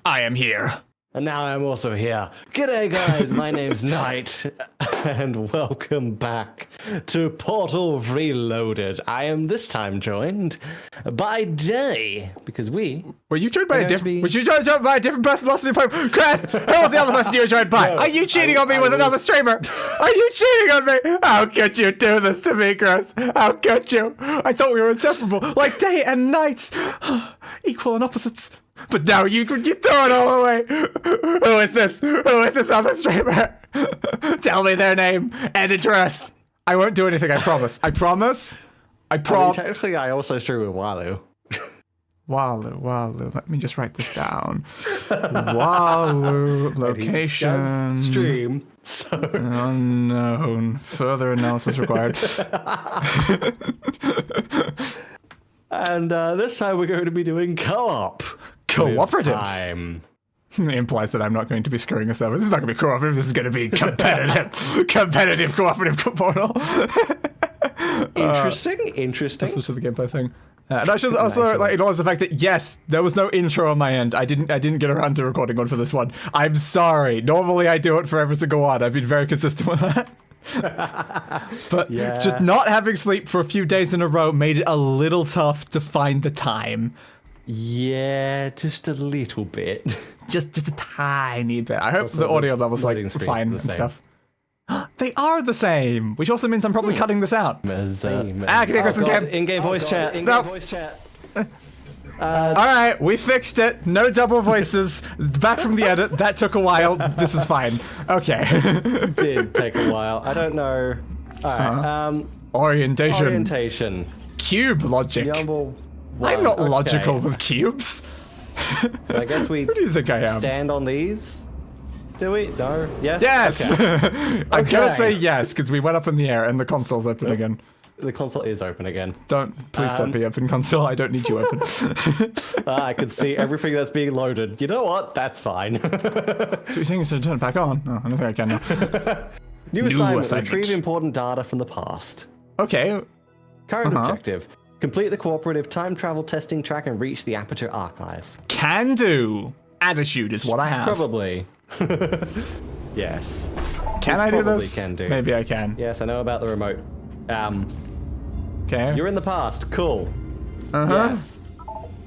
I am here. And now I'm also here. G'day guys, my name's Knight, and welcome back to Portal Reloaded. I am this time joined by Day, because we... Were you joined by a different... Was you joined by a different person last time? Chris, who was the other person you were joined by? No, Are you cheating on me with another streamer? Are you cheating on me? How could you do this to me, Chris? How could you? I thought we were inseparable, like day and night, equal and opposites. But now you throw it all away. Who is this? Who is this other streamer? Tell me their name and address. I won't do anything, I promise. I promise. I promise. Technically, I also stream with Walu. Walu. Let me just write this down. Walu, location. Stream. So. Unknown. Further analysis required. And this time we're going to be doing co-op. Cooperative. Time. It implies that I'm not going to be screwing us over. This is not going to be cooperative. This is going to be competitive. Competitive cooperative portal. Interesting. That's just the gameplay thing. And I should also like acknowledge the fact that yes, there was no intro on my end. I didn't get around to recording one for this one. I'm sorry. Normally I do it for every single one. I've been very consistent with that. But just not having sleep for a few days in a row made it a little tough to find the time. Yeah, just a little bit. Just a tiny bit. I hope Also, the audio levels like loading screens fine are and the same. stuff. They are the same, which also means I'm probably cutting this out. In-game voice chat. No. Alright, we fixed it. No double voices. Back from the edit. That took a while. This is fine. Okay. Did take a while. I don't know. Alright, Orientation. Cube logic. I'm not logical with cubes. So I guess we Who do you think I am? stand on these? Do we? No? Yes? Yes! Okay. I'm gonna say yes, because we went up in the air and the console's open again. The console is open agagen. Please don't be open, console. I don't need you open. I can see everything that's being loaded. You know what? That's fine. So you're saying to turn it back on? No, I don't think I can now. New assignment. Retrieve important data from the past. Okay. Current objective. Complete the cooperative time travel testing track and reach the Aperture Archive. Can do. Attitude is what I have. Probably. Yes. Can I do this? Can do. Maybe I can. Yes, I know about the remote. Okay. You're in the past. Cool. Yes.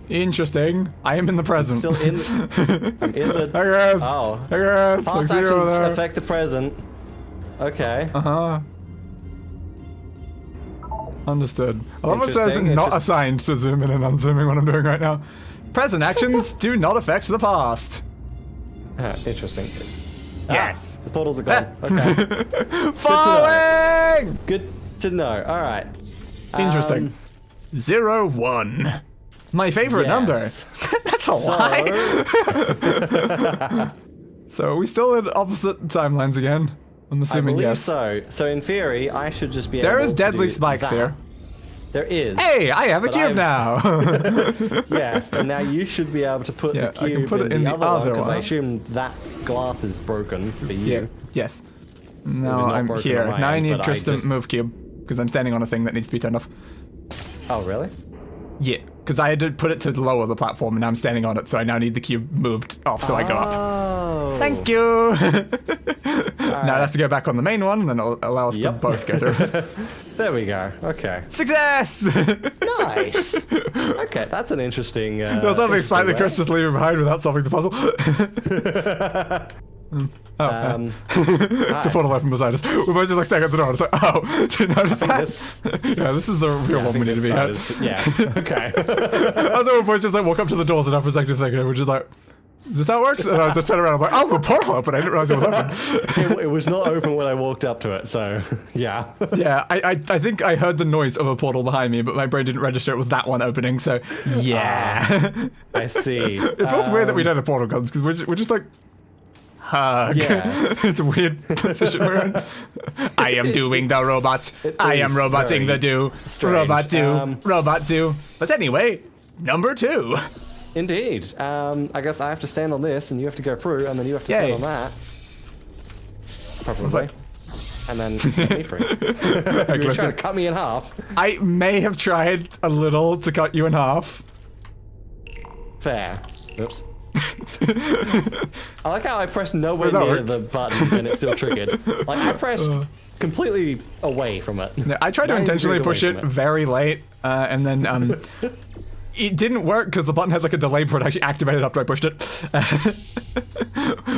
Interesting. I am in the present. Still in the... I'm in the... Hey guys. Oh. Hey guys. Past actions affect the present. Okay. Understood. I love it says not assigned to zoom in and unzooming what I'm doing right now. Present actions do not affect the past. Interesting. Yes. The portals are gone. Okay. Falling! Good to know. All right. Interesting. 0, 1. My favorite number. That's a lie. So are we still in opposite timelines again? I'm assuming yes. So in theory, I should just be able to There is deadly do spikes that. Here. There is. Hey, I have a cube now. Yes, and now you should be able to put the cube I can put it in the other one because I assume that glass is broken for you. Yes. No, I'm here. Now I need Chris to move cube because I'm standing on a thing that needs to be turned off. Oh, really? Yeah, because I had to put it to lower the platform and now I'm standing on it, so I now need the cube moved off so I go up. Thank you! Now it has to go back on the main one and then it'll allow us to both go through. There we go. Okay. Success! Nice! Okay, that's an interesting... there was something slightly Chris just leaving behind without solving the puzzle. The portal opened beside us. We both just like staring at the door. It's like, oh, did you notice that? Yeah, this is the real one we need to be at. Yeah, okay. I was at one point just like walk up to the doors and have a second thing and we're just like, is this how it works? And I just turn around and I'm like, oh, the portal opened. I didn't realize it was open. It was not open when I walked up to it, so yeah. Yeah, I think I heard the noise of a portal behind me, but my brain didn't register it was that one opening, so yeah. I see. It feels weird that we don't have portal guns because we're just like, hug. Yes. It's a weird position we're in. I am doing the robot. I am roboting the do. Strange. Robot do. Robot do. But anyway, number 2. Indeed. I guess I have to stand on this, and you have to go through, and then you have to stand on that. Probably. And then let me through. You're trying to cut me in half. I may have tried a little to cut you in half. Fair. Oops. I like how I pressed nowhere Wait, no, near the button and it still triggered. Like, I pressed completely away from it. Yeah, I tried to 90 intentionally degrees push away it from very late, and then it didn't work because the button had like a delay before it actually activated after I pushed it,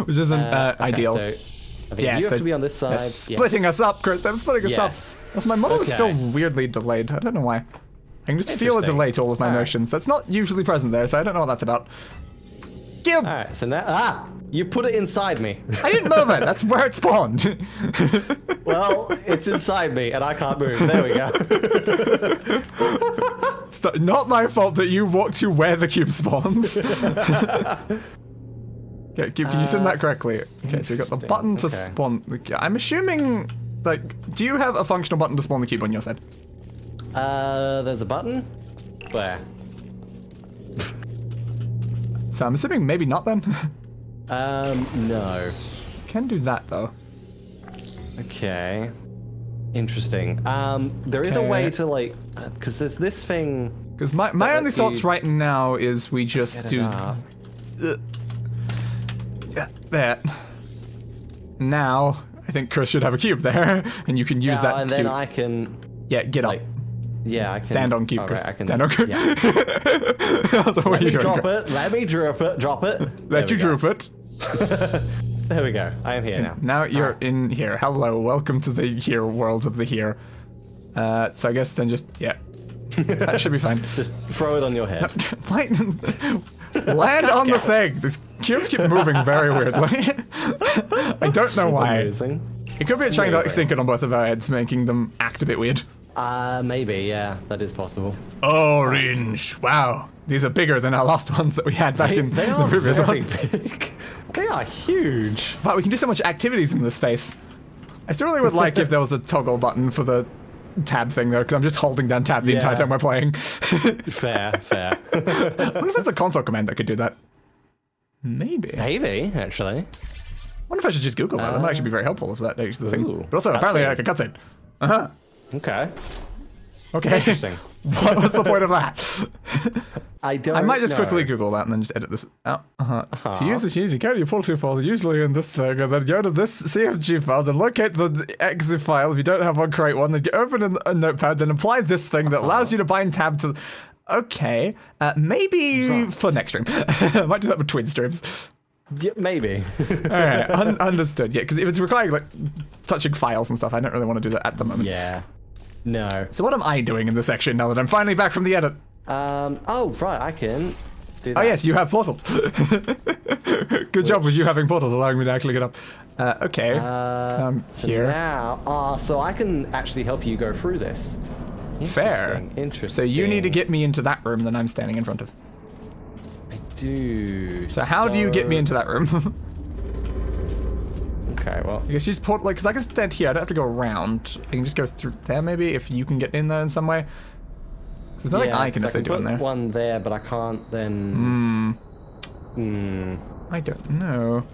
which isn't ideal. So, I think you have to be on this side. They're splitting us up, Chris. They're splitting us Yes. up. Also, my model is still weirdly delayed. I don't know why. I can just feel a delay to all of my motions. That's not usually present there, so I don't know what that's about. Cube! Alright, so now... you put it inside me. I didn't move it. That's where it spawned. Well, it's inside me, and I can't move. There we go. It's not my fault that you walk to where the cube spawns. Okay, Cube, can you send that correctly? Okay, so we got the button to spawn the cube. I'm assuming, like, do you have a functional button to spawn the cube on your side? There's a button? Where? So I'm assuming maybe not then. No. Can do that though. Okay. Interesting. There is a way to, like, because there's this thing. Because my only thoughts right now is we just do that. Now I think Chris should have a cube there, and you can use that. And then I can. Yeah, get up. Yeah, I can stand on cube, Chris. I can stand on cube. Yeah. Let me drop it. Let me drop it. Drop it. Let you drop it. There we go. I am here now. Now you're in here. Hello, welcome to the here worlds of the here. So I guess then just that should be fine. Just throw it on your head. Land on the thing. These cubes keep moving very weirdly. I don't know why. Amazing. It could be trying to like sync it on both of our heads, making them act a bit weird. Maybe, yeah, that is possible. Orange. Wow. These are bigger than our last ones that we had back in the previous one. Big. They are huge. But we can do so much activities in this space. I still really would like if there was a toggle button for the tab thing though, because I'm just holding down tab the entire time we're playing. Fair. I wonder if there's a console command that could do that. Maybe, actually. I wonder if I should just Google that. That might actually be very helpful if that is the thing. But also, cutscene. apparently, like a cutscene. Okay. Okay. Interesting. What was the point of that? I might just quickly Google that and then just edit this out. To use this, you need to carry your portal file usually in this thing, and then go to this CFG file, then locate the exe file if you don't have one, create one, then open a notepad, then apply this thing that allows you to bind tab to. Okay, maybe for next stream. I might do that with twin streams. Yeah, maybe. Alright, understood. Yeah, because if it's requiring like touching files and stuff, I don't really want to do that at the moment. Yeah. No. So what am I doing in this section now that I'm finally back from the edit? Oh, right, I can do that. Oh yes, you have portals. Good job with you having portals, allowing me to actually get up. Okay, so I'm here. Now, so I can actually help you go through this. Fair. Interesting. So you need to get me into that room that I'm standing in front of. I do. So how do you get me into that room? Okay, well. I guess you just port, like, because I can stand here, I don't have to go around. I can just go through there maybe, if you can get in there in some way. There's nothing I can necessarily do in there. One there, but I can't then. I don't know.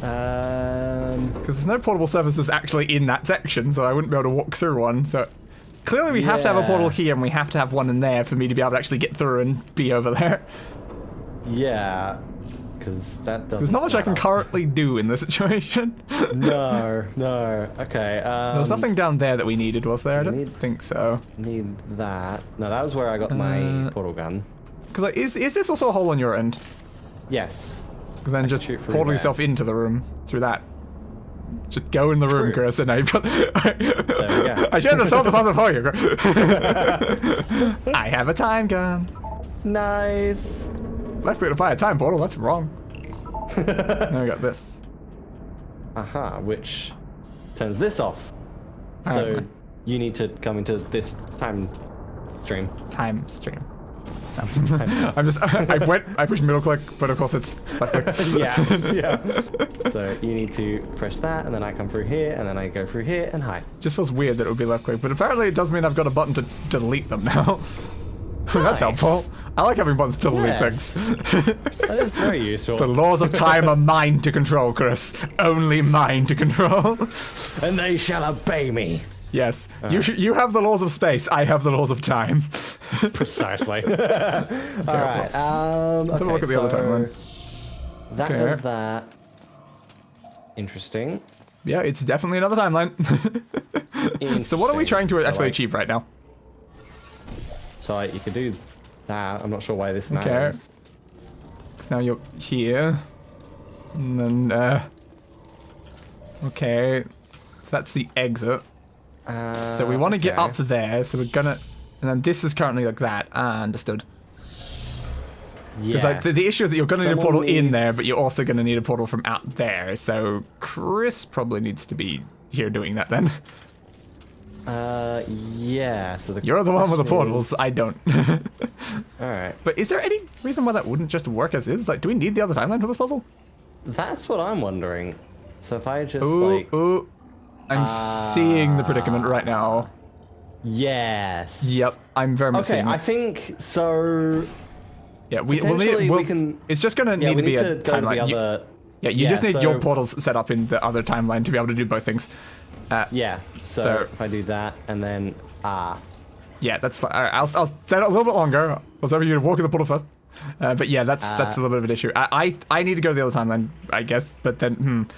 Because there's no portable surfaces actually in that section, so I wouldn't be able to walk through one. So clearly we have to have a portal here, and we have to have one in there for me to be able to actually get through and be over there. Yeah. Because that doesn't. There's not much I can currently do in this situation. No. Okay. There was nothing down there that we needed, was there? I don't think so. Need that. No, that was where I got my portal gun. Because like, is this also a hole on your end? Yes. Because then just portal yourself into the room through that. Just go in the room, Chris, and now you've got. There we go. I should have solved the puzzle for you, Chris. I have a time gun. Nice. Left click to fire a time portal, that's wrong. Now we got this. Which turns this off. So you need to come into this time stream. Time stream. No. I pushed middle click, but of course it's left click. Yeah. So you need to press that, and then I come through here, and then I go through here, and hi. Just feels weird that it would be left click, but apparently it does mean I've got a button to delete them now. That's helpful. I like having buttons to delete things. That is very useful. The laws of time are mine to control, Chris. Only mine to control. And they shall obey me. Yes. You have the laws of space. I have the laws of time. Precisely. Alright. Let's have a look at the other timeline. That Okay. does that. Interesting. Yeah, it's definitely another timeline. So what are we trying to So, actually like, achieve right now? So like, you could do that. I'm not sure why this matters. Because now you're here. And then, okay. So that's the exit. So we want to get okay. up there, so we're gonna... And then this is currently like that. Ah, understood. Because Yes. like, the issue is that you're going to need a Someone portal in there, needs- but you're also going to need a portal from out there. So Chris probably needs to be here doing that then. Yeah. So the You're the one with the question portals. is- I don't. All right. But is there any reason why that wouldn't just work as is? Like, do we need the other timeline for this puzzle? That's what I'm wondering. So if I just Ooh, like, ooh. I'm seeing the predicament right now. yes. Yep, I'm very much Okay, seeing I it. think so. Yeah, we'll potentially need. we can- It's just gonna Yeah, need we to be need a to go to the timeline. other. You just need your so- portals set up in the other timeline to be able to do both things. Yeah. So, So- if I do that and then Yeah, that's. All right, I'll set it a little bit longer. I'll tell you to walk in the portal first. But yeah, that's a little bit of an issue. I need to go to the other timeline, I guess. But then,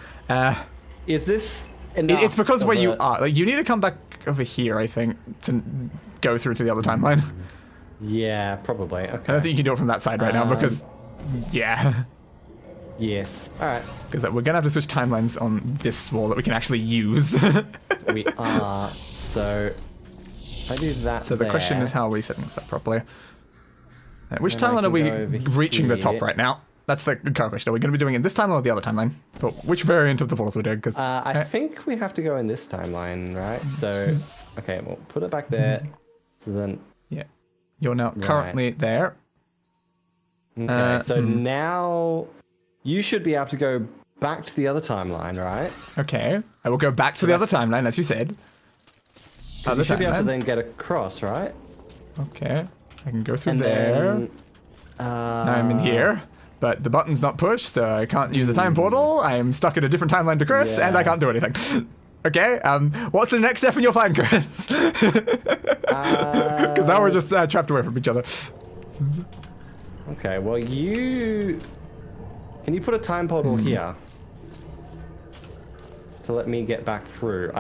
is this enough? it's because of where you a- are. Like, you need to come back over here, I think, to go through to the other timeline. Yeah, probably. Okay. I don't think you can do it from that side right now because, yeah, Yes. All right. because we're gonna have to switch timelines on this wall that we can actually use. We are. So if I do that. So the question there, is, how are we setting this up properly? Which Then I timeline are can we go over reaching the top here. right now? That's the current question. Are we going to be doing it in this timeline or the other timeline? For which variant of the portals we're doing? Because I think we have to go in this timeline, right? So, okay, we'll put it back there. So then, yeah, you're now currently there. okay. So now you should be able to go back to the other timeline, right? Okay, I will go back to the other timeline, as you said. 'Cause you should be able to then get across, right? Okay, I can go through And there. then, Now I'm in here, but the button's not pushed, so I can't use the time portal. I am stuck in a different timeline to Chris, and I Yeah. can't do anything. Okay, what's the next step in your plan, Chris? Because now we're just trapped away from each other. Okay, well can you put a time portal here to let me get back through?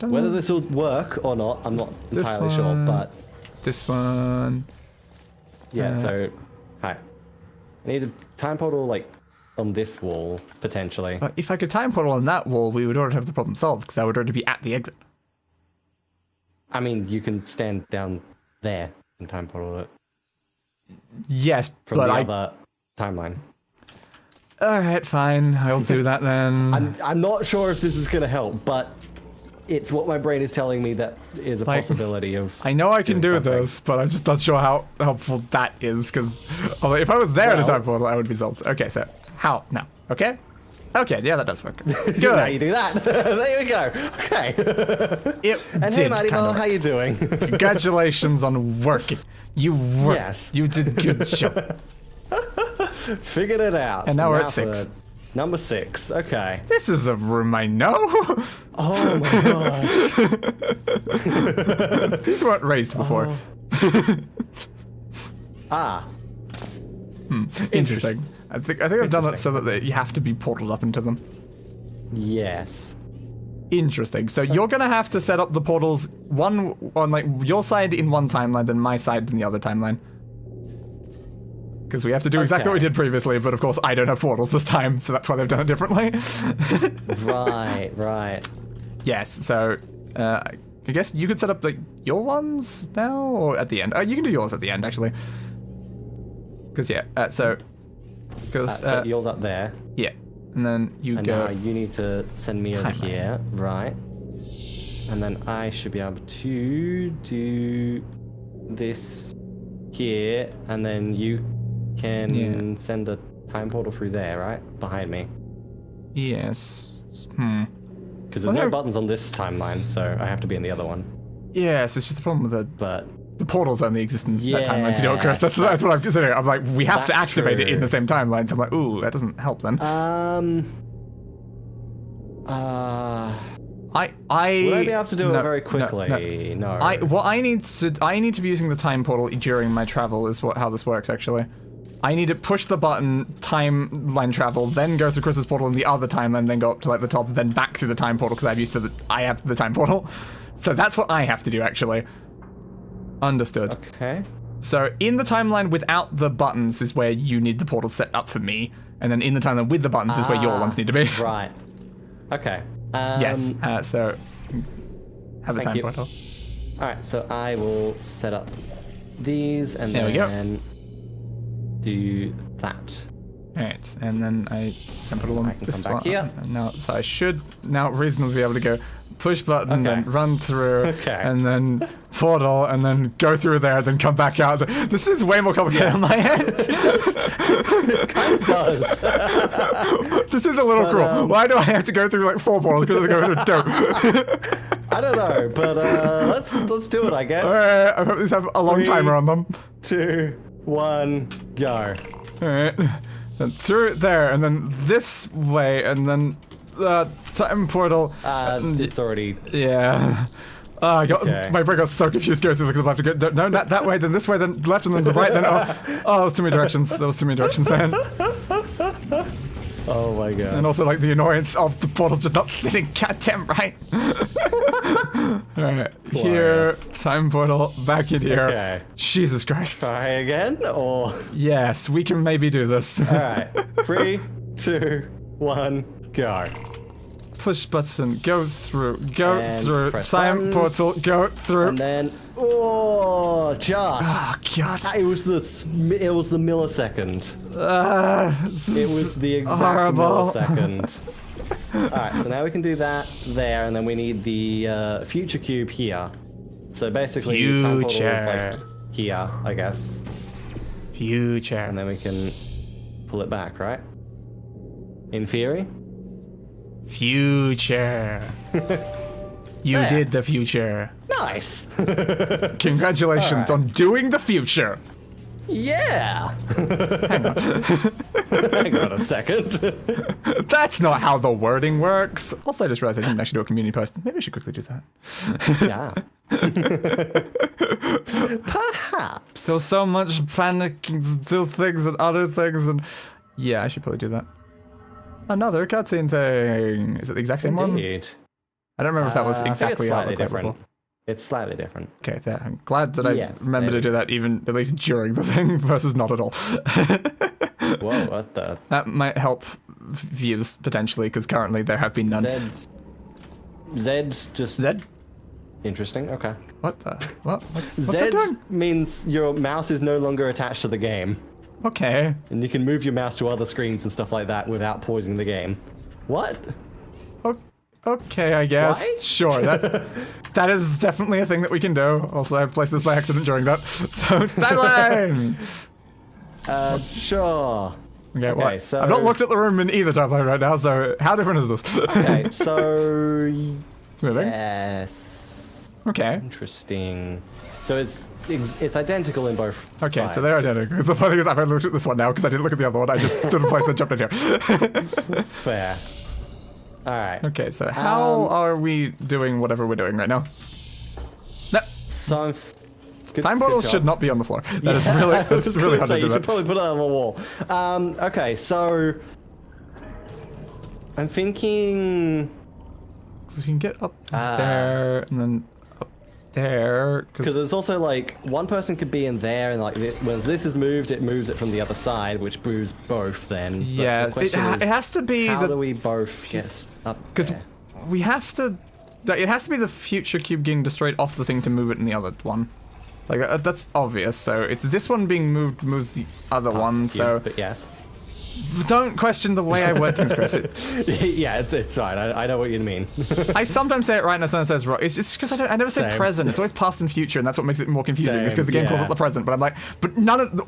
Whether this will work or not, I'm not This entirely sure, one. but This one. yeah, so hi. I need a time portal like on this wall, potentially. But if I could time portal on that wall, we would already have the problem solved, because I would already be at the exit. I mean, you can stand down there and time portal it Yes, from but the I... other timeline. Alright, fine. I'll do that then. I'm not sure if this is going to help, but it's what my brain is telling me that is a Like, possibility of. I know I can do doing something. this, but I'm just not sure how helpful that is, because if I was there at a Well- time portal, I would be solved. Okay, so how? No. Okay? Okay, yeah, that does work. Now Good. you do that. There we go. Okay. It And did hey, Matty kinda Mo, work. how you doing? Congratulations on working. You worked. Yes. You did a good job. Figured it out. And now we're at for 6. Number 6. Okay. This is a room I know. Oh my gosh. These weren't raised before. Ah. Interesting. I think I've done that so that you have to be portaled up into them. Yes. Interesting. So you're gonna have to set up the portals, one on like your side in one timeline, then my side in the other timeline. Because we have to do exactly what we Okay. did previously, but of course I don't have portals this time, so that's why they've done it differently. Right. Yes. So I guess you could set up like your ones now, or at the end. You can do yours at the end actually. Because So yours up there. yeah, and then you And go. now you need to send me over Timeline. here. Right. And then I should be able to do this here. And then you can Yeah. send a time portal through there, right? Behind me. Yes. Because there's Well, no there- buttons on this timeline, so I have to be in the other one. Yes, it's just the problem with But the portals only exist in that timeline to do it, Chris. That's what I'm that's- considering. I'm like, we have to that's activate it in true. the same timeline. So I'm like, ooh, that doesn't help then. I would I be able to do no, it very no, quickly? No. I need to be using the time portal during my travel is how this works actually. I need to push the button, timeline travel, then go through Chris's portal in the other timeline, then go up to like the top, then back to the time portal because I have the time portal. So that's what I have to do actually. Understood. Okay. So in the timeline without the buttons is where you need the portal set up for me, and then in the timeline with the buttons is where your ones need to be. Right. Okay. Yes. So have a time you. portal. All right. So I will set up these and There we go. then do that. Alright, and then I put it on can this come back one. here. Now, so I should now reasonably be able to go push button, Okay. then run through, Okay. and then portal, and then go through there, then come back out. This is way more complicated on my end. It kind of does. This is a little But, cruel. Why do I have to go through like 4 portals because I go through 2? I don't know, but let's do it, I guess. Alright, I hope these have a long 3, timer on them. 2, 1, go. Alright. Then through there, and then this way, and then time portal. It's already. Yeah. I got Okay. my brain got so confused going through because I have to go no, not that way, then this way, then left, and then the right, then that was too many directions. That was too many directions, man. Oh my god. And also like the annoyance of the portal just not sitting goddamn right. Alright, here, time portal, back in here. Okay. Jesus Christ. Try again, or Yes, we can maybe do this. all right. 3, 2, 1, go. Push button, go through, And press time button. portal, go through. And then, just. Oh god. It was the millisecond. It was the exact horrible. millisecond. Alright, so now we can do that there, and then we need the future cube here. So basically, time portal, Future. like, here, I guess. Future. And then we can pull it back, right? In theory? Future. You There. did the future. Nice! Congratulations Alright. on doing the future. Yeah! Hang on. Hang on a second. That's not how the wording works. Also, I just realized I didn't actually do a community post. Maybe I should quickly do that. Yeah. Perhaps. Still so much panicking to do things and other things, and yeah, I should probably do that. Another cutscene thing. Is it the exact same one? Indeed. I don't remember if that was I think exactly it's how it slightly looked like different. before. It's slightly different. Okay, there. I'm glad that I Yes, remembered there to we do that, even at least during the thing versus not at all. Whoa, what the? That might help views potentially, because currently there have been none. Zed just. Zed? Interesting, okay. What the? What's that Zed doing? means your mouse is no longer attached to the game. Okay. And you can move your mouse to other screens and stuff like that without pausing the game. What? Okay, I guess. Right? Sure, that is definitely a thing that we can do. Also, I placed this by accident during that. So, timeline! Sure. Okay, what? so- I've not looked at the room in either timeline right now, so how different is this? Okay, so. It's moving. Yes. Okay. Interesting. So it's identical in both. Okay, sides. so they're identical. The funny thing is I've only looked at this one now because I didn't look at the other one. I just didn't place and jumped in here. Fair. Alright. Okay, so how are we doing whatever we're doing right now? No, So I'm. Good, time good portals job. should not be on the floor. That is really, I was that's really gonna hard say, to do you should that. probably put it on the wall. Okay, so I'm thinking Because we can get up there and then up there. because it's also like one person could be in there, and like when this is moved, it moves it from the other side, which moves both. Then But Yeah, the question it is, has to be how do the we both get up? because there? we have to. It has to be the future cube getting destroyed off the thing to move it in the other one. Like that's obvious. So it's this one being moved moves the other one. So but yes. don't question the way I word things, Chris. Yeah, it's fine. I know what you mean. I sometimes say it right and sometimes says wrong. It's just because I never say Same. present. It's always past and future, and that's what makes it more confusing. It's because the game Same, calls yeah. it the present, but I'm like, but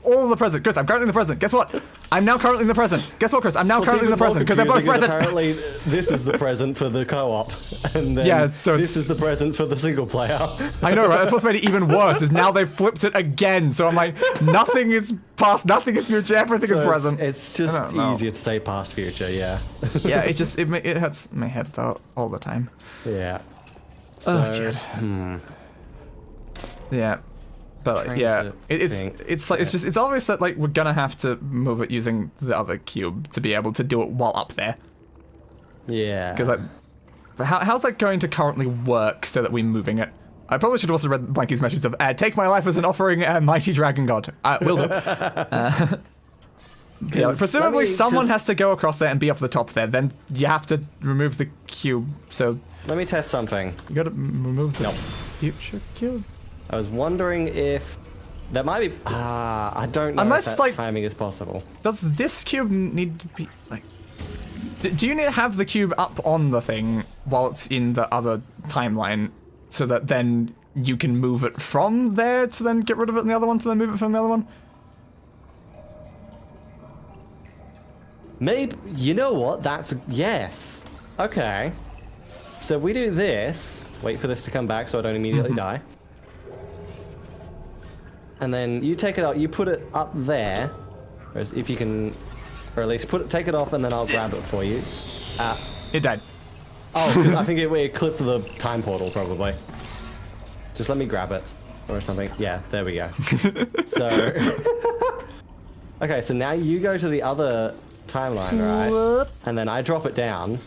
all of the present. Chris, I'm currently in the present. Guess what? I'm now currently in the present. Guess what, Chris? I'm now currently in the present because they're both present. Apparently, this is the present for the co-op, and then Yeah, so this it's- is the present for the single player. I know, right? That's what's made it even worse. Is now they've flipped it again. So I'm like, nothing is past, nothing is future, everything is So present. It's I just don't know. easier to say past future, yeah. Yeah, it hurts my head though all the time. Yeah. So, Oh, God. Yeah. But trying yeah, to it's think. it's obvious that like we're gonna have to move it using the other cube to be able to do it while up there. Yeah. Because like, how's that going to currently work so that we're moving it? I probably should have also read Blanky's message of take my life as an offering, mighty dragon god. Will do. Yeah, like, presumably someone has to go across there and be up the top there. Then you have to remove the cube. So let me test something. you gotta remove the future cube. I was wondering if that might be. I don't know Unless, if that like, timing is possible. Does this cube need to be like? Do you need to have the cube up on the thing while it's in the other timeline, so that then you can move it from there to then get rid of it in the other one to then move it from the other one? Maybe, you know what? That's, yes. Okay. So we do this, wait for this to come back so I don't immediately die. And then you take it out, you put it up there, or if you can, or at least take it off and then I'll grab it for you. It died. Oh, 'cause I think it clipped the time portal probably. Just let me grab it, or something. Yeah, there we go. So, okay, so now you go to the other timeline, right? Whoop. And then I drop it down.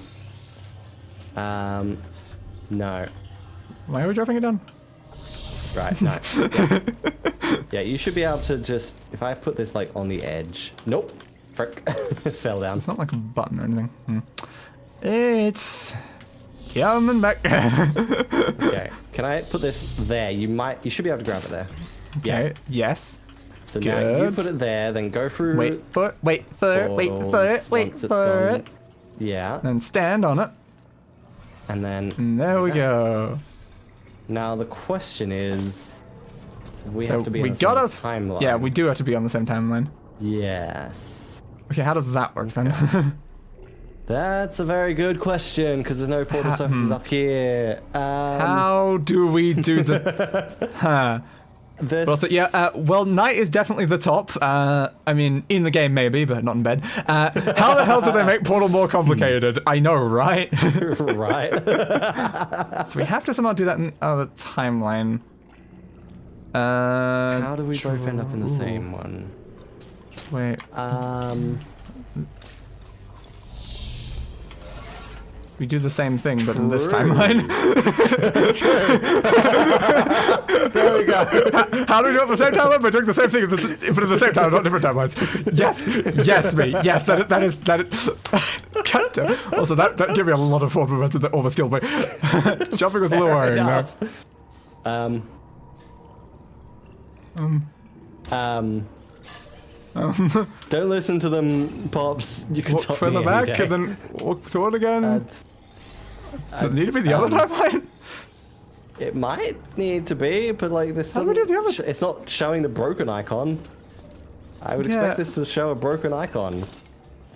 No. Why are we dropping it down? Right, no. Yeah, you should be able to just, if I put this like on the edge. Nope. Frick. It fell down. It's not like a button or anything. It's coming back. Okay. Can I put this there? You should be able to grab it there. Okay. Yeah. Yes. So now you Good. put it there, then go through. Wait for it. Wait for it. Wait for it. Wait once it's for gone. it. Yeah. Then stand on it. And then And there we go. now the question is, we So have to be we on the gotta. same timeline. Yeah, we do have to be on the same timeline. Yes. Okay, how does that work then? That's a very good question because there's no portal surfaces up here. How do we do the? Huh. This... Well, so, yeah. Well, night is definitely the top. I mean, in the game maybe, but not in bed. How the hell do they make Portal more complicated? I know, right? Right. So we have to somehow do that in the other timeline. How do we both end up in the same one? Wait. We do the same thing, but in this timeline. There we go. How do we do it at the same timeline? By doing the same thing, but at the same time, not different timelines. Yes, yes, me. Yes, that is. God damn. Also, that gave me a lot of forward momentum that almost killed me. Jumping was a little worrying though. Don't listen to them, Pops. You can Walk top further me back any day. and then walk toward again. Does it need to be the other timeline? It might need to be, but like this. How do we do the other? It's not showing the broken icon. I would Yeah. expect this to show a broken icon.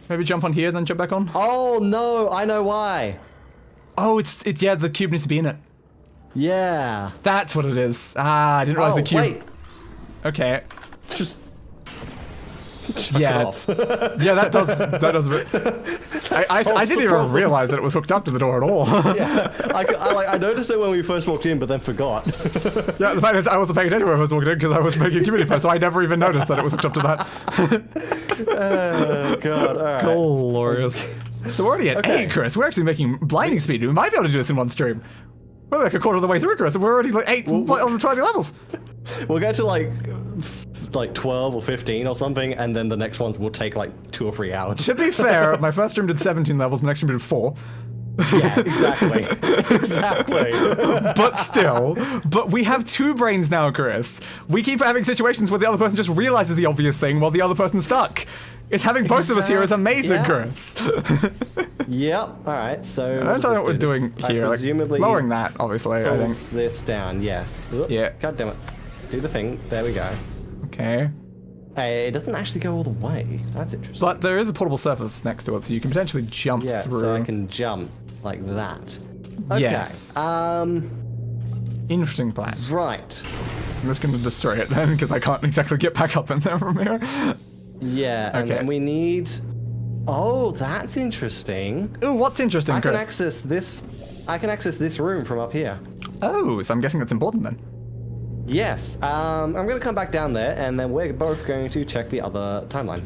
Maybe jump on here, then jump back on. Oh no! I know why. Oh, it's yeah. The cube needs to be in it. Yeah. That's what it is. Ah, I didn't realize the cube. Wait. Okay. Just. Chuck Yeah. it off. Yeah, that does. I didn't even realize that it was hooked up to the door at all. Yeah. I noticed it when we first walked in, but then forgot. Yeah, the fact is I wasn't paying attention when I was walking in because I was making a community post, so I never even noticed that it was hooked up to that. Oh god! All right. Glorious. So we're already at 8, Chris. We're actually making blinding speed. We might be able to do this in one stream. We're like a quarter of the way through, Chris, and we're already like 8 on the 20 levels. We'll get to like 12 or 15 or something, and then the next ones will take like 2 or 3 hours. To be fair, my first stream did 17 levels, my next stream did 4. Yeah, exactly. Exactly. But still, we have 2 brains now, Chris. We keep having situations where the other person just realizes the obvious thing while the other person's stuck. It's having both of us here is amazing, Yeah. Chris. Yep. All right. So I don't know what we're doing here. Like, presumably lowering that, obviously, I think. pulls this down. Yes. Oop, Yeah. God damn it. Do the thing. There we go. Okay. It doesn't actually go all the way. That's interesting. But there is a portable surface next to it, so you can potentially jump Yeah. through. So I can jump like that. Okay. Yes. Interesting plan. Right. I'm just going to destroy it then, because I can't exactly get back up in there from here. Yeah. And Okay. then we need. Oh, that's interesting. Ooh, what's interesting, I can Chris? access this. I can access this room from up here. Oh, so I'm guessing that's important then. Yes. I'm going to come back down there, and then we're both going to check the other timeline.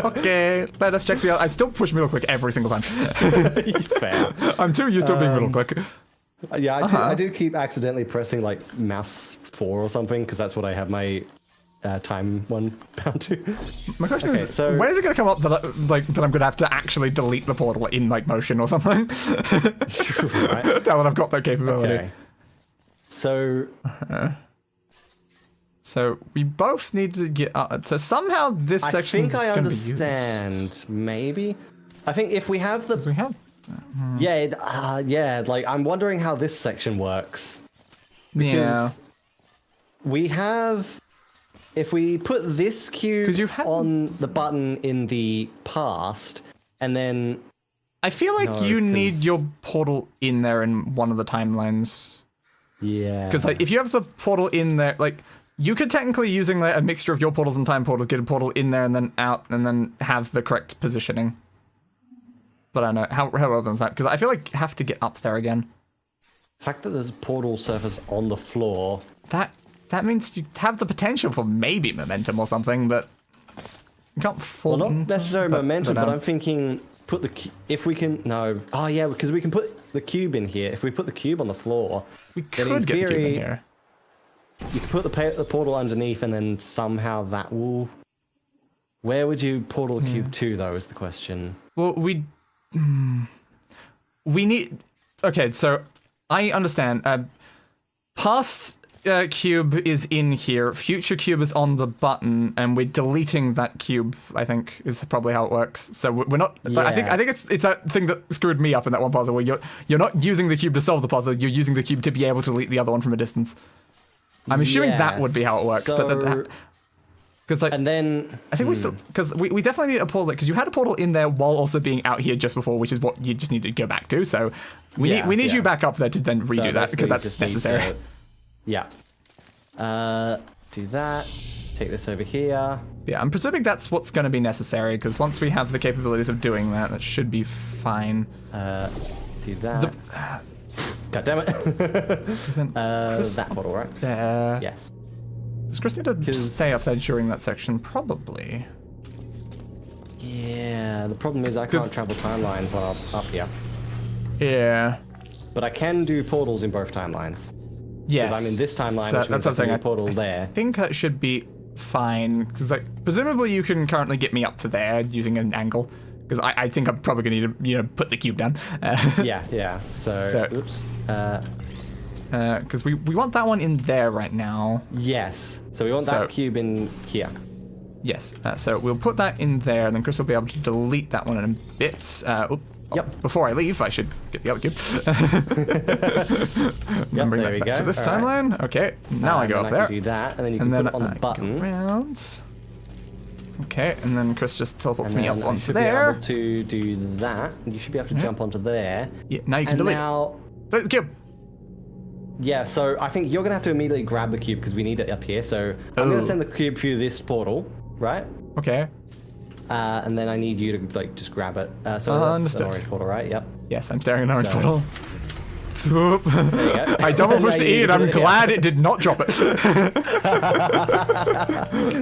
Okay, let us check the other. I still push middle click every single time. Fair. I'm too used to it being middle click. Yeah, I do keep accidentally pressing like mouse 4 or something, because that's what I have my time one bound to. My question is, when is it going to come up that I'm going to have to actually delete the portal in like motion or something? Right. Now that I've got that capability. Okay. So. So we both need to get. So somehow this section. I think I understand. Maybe. I think if we have the. We have. Yeah. Like I'm wondering how this section works. Because we have. If we put this cube on the button in the past, and then... I feel like you need your portal in there in one of the timelines. Yeah. Because like, if you have the portal in there, like, you could technically, using like, a mixture of your portals and time portals, get a portal in there and then out, and then have the correct positioning. But I don't know. How relevant is that? Because I feel like you have to get up there again. The fact that there's a portal surface on the floor... That means you have the potential for maybe momentum or something, but you can't fall. Well, not necessarily momentum, but I'm thinking if we can because we can put the cube in here. If we put the cube on the floor, we could get the cube in here. You could put the portal underneath, and then somehow that will. Where would you portal the cube to, though? Is the question. Well, we need. Okay, so I understand. Past. Cube is in here. Future cube is on the button, and we're deleting that cube. I think is probably how it works. So we're not. Yeah. I think it's that thing that screwed me up in that one puzzle where you're not using the cube to solve the puzzle. You're using the cube to be able to delete the other one from a distance. I'm assuming that would be how it works, but because like, and then I think we still because we definitely need a portal because you had a portal in there while also being out here just before, which is what you just need to go back to. So we need you back up there to then redo that because that's necessary. Yeah. Do that. Take this over here. Yeah, I'm presuming that's what's going to be necessary, because once we have the capabilities of doing that, that should be fine. Do that. God damn it. That portal, right? There. Yes. Does Chris need to stay up there during that section? Probably. Yeah, the problem is I can't travel timelines while I'm up here. Yeah. But I can do portals in both timelines. Yes. Because I'm in this timeline, so which means that's what I'm saying. a portal there. I think that should be fine, because like presumably you can currently get me up to there using an angle, because I think I'm probably going to need to put the cube down. Yeah. So oops. Because we want that one in there right now. Yes. So we want that cube in here. Yes. So we'll put that in there, and then Chris will be able to delete that one in a bit. Yep. Before I leave, I should get the other cube. Bring that back to this timeline. Right. Okay. Now I go up there. Do that, and then you can put it on the button. Go around. Okay, and then Chris just teleports me up onto You there. should be able to do that. You should be able to jump onto there. Yeah. Now you can delete. Delete the cube. Yeah. So I think you're gonna have to immediately grab the cube because we need it up here. So I'm gonna send the cube through this portal, right? Okay. And then I need you to like just grab it. So that's an orange portal, right? Yep. Yes, I'm staring at an orange portal. Swoop. There you go. I double pushed E, and I'm glad it did not drop it.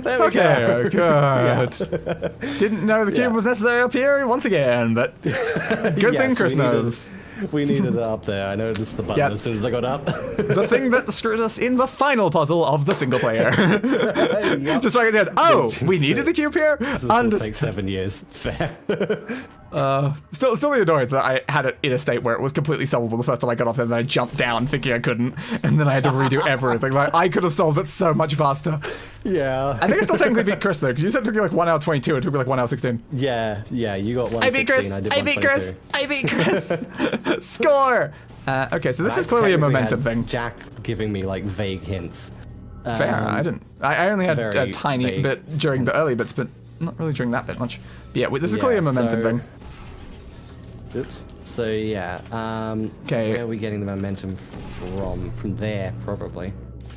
There we go. Good. Yeah. Didn't know the cube was necessary up here once again, but good thing Chris knows. We needed it up there. I noticed the button as soon as I got up. The thing that screwed us in the final puzzle of the single player. Just right at the end. Oh, we needed the cube here? This will take 7 years. Fair. Still the annoyance that I had it in a state where it was completely solvable the first time I got off there, and then I jumped down thinking I couldn't, and then I had to redo everything. Like, I could have solved it so much faster. Yeah. I think I still technically beat Chris though, because you said it took you like 1 hour 22, it took me like 1 hour 16. Yeah, you got 116, I beat Chris! I beat Chris! Score! Okay, so this is clearly a momentum thing. Jack giving me like vague hints. Fair, I didn't. I only had a tiny bit during the early bits, but not really during that bit much. But yeah, this is clearly a momentum thing. Oops. So yeah, okay. Where are we getting the momentum from? From there, probably.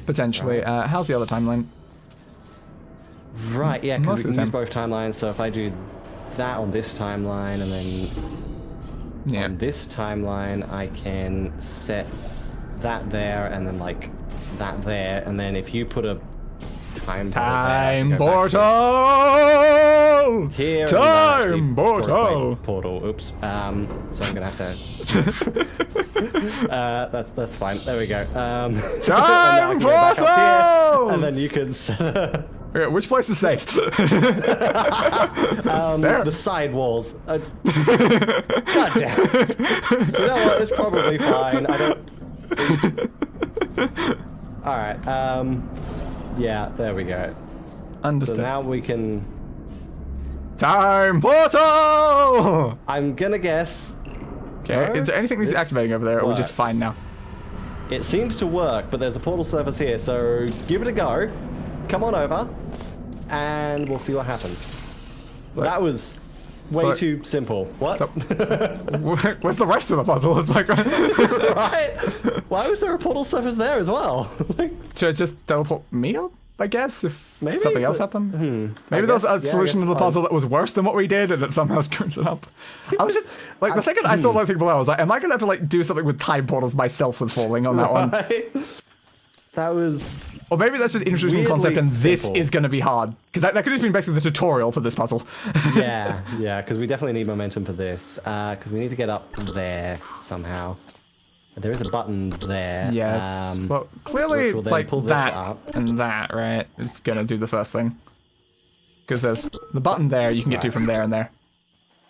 Potentially. Right. How's the other timeline? Right, yeah, because we can use both timelines, so if I do that on this timeline, and then on this timeline, I can set that there, and then, like, that there, and then if you put a time portal here, time portal. Oops. So I'm gonna have to. That's fine. There we go. Time portal. And then you can set. Okay, which place is safe? The side walls. God damn. You know what? It's probably fine. I don't. All right. Yeah. There we go. Understood. So now we can. Time portal. I'm gonna guess. Okay. Is there anything that's activating over there, or are we just fine now? It seems to work, but there's a portal surface here, so give it a go. Come on over, and we'll see what happens. That was way too simple. What? Where's the rest of the puzzle? It's like right? Why was there a portal surface there as well? to just teleport me up, I guess, if Maybe, something else happened. Maybe there was a solution to the puzzle that was worse than what we did, and it somehow screws it up. I was just like, the second I saw that thing below, I was like, am I gonna have to like do something with time portals myself with falling on that one? That was. Or maybe that's just introducing the concept, and this is going to be hard. Because that could have just been basically the tutorial for this puzzle. yeah, because we definitely need momentum for this. Because we need to get up there somehow. There is a button there. Yes. Well, clearly, like that and that, right, is going to do the first thing. Because there's the button there you can get to from there and there.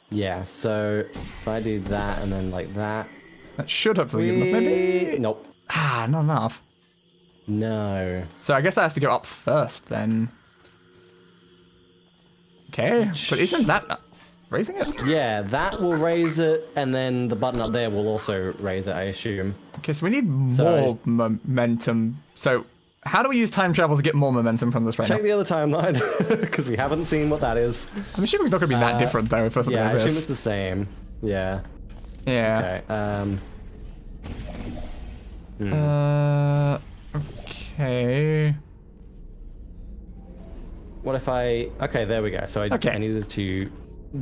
Yeah, so if I do that and then like that. That should hopefully give enough, maybe? Nope. Ah, not enough. No. So I guess that has to go up first, then. Okay, but isn't that raising it? Yeah, that will raise it, and then the button up there will also raise it, I assume. Okay, so we need more momentum. So how do we use time travel to get more momentum from this right now? Check the other timeline, because we haven't seen what that is. I'm assuming it's not going to be that different, though, for something yeah, like this. I assume it's the same. Yeah. Yeah. Okay. Okay. What if I... Okay, there we go. So I needed to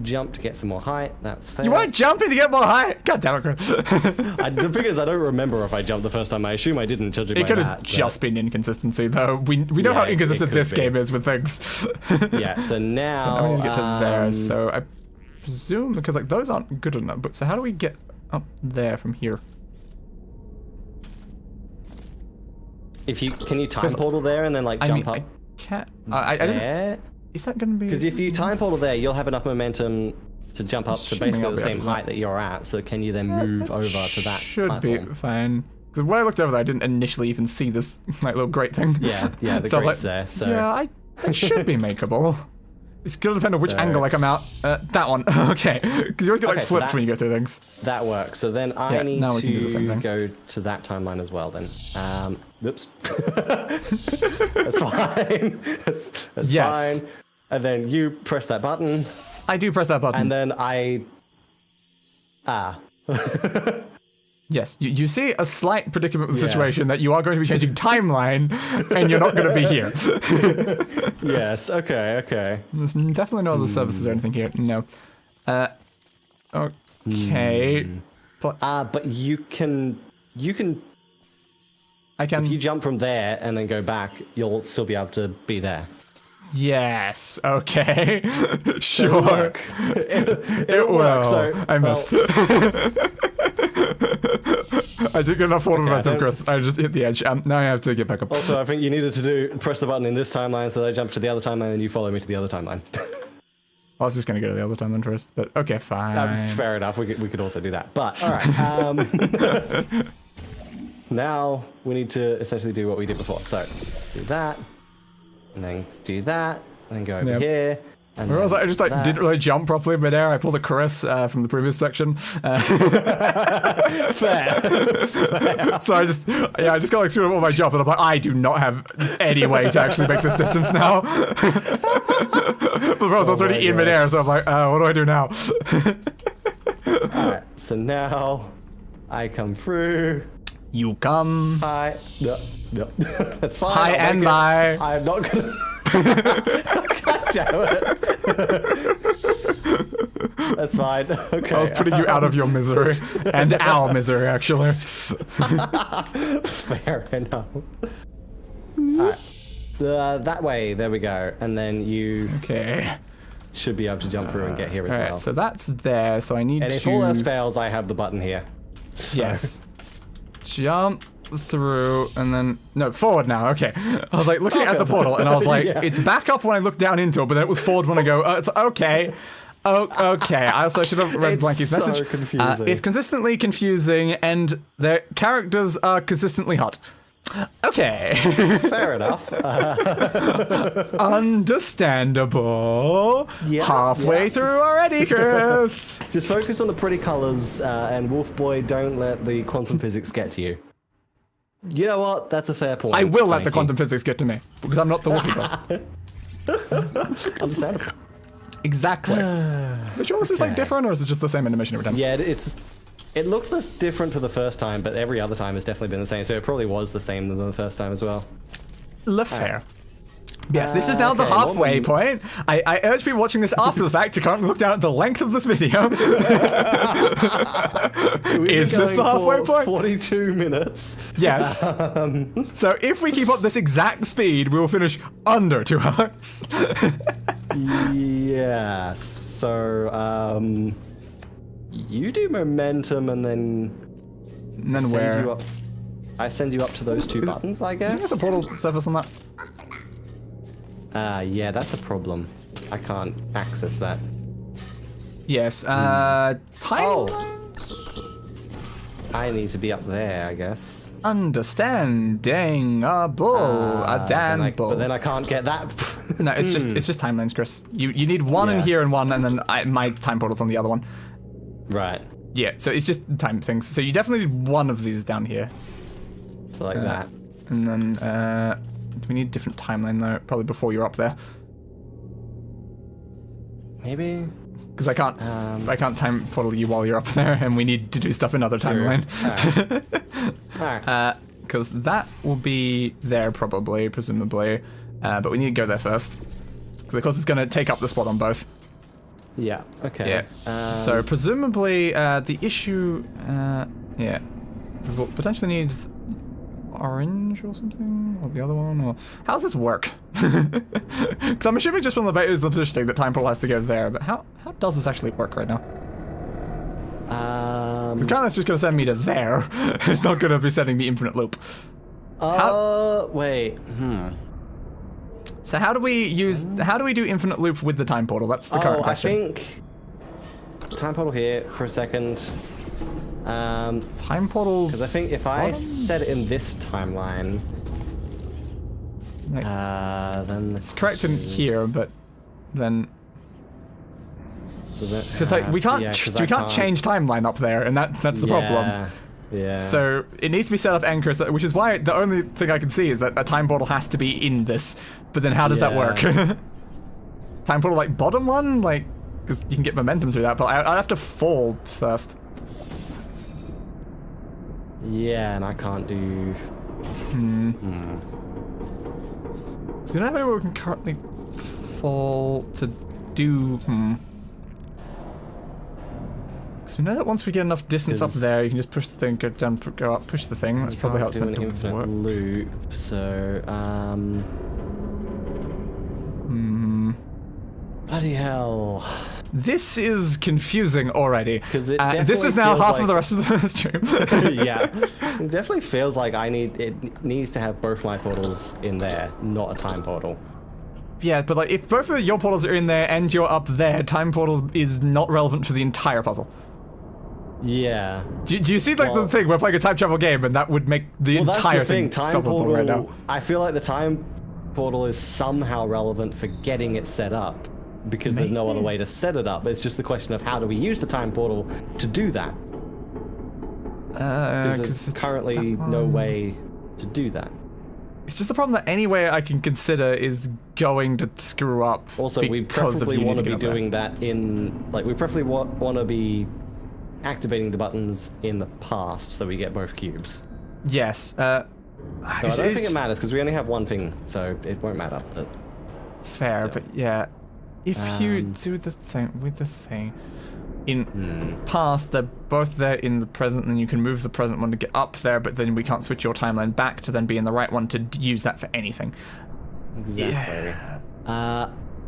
jump to get some more height. That's fair. You weren't jumping to get more height? God damn it, Chris. The thing is, I don't remember if I jumped the first time. I assume I didn't, judging by that. It could have just been inconsistency, though. We know how inconsistent this game is with things. Yeah, so now... So now we need to get to there. So I presume... Because like those aren't good enough. But so how do we get up there from here? Can you time portal there and then like jump up? I can't. I don't. Is that going to be? Because if you time portal there, you'll have enough momentum to jump up to basically the same height that you're at. So can you then move over to that should be fine. Because when I looked over there, I didn't initially even see this like little grate thing. Yeah, the grate's there. So yeah, it should be makeable. It's gonna depend on which angle I come out. That one. Okay. Because you always get like flipped when you go through things. That works. So then I need to go to that timeline as well then. Oops. That's fine. That's fine. And then you press that button. I do press that button. And then I... Yes, you see a slight predicament with the situation that you are going to be changing timeline, and you're not going to be here. Yes, okay. There's definitely no other services or anything here. No. Okay. But you can... I can... If you jump from there and then go back, you'll still be able to be there. Yes, okay. Sure. It'll work, so... I missed. I did get enough water momentum, Chris. I just hit the edge. Now I have to get back up. Also, I think you needed to press the button in this timeline so that I jump to the other timeline and you follow me to the other timeline. I was just going to go to the other timeline first, but okay, fine. Fair enough. We could also do that. But, all right. Now we need to essentially do what we did before. So, do that, and then do that, and then go over here. And I was like, I just like didn't really jump properly in midair. I pulled a Chris from the previous section. Fair. So I just got like through all my jump, and I'm like, I do not have any way to actually make this distance now. But I was already in midair, so I'm like, what do I do now? Alright, so now I come through. You come. Hi. Yep. That's fine. Hi and bye. I'm not gonna. God damn it. That's fine. Okay. I was putting you out of your misery. And our misery, actually. Fair enough. Alright. That way, there we go. And then you Okay. should be able to jump through and get here as Alright, well. so that's there, so I need And to... if all else fails, I have the button here. So- Yes. Jump through, and then... No, forward now, okay. I was like looking at the portal, and I was like, Yeah. it's back up when I look down into it, but then it was forward when I go, it's okay. Oh, okay. I also should have read It's Blanky's so message. confusing. It's consistently confusing, and the characters are consistently hot. Okay. Fair enough. Understandable. Yeah, Halfway yeah. through already, Chris. Just focus on the pretty colors, and Wolf Boy, don't let the quantum physics get to you. You know what? That's a fair point. I will let Thank the you. quantum physics get to me, because I'm not the Wolfie Boy. Understandable. Exactly. Are you sure this is like Okay. different, or is it just the same animation every time? Yeah, it looked less different for the first time, but every other time has definitely been the same, so it probably was the same than the first time as well. Le fair. Yes, this is now the okay, halfway what point. I urge people watching this after the fact to currently look down at the length of this video. Is this the halfway point? 42 minutes. Yes. So if we keep up this exact speed, we will finish under 2 hours. Yeah, so, you do momentum and then And then send where? you up. I send you up to those two buttons, I Is there guess. a portal surface on that? Yeah, that's a problem. I can't access that. Yes. Time. Oh. I need to be up there, I guess. Understanding a bull, a damn bull. But then I can't get that. No, it's just timelines, Chris. You need one in Yeah. here and one, and then my time portal's on the other one. Right. Yeah, so it's just time things. So you definitely need one of these down here, So like that. and then do we need a different timeline though? Probably before you're up there, Maybe. because I can't time portal you while you're up there, and we need to do stuff in other timeline. Alright. Because that will be there probably, presumably, but we need to go there first. Because of course it's going to take up the spot on both. Yeah. Okay. Yeah. So presumably the issue, yeah, because we'll potentially need orange or something, or the other one, or how does this work? Because I'm assuming just from the beta is the positioning that time portal has to go there, but how does this actually work right now? Because currently it's just going to send me to there. It's not going to be sending me infinite loop. Wait. So how do we do infinite loop with the time portal? That's the current question. I think time portal here for a second. Time portal. Because I think if I set it in this timeline, Like, then it's correct in here, but then so that- because like we can't yeah, 'cause we I can't change timeline up there, and that's the problem. Yeah. So it needs to be set up anchors, which is why the only thing I can see is that a time portal has to be in this. But then how does that work? Time portal like bottom one, like because you can get momentum through that, but I'd have to fall first. Yeah, and I can't do. So you don't have anywhere we can currently fall to do. So we know that once we get enough distance up there, you can just push the thing, go down, go up, push the thing. That's probably how it's do meant an to infinite work. loop. So bloody hell. This is confusing already. 'Cause it this is definitely now feels half of like- the rest of the stream. Yeah, it definitely feels like it needs to have both my portals in there, not a time portal. Yeah, but like if both of your portals are in there and you're up there, time portal is not relevant for the entire puzzle. Yeah. Do you see like the thing? We're playing a time travel game, and that would make the Well, entire that's the thing. thing Time solvable portal. right now. I feel like the time portal is somehow relevant for getting it set up, because there's no other way to set it up. It's just the question of how do we use the time portal to do that? Because there's currently no way to do that. It's just the problem that any way I can consider is going to screw up. Also, we because of preferably you want to needing be get up there. doing that in, like, we preferably want to be activating the buttons in the past so we get both cubes. Yes. So I don't think it matters because we only have one thing, so it won't matter. But fair, but yeah. If you do the thing with the thing, in past, they're both there in the present, and then you can move the present one to get up there, but then we can't switch your timeline back to then be in the right one to use that for anything. Exactly.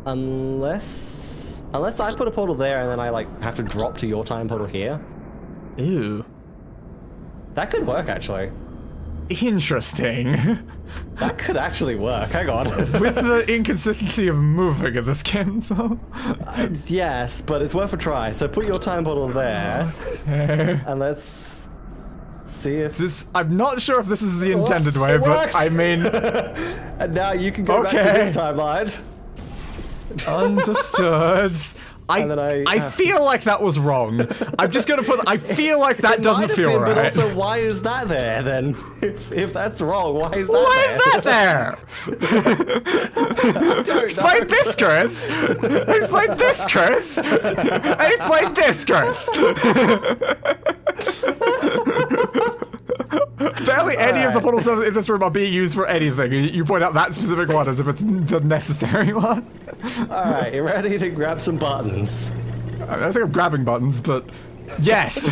Unless I put a portal there and then I like have to drop to your time portal here. Ew. That could work actually. Interesting. That could actually work. Hang on. With the inconsistency of moving in this game, though. Yes, but it's worth a try. So put your time portal there, and let's see if this. I'm not sure if this is the intended way, but I mean. And now you can go back to this timeline. Understood. I feel like that was wrong. I'm just gonna put. I feel like that doesn't feel right. But also, why is that there then? If that's wrong, why is that there? Explain this, Chris. Explain this, Chris. Explain this, Chris. Barely any of the portal servers in this room are being used for anything. You point out that specific one as if it's the necessary one. Alright, you ready to grab some buttons? I think I'm grabbing buttons, but yes.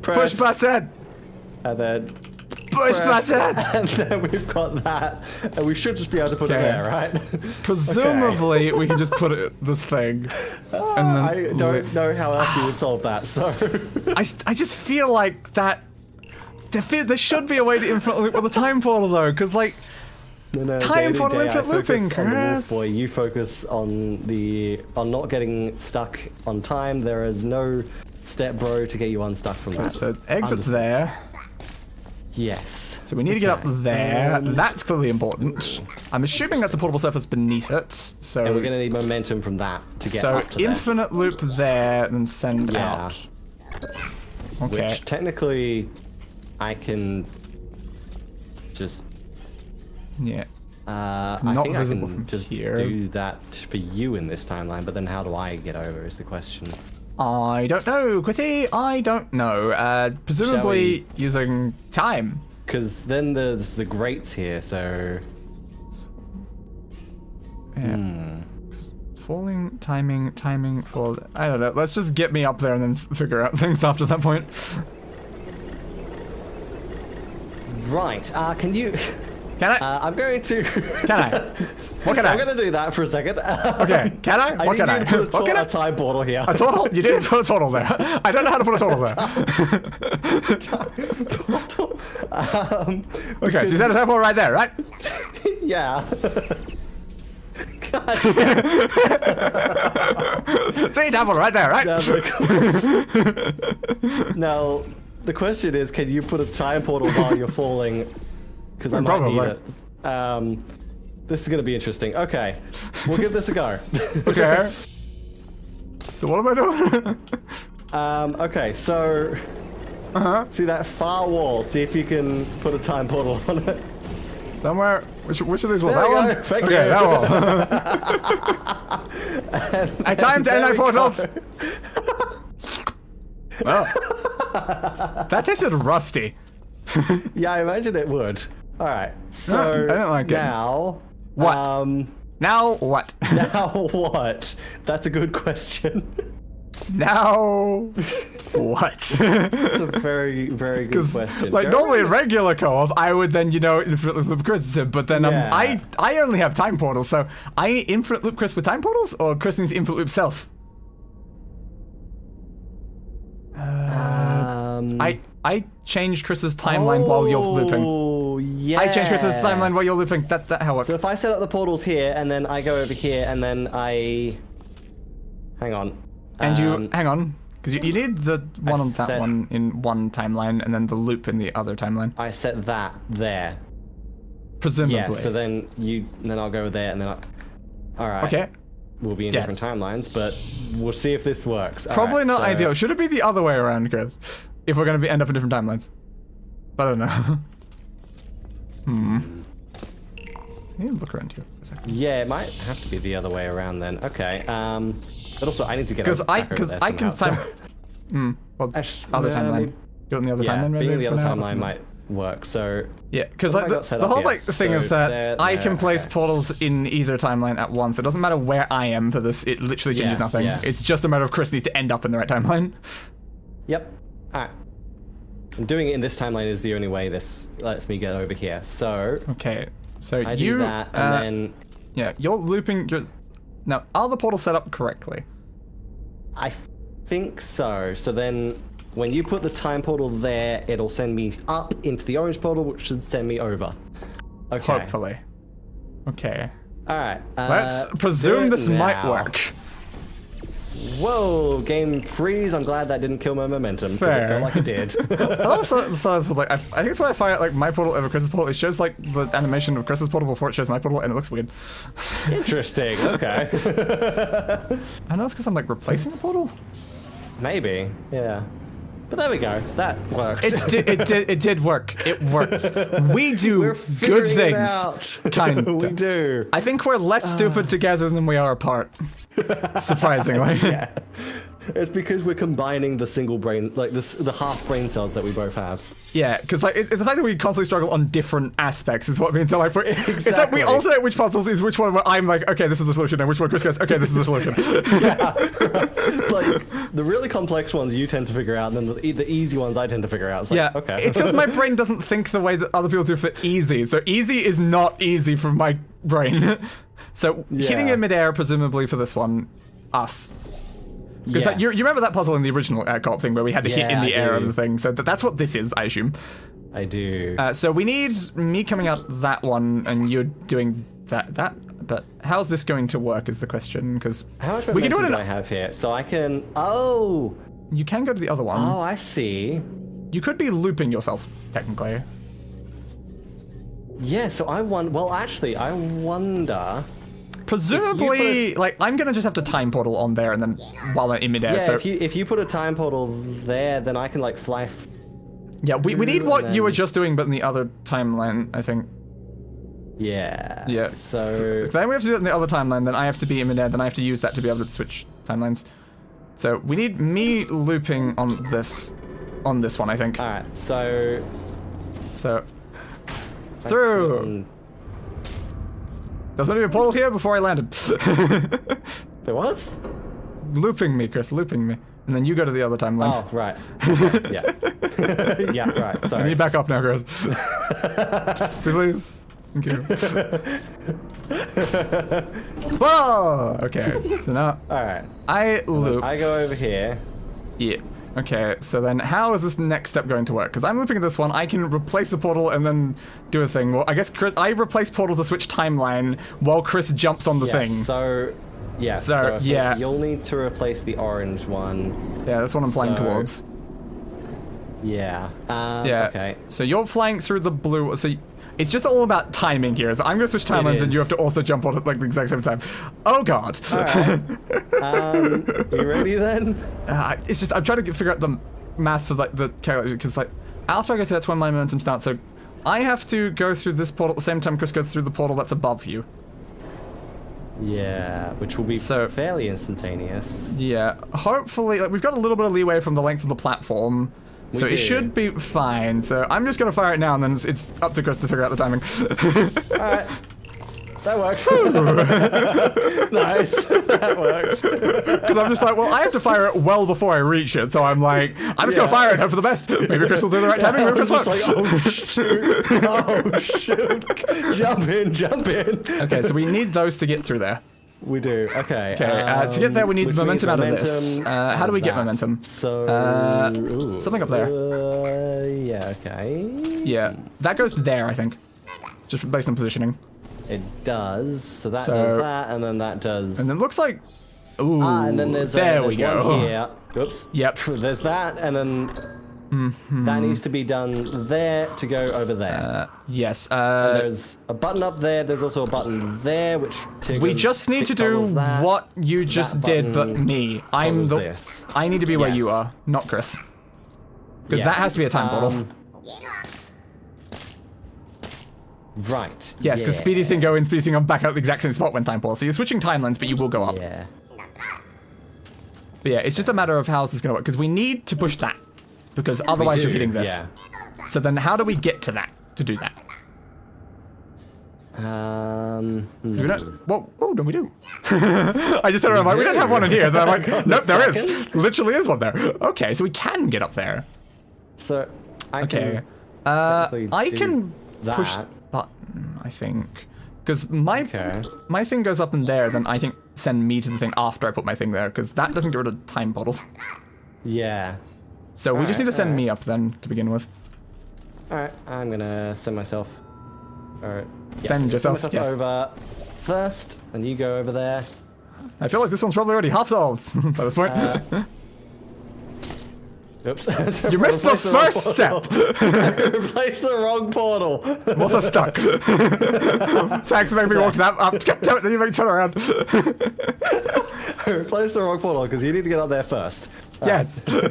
Push button. And then push button. And then we've got that, and we should just be able to put it there, right? Presumably, we can just put this thing. And then I don't know how else you would solve that. So I just feel like that. There should be a way to infinite loop with a time portal though, because like. No, time portal infinite looping, Chris. Boy, you focus on not getting stuck on time. There is no step, bro, to get you unstuck from that. So exit's there. Yes. So we need to get up there. That's clearly important. I'm assuming that's a portable surface beneath it. So and we're gonna need momentum from that to get up to So infinite loop there, and then send out. Okay. Which technically, I can just. Yeah. I not think I visible can from just here. do that for you in this timeline, but then how do I get over is the question. I don't know, Quithy. I don't know. Presumably using time. Because then there's the grates here, so. Yeah. Falling, timing, fall. I don't know. Let's just get me up there and then figure out things after that point. Right. Can you? Can I? I'm going to. Can I? What can I? I'm going to do that for a second. Okay. Can I? What can I? What can I? A time portal here. A total? You didn't put a total there. I don't know how to put a total there. Okay, so you said a time portal right there, right? Yeah. God. See, time portal right there, right? Now, the question is, can you put a time portal while you're falling? Because I might need it. This is going to be interesting. Okay, we'll give this a go. Okay. So what am I doing? Okay, so see that far wall. See if you can put a time portal on it. Somewhere. Which of these walls? There That we one? go. Thank Okay, you. that wall. I timed and I portals. Well, that tasted rusty. Yeah, I imagine it would. All right, so I don't like now what? Now what? Now what? That's a good question. Now what? That's a very, very good question. Like normally in regular co-op, I would then infinite loop Chris, but then I only have time portals, so I infinite loop Chris with time portals, or Chris needs infinite loop self. I changed Chris's timeline while you're looping. Oh, yeah. I changed Chris's timeline while you're looping. That how it works. So if I set up the portals here, and then I go over here, and then I... Hang on. And you... Hang on. Because you need the one on that one in one timeline, and then the loop in the other timeline. I set that there. Presumably. Yeah, so then I'll go there, and then Alright. Okay. We'll be in different timelines, but we'll see if this works. Probably not ideal. Should it be the other way around, Chris? If we're going to end up in different timelines. I don't know. I need to look around here for a second. Yeah, it might have to be the other way around then. Okay. But also I need to get because I can time. Well, other timeline. Do it in the other timeline, maybe. Being in the other timeline might work. So Yeah, because what like have I got set the up whole here? like thing So is that there, I can place okay. portals in either timeline at once. It doesn't matter where I am for this. It literally changes Yeah, nothing. yeah. It's just a matter of Chris needs to end up in the right timeline. Yep. Alright. And doing it in this timeline is the only way this lets me get over here. So Okay, so I you do that, and then yeah, you're looping. Now, are the portals set up correctly? I think so. So then when you put the time portal there, it'll send me up into the orange portal, which should send me over. Okay. Hopefully. Okay. Alright. Let's do presume it this might now. work. Whoa, game freeze. I'm glad that didn't kill my momentum. 'Cause Fair. It felt like it did. I love sometimes with like I think it's when I fire like my portal over Chris's portal. It shows like the animation of Chris's portal before it shows my portal, and it looks weird. Interesting. Okay. I know it's because I'm like replacing a portal. Maybe. Yeah. But there we go. That worked. It did work. It works. We do We're good figuring it things. out. Kind. We do. I think we're less stupid together than we are apart. Surprisingly. Yeah. It's because we're combining the single brain, like the half brain cells that we both have. Yeah, because like it's the fact that we constantly struggle on different aspects is what means that like it's that we Exactly. alternate which puzzles is which one where I'm like, okay, this is the solution, and which one Chris goes, okay, this is the solution. Yeah. It's like the really complex ones you tend to figure out, and then the easy ones I tend to figure out. It's like, Yeah, okay. it's because my brain doesn't think the way that other people do for easy. So easy is not easy for my brain. So hitting Yeah. in midair, presumably for this one, us. Because Yes. you remember that puzzle in the original co-op thing where we had to hit in Yeah, the I air do. of the thing. So that's what this is, I assume. I do. So we need me coming out that one and you're doing that. But how's this going to work is the question. Because How much we can do momentum it do in. I have here? So I can. Oh. You can go to the other one. Oh, I see. You could be looping yourself, technically. Yeah. So I won. Well, actually, I wonder. Presumably, like, I'm gonna just have to time portal on there and then while I'm in midair. Yeah. So If you put a time portal there, then I can like fly. yeah, we need and what you were then- just doing, but in the other timeline, I think. Yeah. Yeah. So. So then we have to do it in the other timeline. Then I have to be in midair. Then I have to use that to be able to switch timelines. So we need me looping on this one, I think. All right. So. So through. There's going to be a portal here before I landed. There was. Looping me, Chris, looping me. And then you go to the other timeline. Oh, right. Okay, yeah. Yeah, right. I Sorry. need back up now, Chris. Please. Thank you. Whoa! Okay, so now All right. I loop. I go over here. Yeah. Okay, so then how is this next step going to work? Because I'm looping at this one, I can replace the portal and then do a thing. Well, I guess Chris, I replace portal to switch timeline while Chris jumps on the Yeah, thing. So, yeah. So, I think yeah. You'll need to replace the orange one. Yeah, that's what I'm flying So- towards. Yeah. Yeah. Okay. So you're flying through the blue. So it's just all about timing here. So I'm going to switch timelines and you have is. to also jump on at like the exact same time. Oh god. All right. You ready then? It's just I'm trying to figure out the math for like the calculation because like after I go through that's when my momentum starts. So I have to go through this portal at the same time Chris goes through the portal that's above you. Yeah, which will be So- fairly instantaneous. Yeah. Hopefully, like we've got a little bit of leeway from the length of the platform. So We it do. should be fine. So I'm just gonna fire it now, and then it's up to Chris to figure out the timing. All right. That works. Nice. That works. Because I'm just like, well, I have to fire it well before I reach it. So I'm like, I'm just gonna fire it, hope for the best. Maybe Chris will do the right timing. Maybe Chris I'm won't. just like, oh shoot! Oh shoot! Jump in! Jump in! Okay, so we need those to get through there. We do. Okay. Okay, to get there, we need which momentum means out of this. momentum How do we get that. momentum? So ooh, something up there. Yeah. Okay. Yeah, that goes there, I think. Just based on positioning. It does. So that So- does that, and then that does. And then it looks like, ooh, and then there's there there's we go. one here. Oops. Yep. There's that, and then that needs to be done there to go over there. Yes. There's a button up there. There's also a button there, which We just need to do that. what you just did, but button me. I'm toggles the. this. I need to be where you Yes. are, not Chris. Because that has to be a time portal. Right. Yes, because speedy thing go in, speedy thing on back out at the exact same spot when time portal. So you're switching timelines, but you will go up. Yeah. But yeah, it's just a matter of how this is going to work. Because we need to push that. because otherwise you're do, hitting this. yeah. So then how do we get to that, to do that? So we don't, well, oh, no, we do. I just said, I'm like, we don't have one in here. Then I'm like, nope, there is. Literally is one there. Okay, so we can get up there. So, I Okay. can I can push that. button, I think. Because my Okay. my thing goes up in there, then I think send me to the thing after I put my thing there, because that doesn't get rid of time bottles. Yeah. So we just need to send alright. me up then, to begin with. Alright, I'm gonna send myself. Alright. Send yourself, Send yes. myself over first, and you go over there. I feel like this one's probably already half solved by this point. Oops. You missed the first step! I replaced the wrong portal. I'm also stuck. Thanks for making me walk that up. Damn it, then you make me turn around. I replaced the wrong portal because you need to get up there first. Yes. Where's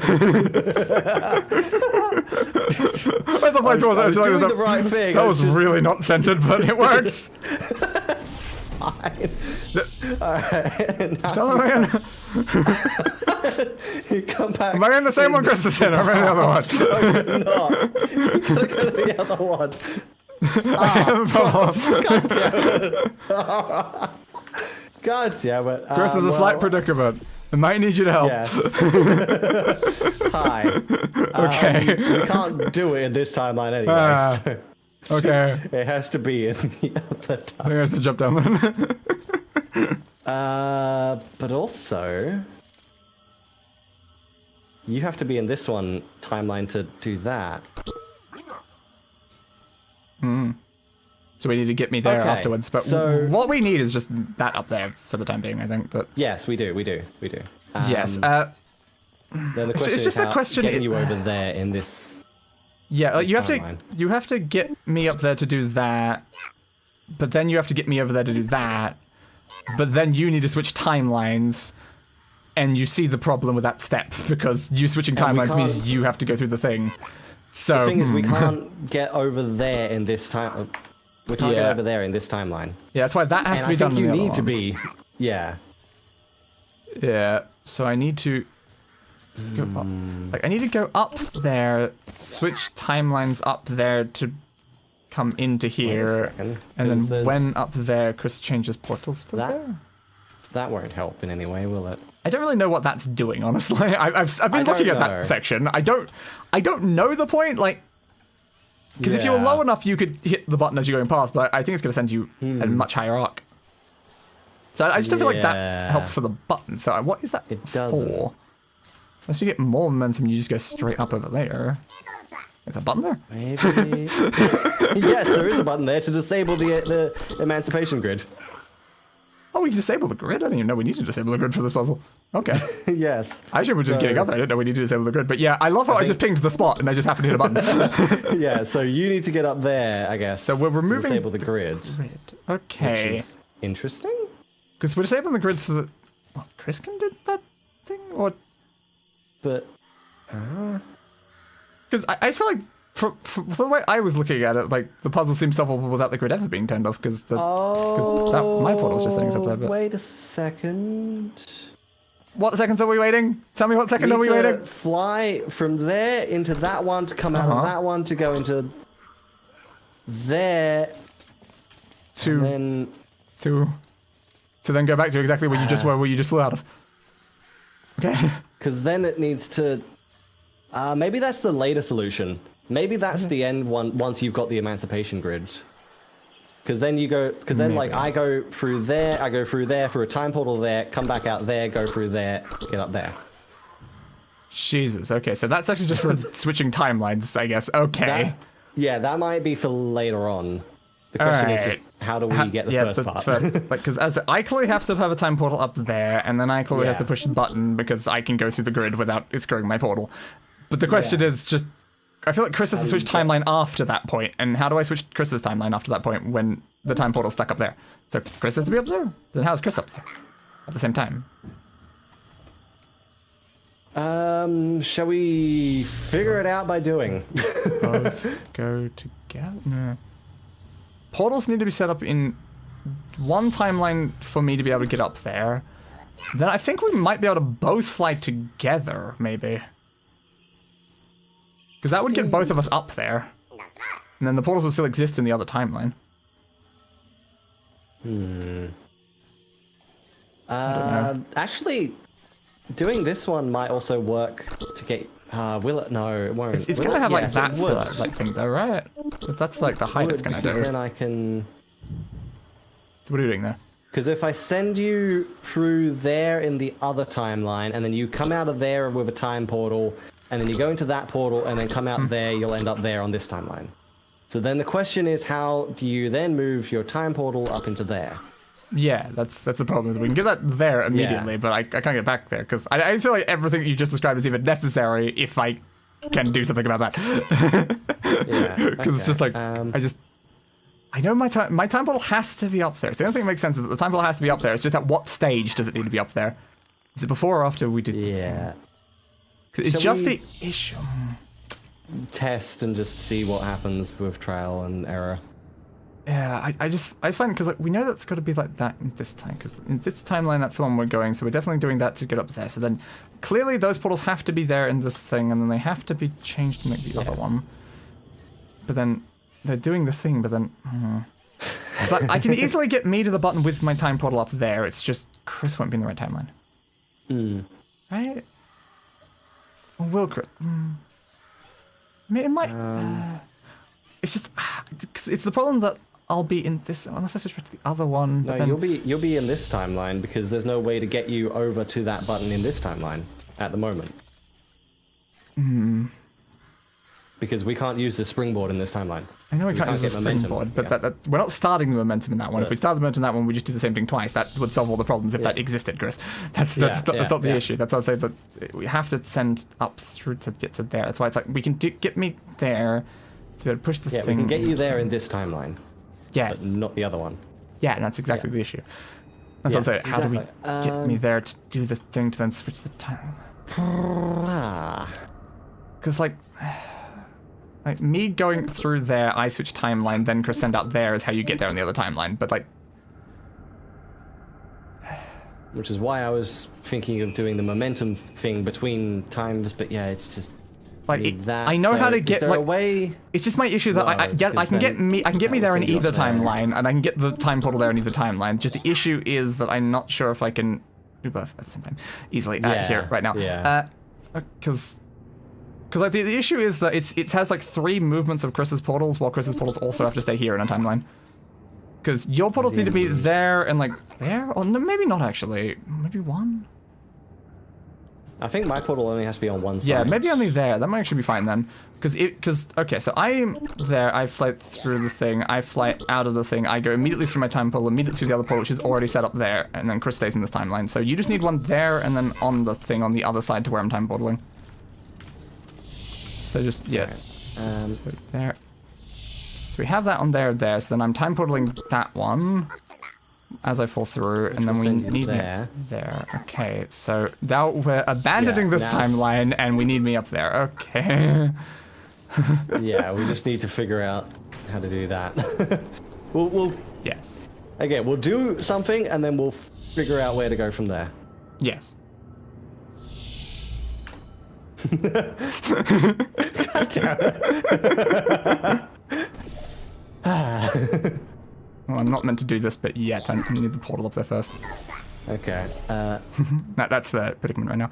the place I was doing the right thing. That I was was just- really not centered, but it works. Fine. Alright. Tell me again. You come back. Am I in the same one Chris is in, or am I in the other one? No, you're not. You gotta go to the other one. God damn it. Chris is a slight predicament. I might need you to help. Yes. Hi. Okay. We can't do it in this timeline anyway. Ah. So Okay. it has to be in the other I time. think I have to jump down then. But also, you have to be in this one timeline to do that. So we need to get me there Okay, afterwards. But so- what we need is just that up there for the time being, I think. But Yes, we do. yes. Then the question it's is just the how question getting is- you over there in this. yeah, you have to timeline. get me up there to do that. But then you have to get me over there to do that. But then you need to switch timelines. And you see the problem with that step because you switching And we timelines means can't- you have to go through the thing. So The thing is, we can't get over there in this time. We can't get Yeah. over there in this timeline. yeah, that's why that has And to be I done. think in you the other need to one. be. Yeah. Yeah, so I need to go up. Like, I need to go up there, switch timelines up there to come into here, second, and 'cause then there's- when up there, Chris changes portals to That- there. That won't help in any way, will it? I don't really know what that's doing, honestly. I've been I don't looking at know. that section. I don't know the point, like, because if you were Yeah. low enough, you could hit the button as you're going past, but I think it's going to send you a much higher arc. So I just don't feel like that Yeah. helps for the button. So what is that It doesn't. for? Unless you get more momentum, you just go straight up over there. There's a button there? Maybe. Yes, there is a button there to disable the emancipation grid. Oh, we can disable the grid? I didn't even know we need to disable the grid for this puzzle. Okay. Yes. I assume we're just So- getting up there. I didn't know we need to disable the grid. But yeah, I love how I just pinged the spot and I just happened to hit a button. Yeah, so you need to get up there, I guess. So we're to removing disable the grid. Grid. Which Okay. is interesting. Because we're disabling the grid so that... What, Chris can do that thing? Or... But Because I just feel like, for the way I was looking at it, like, the puzzle seems solvable without the grid ever being turned off, because my portal's just setting us up there, but... Wait a second. What seconds are we waiting? Tell me what second are we Need to waiting? fly from there into that one to come out of that one to go into there, To and then to then go back to exactly where you just were, where you just flew out of. Okay. because then it needs to. Maybe that's the later solution. Maybe that's the end one once you've got the emancipation grid. Because then you go. Because then like I go through there, I go through there for a time portal there, come back out there, go through there, get up there. Jesus. Okay, so that's actually just for switching timelines, I guess. Okay. That might be for later on. The question is just how do we get the first part? like, because as I clearly have to have a time portal up there, and then I clearly have Yeah. to push the button because I can go through the grid without it screwing my portal. But the question is just, I feel like Chris has to switch timeline after that point, and how do I switch Chris's timeline after that point when the time portal's stuck up there? So Chris has to be up there? Then how's Chris up there at the same time? Shall we figure it out by doing? Both go together? No. Portals need to be set up in one timeline for me to be able to get up there. Then I think we might be able to both fly together, maybe. Because that would get both of us up there. And then the portals will still exist in the other timeline. Actually, doing this one might also work to get... will it? No, it won't. It's going to have like that sort of like thing though, right? That's like the height it's going to do. Then I can... So what are you doing there? Because if I send you through there in the other timeline, and then you come out of there with a time portal, and then you go into that portal, and then come out there, you'll end up there on this timeline. So then the question is, how do you then move your time portal up into there? Yeah, that's the problem. Is we can get that there immediately, but I can't get back there, because I feel like everything that you just described is even necessary if I can do something about that. Yeah. Because it's just like, I know my time portal has to be up there. So the only thing that makes sense is that the time portal has to be up there. It's just at what stage does it need to be up there? Is it before or after we did the thing? It's just the issue. Test and just see what happens with trial and error. Yeah, I find, because like, we know that's got to be like that in this time, because in this timeline that's the one we're going, so we're definitely doing that to get up there. So then clearly those portals have to be there in this thing, and then they have to be changed to make the other one. But then they're doing the thing, but then it's like, I can easily get me to the button with my time portal up there. It's just Chris won't be in the right timeline. Right? Or will Chris? It might. It's just it's the problem that I'll be in this unless I switch back to the other one. No, then... you'll be in this timeline because there's no way to get you over to that button in this timeline at the moment. Because we can't use the springboard in this timeline. I know we can't use the springboard, but that we're not starting the momentum in that one. If we start the momentum in that one, we just do the same thing twice. That would solve all the problems if that existed, Chris. That's not the issue. That's why I say that we have to send up through to get to there. That's why it's like we can get me there to be able to push the thing. Yeah, we can get you there in this timeline. Yes. But not the other one. Yeah, and that's exactly the issue. That's what I'm saying. How do we get me there to do the thing to then switch the time? Because like me going through there, I switch timeline, then Chris send out there is how you get there on the other timeline. But like, which is why I was thinking of doing the momentum thing between times. But yeah, it's just like I know how to get like. A way? It's just my issue that I can get me there in either timeline, and I can get the time portal there in either timeline. Just the issue is that I'm not sure if I can do both at the same time easily here right now. Yeah. Because like the issue is that it has like 3 movements of Chris's portals, while Chris's portals also have to stay here in a timeline. Because your portals need to be there and like there, or no, maybe not actually. Maybe 1. I think my portal only has to be on one side. Yeah, maybe only there. That might actually be fine then. Okay, so I'm there. I fly through the thing. I fly out of the thing. I go immediately through my time portal, immediately through the other portal, which is already set up there, and then Chris stays in this timeline. So you just need one there and then on the thing on the other side to where I'm time portaling. So just so there. So we have that on there. So then I'm time portaling that one as I fall through, and then we need me there. Okay, so now we're abandoning this timeline, and we need me up there. Okay. Yeah, we just need to figure out how to do that. We'll yes. Okay, we'll do something, and then we'll figure out where to go from there. Yes. God damn it. Well, I'm not meant to do this bit yet. I need the portal up there first. Okay. That's the predicament right now.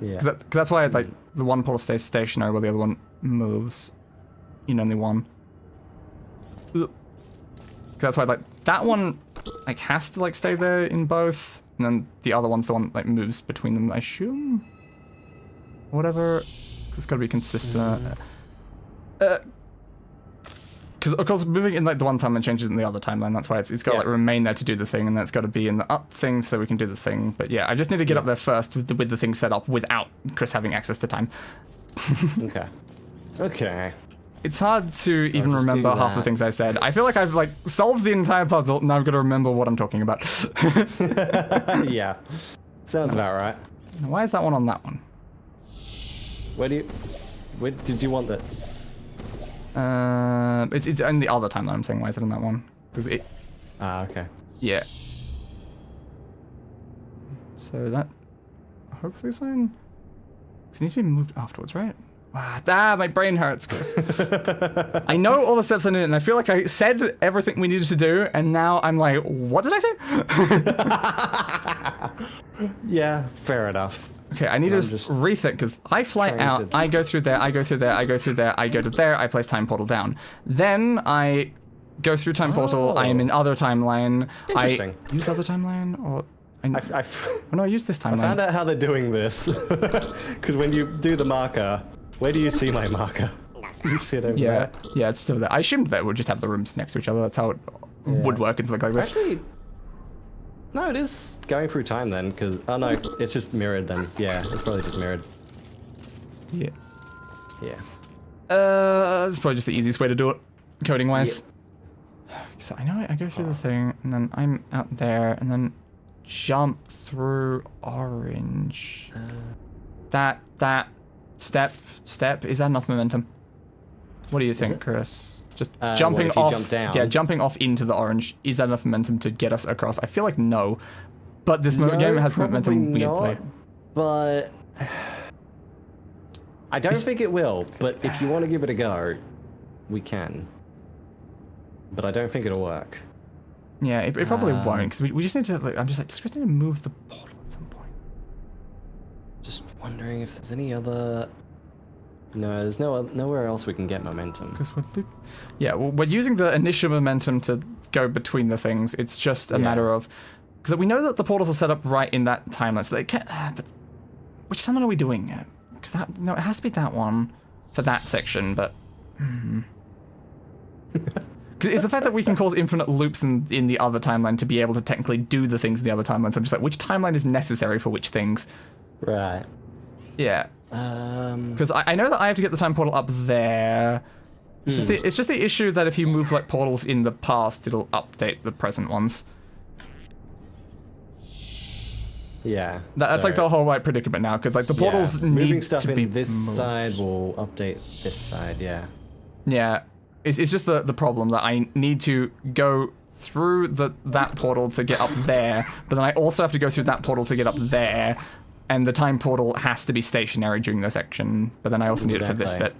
Yeah. Because that's why like the one portal stays stationary while the other one moves. In only one. Because that's why like that one like has to like stay there in both, and then the other one's the one that like moves between them. I assume. Whatever. It's got to be consistent. Because of course moving in like the one timeline changes in the other timeline. That's why it's got to like remain there to do the thing, and then it's got to be in the up thing so we can do the thing. But yeah, I just need to get up there first with the thing set up without Chris having access to time. Okay. Okay. It's hard to even remember half the things I said. I feel like I've like solved the entire puzzle. Now I've got to remember what I'm talking about. Yeah. Sounds about right. Why is that one on that one? Where did you want that? It's in the other timeline. I'm saying why is it on that one? Because it. Ah, okay. Yeah. So that hopefully is fine. It needs to be moved afterwards, right? My brain hurts, Chris. I know all the steps I need, and I feel like I said everything we needed to do, and now I'm like, what did I say? Yeah, fair enough. Okay, I need to just rethink, because I fly out, I go through there, I go through there, I go through there, I go to there, I place time portal down. Then I go through time portal, I am in other timeline. Interesting. I use other timeline, or... Oh, no, I use this timeline. I found out how they're doing this. Because when you do the marker, where do you see my marker? You see it over there. Yeah, it's still there. I assumed that we'd just have the rooms next to each other. That's how it would work and something like this. Actually, no, it is going through time then, because... Oh no, it's just mirrored then. Yeah, it's probably just mirrored. Yeah. Yeah. That's probably just the easiest way to do it, coding-wise. Yep. So I know I go through the thing, and then I'm out there, and then jump through orange. That step, is that enough momentum? What do you think, Chris? Just jumping off, jump down? Yeah, jumping off into the orange, is that enough momentum to get us across? I feel like no, but this game has momentum weirdly. But I don't think it will, but if you want to give it a go, we can. But I don't think it'll work. Yeah, it probably won't, because we just need to, like, I'm just like, does Chris need to move the portal at some point? Just wondering if there's any other... No, there's nowhere else we can get momentum. Because we're using the initial momentum to go between the things. It's just a matter of... Because we know that the portals are set up right in that timeline, so they can't... but which timeline are we doing? Because that... No, it has to be that one for that section, but... It's the fact that we can cause infinite loops in the other timeline to be able to technically do the things in the other timeline. So I'm just like, which timeline is necessary for which things? Right. Yeah. Because I know that I have to get the time portal up there. It's just the issue that if you move like portals in the past, it'll update the present ones. Yeah. That's like the whole like predicament now, because like the portals moving need stuff to in be this moved. side will update this side. Yeah. Yeah. It's just the problem that I need to go through that portal to get up there, but then I also have to go through that portal to get up there, and the time portal has to be stationary during the section, but then I also need it for this bit.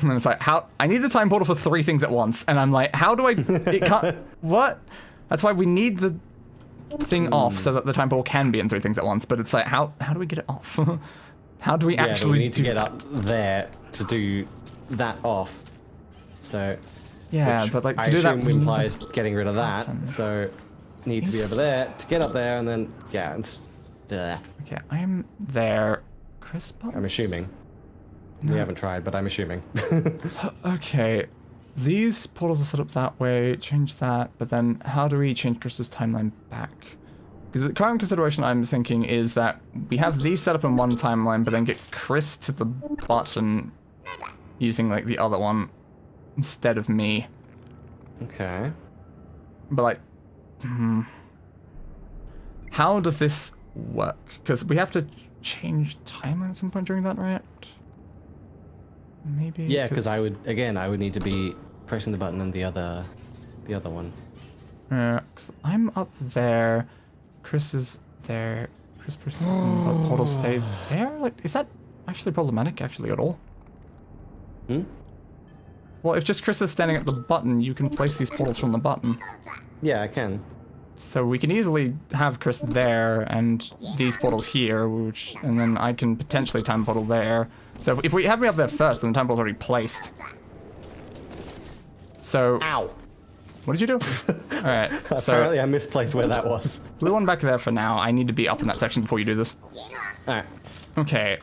And it's like, I need the time portal for 3 things at once, and I'm like, how do it can't, what? That's why we need the thing off so that the time portal can be in 3 things at once, but it's like, how do we get it off? How do we actually we need to get up there to do that off. So, yeah, but like I to do that implies getting rid of that. So, need to be over there to get up there, and then it's there. Okay, I am there. Chris buttons? I'm assuming. We haven't tried, but I'm assuming. Okay, these portals are set up that way. Change that, but then how do we change Chris's timeline back? Because the current consideration I'm thinking is that we have these set up in one timeline, but then get Chris to the button using like the other one. Instead of me. Okay. But like, how does this work? Because we have to change timeline at some point during that, right? Maybe. Yeah, because I would need to be pressing the button on the other one. Cause I'm up there. Chris is there. Chris portal stay there. Like, is that actually problematic? Actually, at all? Well, if just Chris is standing at the button, you can place these portals from the button. Yeah, I can. So we can easily have Chris there and these portals here, and then I can potentially time portal there. So if we have me up there first, then the time portal's already placed. So... Ow! What did you do? Alright, so... Apparently I misplaced where that was. Blue one back there for now. I need to be up in that section before you do this. Alright. Okay.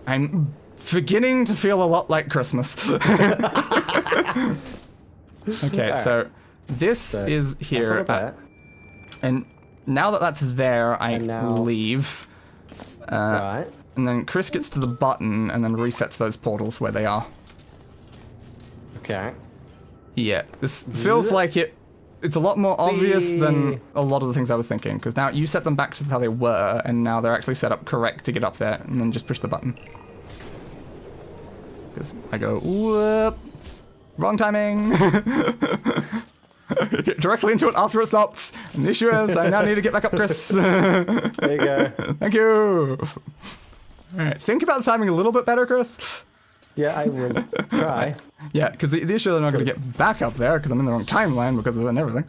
I'm beginning to feel a lot like Christmas. Okay, so this is here. And now that that's there, I leave. Right. And then Chris gets to the button and then resets those portals where they are. Okay. Yeah, this feels like it's a lot more obvious than a lot of the things I was thinking, because now you set them back to how they were, and now they're actually set up correct to get up there, and then just push the button. Because I go, whoop, wrong timing. Directly into it after it stopped. And the issue is, I now need to get back up, Chris. There you go. Thank you. Alright, think about the timing a little bit better, Chris. Yeah, I will try. Yeah, because the issue is I'm not going to get back up there because I'm in the wrong timeline because of it and everything.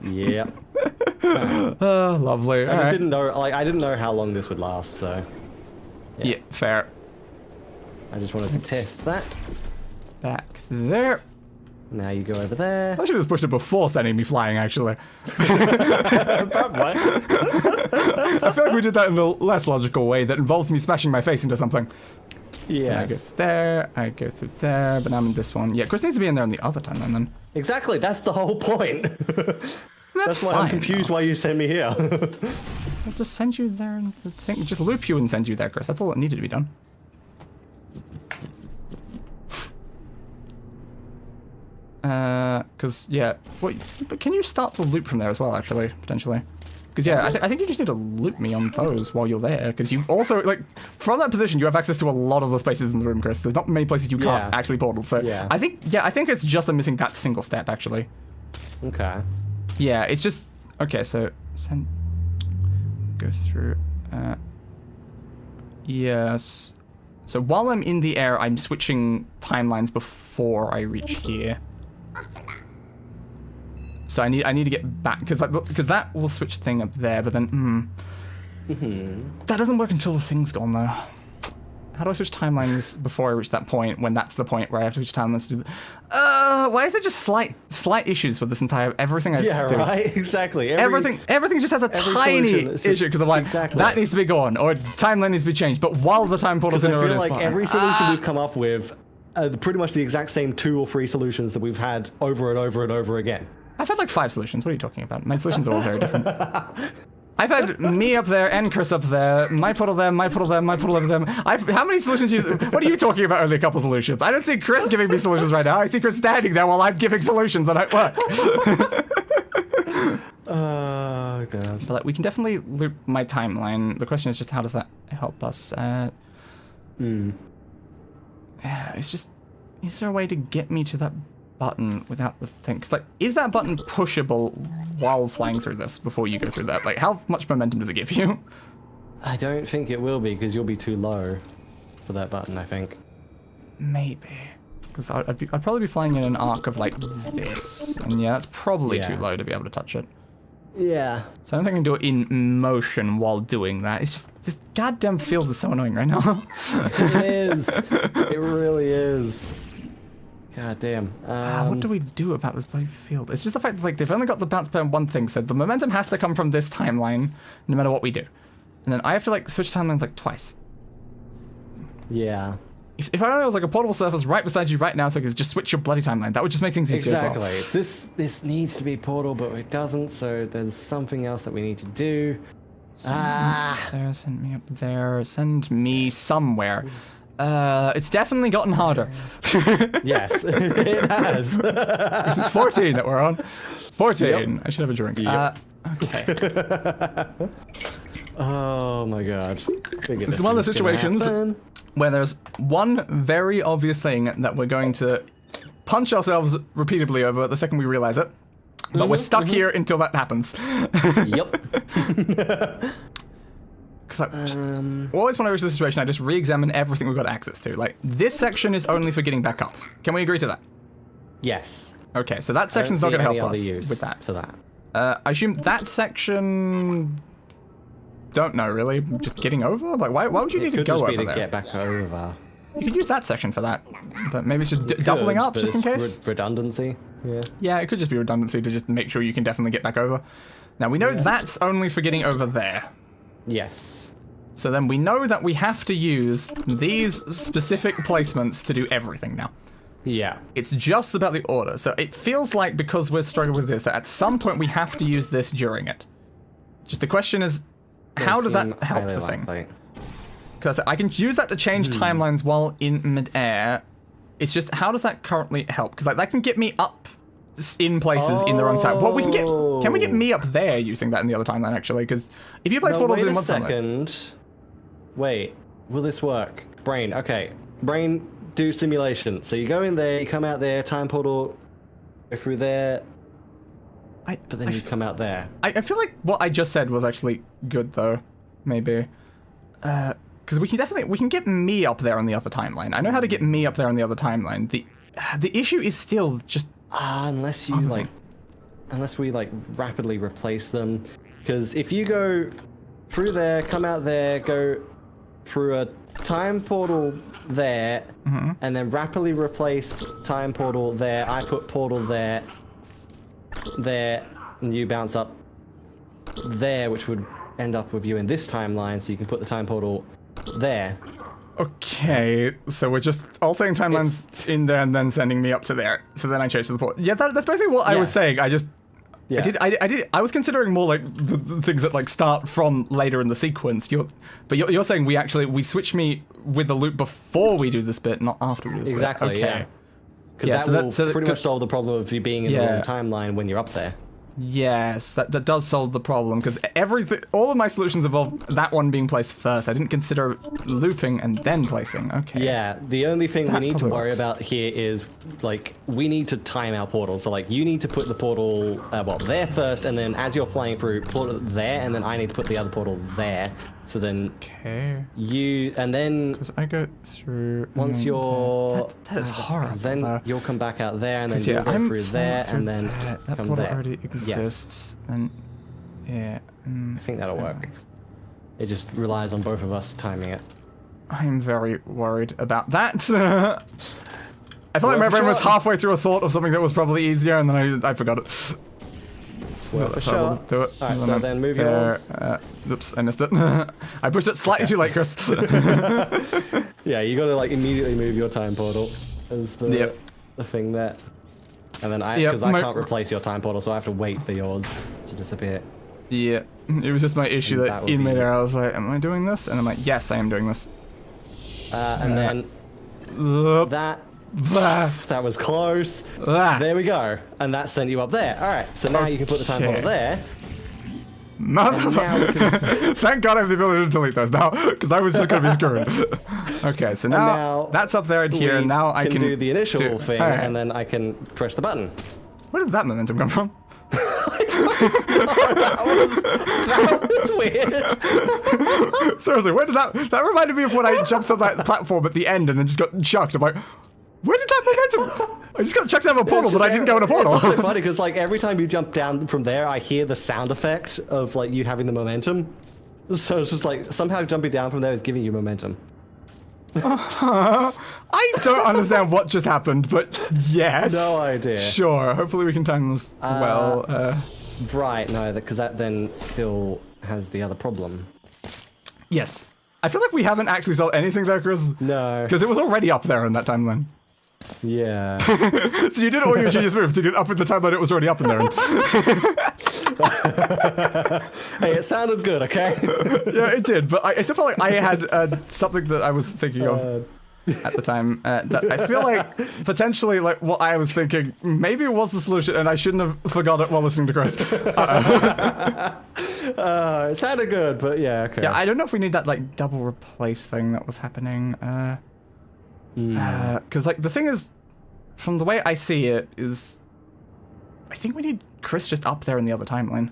Yeah. Lovely. I just didn't know. Like, I didn't know how long this would last, so. Yeah, fair. I just wanted to test that. Back there. Now you go over there. I should have just pushed it before sending me flying, actually. Probably. I feel like we did that in a less logical way that involves me smashing my face into something. Yeah. I go through there, I go through there, but now I'm in this one. Yeah, Chris needs to be in there on the other timeline then. Exactly, that's the whole point. That's why fine, I'm confused though. why you sent me here. I'll just send you there and just loop you and send you there, Chris. That's all that needed to be done. Because, yeah, but can you start the loop from there as well, actually, potentially? Because, yeah, I think you just need to loop me on those while you're there, because you also, like, from that position, you have access to a lot of the spaces in the room, Chris. There's not many places you can't actually portal, so Yeah. I think it's just I'm missing that single step, actually. Okay. Yeah, it's just, okay, so, go through, yes. So while I'm in the air, I'm switching timelines before I reach here. So I need to get back because that will switch the thing up there, but then that doesn't work until the thing's gone though. How do I switch timelines before I reach that point when that's the point where I have to switch timelines to do why is there just slight issues with this entire everything I do? Yeah, right. Exactly. Everything just has a tiny issue because I'm like that needs to be gone or timeline needs to be changed. But while the time portal's in I already, feel like every solution we've come up with, pretty much the exact same 2 or 3 solutions that we've had over and over and over again. I've had like 5 solutions. What are you talking about? My solutions are all very different. I've had me up there and Chris up there, my portal there, my portal there, my portal over them. How many solutions what are you talking about? Only a couple solutions. I don't see Chris giving me solutions right now. I see Chris standing there while I'm giving solutions that don't work. Oh, God. But like, we can definitely loop my timeline. The question is just how does that help us? Yeah, it's just, is there a way to get me to that button without the thing? Cause like, is that button pushable while flying through this before you go through that? Like, how much momentum does it give you? I don't think it will be because you'll be too low for that button, I think. Maybe. Because I'd probably be flying in an arc of like this. And yeah, that's probably too low to be able to touch it. Yeah. So I don't think I can do it in motion while doing that. It's just, this goddamn field is so annoying right now. It is. It really is. God damn. What do we do about this bloody field? It's just the fact that like they've only got the bounce pair on one thing, so the momentum has to come from this timeline, no matter what we do. And then I have to like switch timelines like twice. Yeah. If I only was like a portable surface right beside you right now, so I could just switch your bloody timeline, that would just make things easier as well. Exactly. This needs to be portal, but it doesn't. So there's something else that we need to do. There, send me up there. Send me somewhere. It's definitely gotten harder. Yes, it has. This is 14 that we're on. 14. Yep. I should have a drink. Yep. Okay. Oh my God. This is one of the situations where there's one very obvious thing that we're going to punch ourselves repeatedly over the second we realize it. But we're stuck here until that happens. Yep. Because always when I reach this situation, I just re-examine everything we've got access to. Like, this section is only for getting back up. Can we agree to that? Yes. Okay, so that section's not going to help us with that. For that. I assume that section... Don't know, really. Just getting over? Like, why would you need to go over there? It could just be to get back over. You could use that section for that. But maybe it's just doubling up, just in case? Redundancy. Yeah. Yeah, it could just be redundancy to just make sure you can definitely get back over. Now, we know that's only for getting over there. Yes. So then we know that we have to use these specific placements to do everything now. Yeah. It's just about the order. So it feels like because we're struggling with this, that at some point we have to use this during it. Just the question is, how does that help the thing? Because I can use that to change timelines while in midair. It's just, how does that currently help? Because like that can get me up in places in the wrong time. Well, can we get me up there using that in the other timeline, actually? Because if you place portals in one timeline... Wait, will this work? Brain, okay. Brain, do simulation. So you go in there, you come out there, time portal, go through there, but then you come out there. I feel like what I just said was actually good, though. Maybe. because we can get me up there on the other timeline. I know how to get me up there on the other timeline. The issue is still just unless we like rapidly replace them, because if you go through there, come out there, go through a time portal there, and then rapidly replace time portal there. I put portal there, and you bounce up there, which would end up with you in this timeline, so you can put the time portal there. Okay, so we're just altering timelines in there and then sending me up to there. So then I change to the port. Yeah, that's basically what I was saying. I was considering more like the things that like start from later in the sequence. You're saying we switch me with the loop before we do this bit, not after we do this exactly, bit. yeah. Because that will pretty much solve the problem of you being in the wrong timeline when you're up there. Yes, that does solve the problem, because all of my solutions involve that one being placed first. I didn't consider looping and then placing. Okay. Yeah, the only thing we need to worry about here is, like, we need to time our portal. So, like, you need to put the portal, there first, and then as you're flying through, put it there, and then I need to put the other portal there. So then and then because I go through once you're that is horrible. Then you'll come back out there, and then you'll go through there, and then that come portal there. already exists. And I think that'll work. It just relies on both of us timing it. I'm very worried about that. I felt like my brain was halfway through a thought of something that was probably easier, and then I forgot it. Do it. Alright, so then move yours. Oops, I missed it. I pushed it slightly too late, Chris. Yeah, you gotta like immediately move your time portal as the thing there. And then I can't replace your time portal, so I have to wait for yours to disappear. Yeah, it was just my issue that in midair I was like, am I doing this? And I'm like, yes, I am doing this. And then that was close. There we go. And that sent you up there. Alright, so now you can put the time portal there. Motherfucker. Thank God I have the ability to delete those now, because I was just going to be screwed. Okay, so now that's up there and here, and now I can do the initial thing, and then I can press the button. Where did that momentum come from? That was weird. Seriously, where did that reminded me of when I jumped on that platform at the end and then just got chucked. I'm like, where did that momentum? I just got chucked out of a portal, but I didn't go in a portal. It's also funny because like every time you jump down from there, I hear the sound effect of like you having the momentum. So it's just like somehow jumping down from there is giving you momentum. I don't understand what just happened, but yes. No idea. Sure. Hopefully we can time this well. Right, no, because that then still has the other problem. Yes. I feel like we haven't actually solved anything there, Chris. No. Because it was already up there in that timeline. Yeah. So you did all your genius move to get up in the timeline it was already up in there. Hey, it sounded good, okay? Yeah, it did, but I still felt like I had something that I was thinking of at the time. That I feel like potentially like what I was thinking maybe it was the solution, and I shouldn't have forgot it while listening to Chris. It sounded good, but yeah, okay. Yeah, I don't know if we need that like double replace thing that was happening. Because like the thing is, from the way I see it, is I think we need Chris just up there in the other timeline.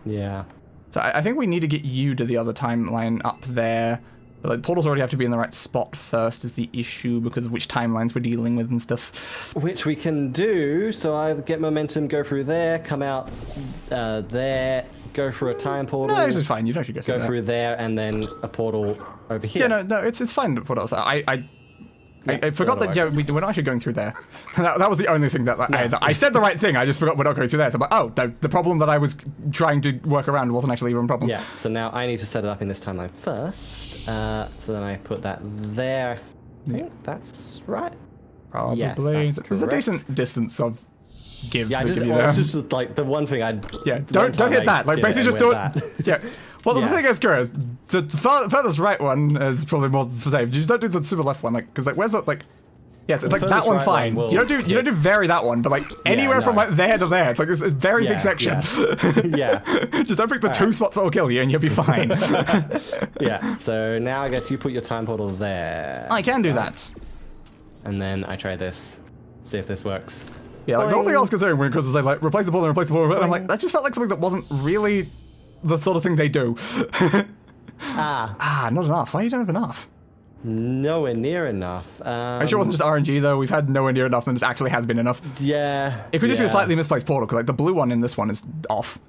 Yeah. So I think we need to get you to the other timeline up there. But like portals already have to be in the right spot first is the issue because of which timelines we're dealing with and stuff. Which we can do. So I get momentum, go through there, come out there, go through a time portal. No, this is fine. You don't actually go through there, and then a portal over here. Yeah, no, it's fine for us. I forgot that. Yeah, we're not actually going through there. that was the only thing that I said the right thing. I just forgot we're not going through there. So I'm like, oh, the problem that I was trying to work around wasn't actually even a problem. Yeah. So now I need to set it up in this timeline first. So then I put that there. I think that's right. Probably. Yes, There's a decent distance of give. Yeah, it's just like the one thing I. Yeah, don't hit that. Like basically just do it. Yeah. Well, the thing is, Chris, the furthest right one is probably more safe. You just don't do the super left one, like, because like, where's the like? Yeah, it's like that one's fine. You don't do vary that one, but like anywhere from like there to there, it's like this very big section. Yeah. Just don't pick the two spots that will kill you, and you'll be fine. Yeah. So now I guess you put your time portal there. I can do that. And then I try this. See if this works. Yeah, like the only thing I was considering when Chris was like replace the portal, and I'm like, that just felt like something that wasn't really the sort of thing they do. Not enough. Why you don't have enough? Nowhere near enough. Are you sure it wasn't just RNG though? We've had nowhere near enough, and it actually has been enough. Yeah. It could just be a slightly misplaced portal, because like the blue one in this one is off.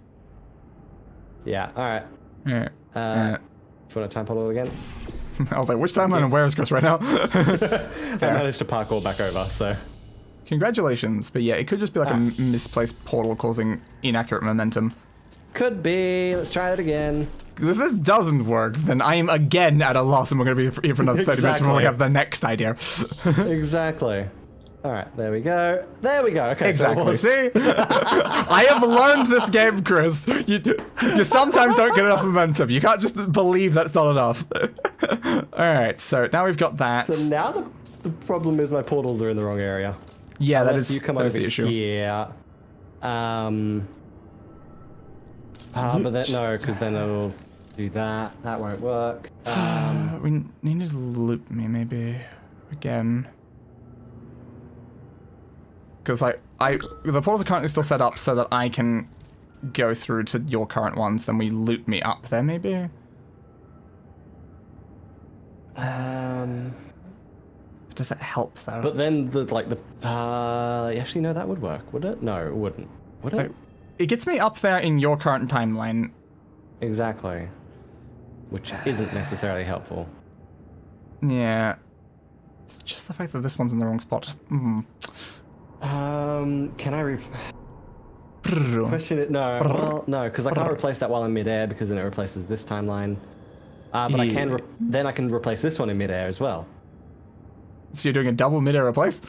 Yeah. All right. Yeah. Do you want to time portal again? I was like, which timeline and where is Chris right now? I managed to parkour back over, so. Congratulations, but yeah, it could just be like a misplaced portal causing inaccurate momentum. Could be. Let's try that again. If this doesn't work, then I am again at a loss, and we're going to be here for another 30 minutes before we have the next idea. Exactly. All right, there we go. There we go. Okay. Exactly. See? I have learned this game, Chris. You sometimes don't get enough momentum. You can't just believe that's not enough. All right, so now we've got that. So now the problem is my portals are in the wrong area. Yeah, Unless you come over the issue. Here. But then, no, because then it'll do that. That won't work. We need to loop me, maybe. Again. Because, like, the portals are currently still set up so that I can go through to your current ones, then we loop me up there, maybe? Does that help, though? But then, actually, no, that would work, would it? No, it wouldn't. Would it? It gets me up there in your current timeline. Exactly. Which isn't necessarily helpful. Yeah. It's just the fact that this one's in the wrong spot. Can I question it? No, well, no, because I can't replace that while in midair because then it replaces this timeline. But I can. Then I can replace this one in midair as well. So you're doing a double midair replace?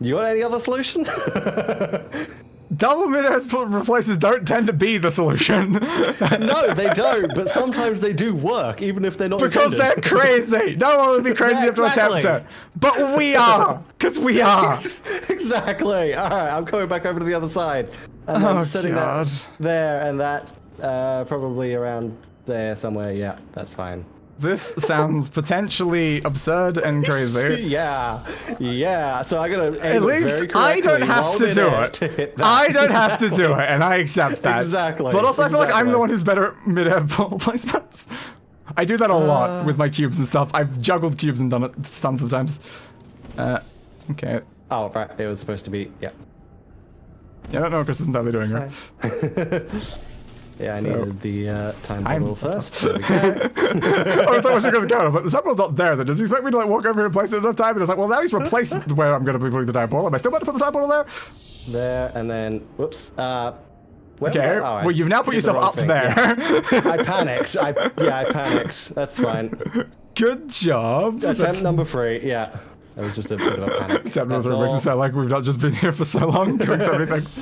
You got any other solution? Double midair replaces don't tend to be the solution. No, they don't, but sometimes they do work, even if they're not because intended. they're crazy. No one would be crazy enough to attempt it. But we are, because we are. Exactly. All right, I'm coming back over to the other side. And I'm setting that there and that probably around there somewhere. Yeah, that's fine. This sounds potentially absurd and crazy. Yeah. So I gotta. At least I don't have to do it. I don't have to do it, and I accept that. Exactly. But also, I feel like I'm the one who's better at mid-air ball placements. I do that a lot with my cubes and stuff. I've juggled cubes and done it tons of times. Okay. Oh, right. It was supposed to be. Yeah. Yeah, I don't know what Chris is entirely doing here. Yeah, I needed the time bubble first. There we go. I thought we were going, but the time bubble's not there. Then does he expect me to like walk over here and place it enough time? And it's like, well, now he's replaced where I'm going to be putting the time bubble. Am I still about to put the time bubble there? There and then, whoops. Okay. Well, you've now put yourself up there. Yeah. I panicked. I panicked. That's fine. Good job. Attempt number 3. Yeah. That was just a bit of a panic. Attempt number 3 makes it sound like we've not just been here for so long doing so many things.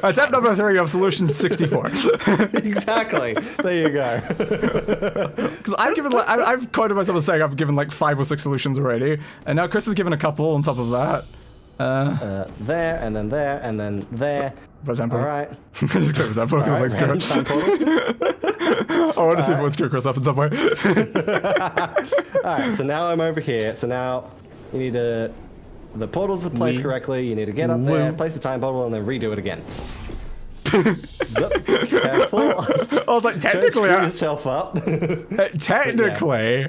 Attempt number 3 of solution 64. Exactly. There you go. Because I've given I've quoted myself as saying I've given like 5 or 6 solutions already, and now Chris has given a couple on top of that. There and then there and then there. All right. Just click that because it looks good. I want to see if it would screw Chris up in some way. All right. So now I'm over here. So now you need to. The portals are placed correctly. You need to get up there, place the time bottle, and then redo it again. Careful. I was like, technically, don't screw yourself up. Technically,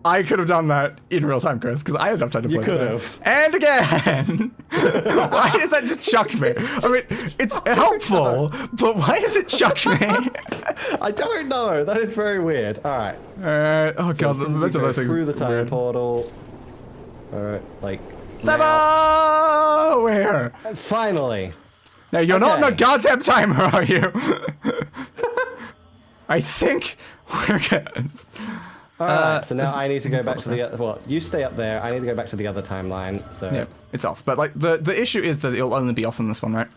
I could have done that in real time, Chris, because I had enough time to play. You could have. And again. Why does that just chuck me? I mean, it's helpful, but why does it chuck me? I don't know. That is very weird. All right. Oh god, the momentum of those things. Through the time portal. All right, like. Timer! Where? Finally. Now you're not in a goddamn timer, are you? I think we're good. Alright, so now I need to go back to the well, you stay up there, I need to go back to the other timeline, so yeah, it's off. But like the issue is that it'll only be off on this one, right?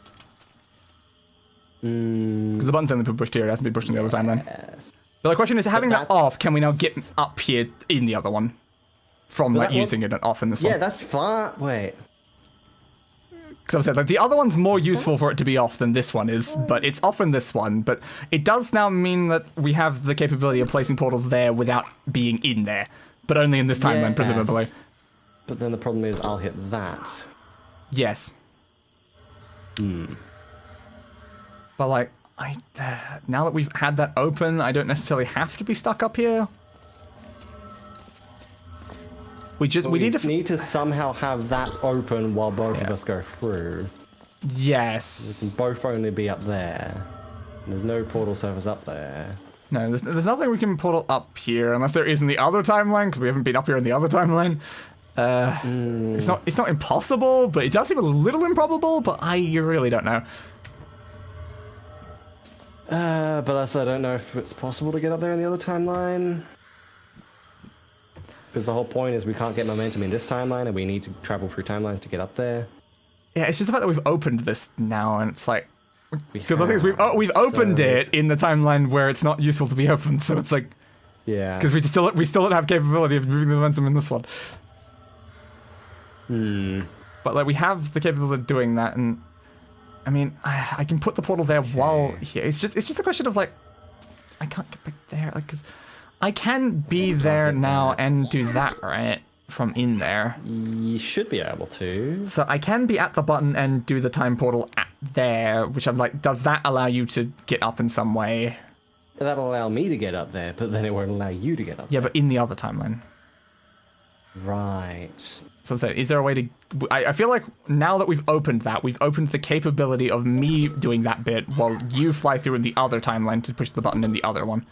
Because the button's only been pushed here, it hasn't been pushed on the other timeline. But the question is, having that off, can we now get up here in the other one? From like using it off in this one. Yeah, that's fine. Wait. Because I'm saying like the other one's more useful for it to be off than this one is, but it's off in this one. But it does now mean that we have the capability of placing portals there without being in there, but only in this timeline, presumably. But then the problem is I'll hit that. Yes. But like, now that we've had that open, I don't necessarily have to be stuck up here. We need to somehow have that open while both of us go through. Yes. We can both only be up there. There's no portal surface up there. No, there's nothing we can portal up here unless there is in the other timeline, because we haven't been up here in the other timeline. It's not impossible, but it does seem a little improbable, but I really don't know. But also I don't know if it's possible to get up there in the other timeline. Because the whole point is we can't get momentum in this timeline, and we need to travel through timelines to get up there. Yeah, it's just the fact that we've opened this now, and it's like... Because the thing is, we've opened it in the timeline where it's not useful to be opened, so it's like... Yeah. Because we still don't have capability of moving the momentum in this one. But like we have the capability of doing that, and I mean, I can put the portal there while here. It's just a question of like, I can't get back there, like, because I can be there now and do that, right? From in there. You should be able to. So I can be at the button and do the time portal at there, which I'm like, does that allow you to get up in some way? That'll allow me to get up there, but then it won't allow you to get up there. Yeah, but in the other timeline. Right. So I'm saying, is there a way to... I feel like now that we've opened that, we've opened the capability of me doing that bit while you fly through in the other timeline to push the button in the other one.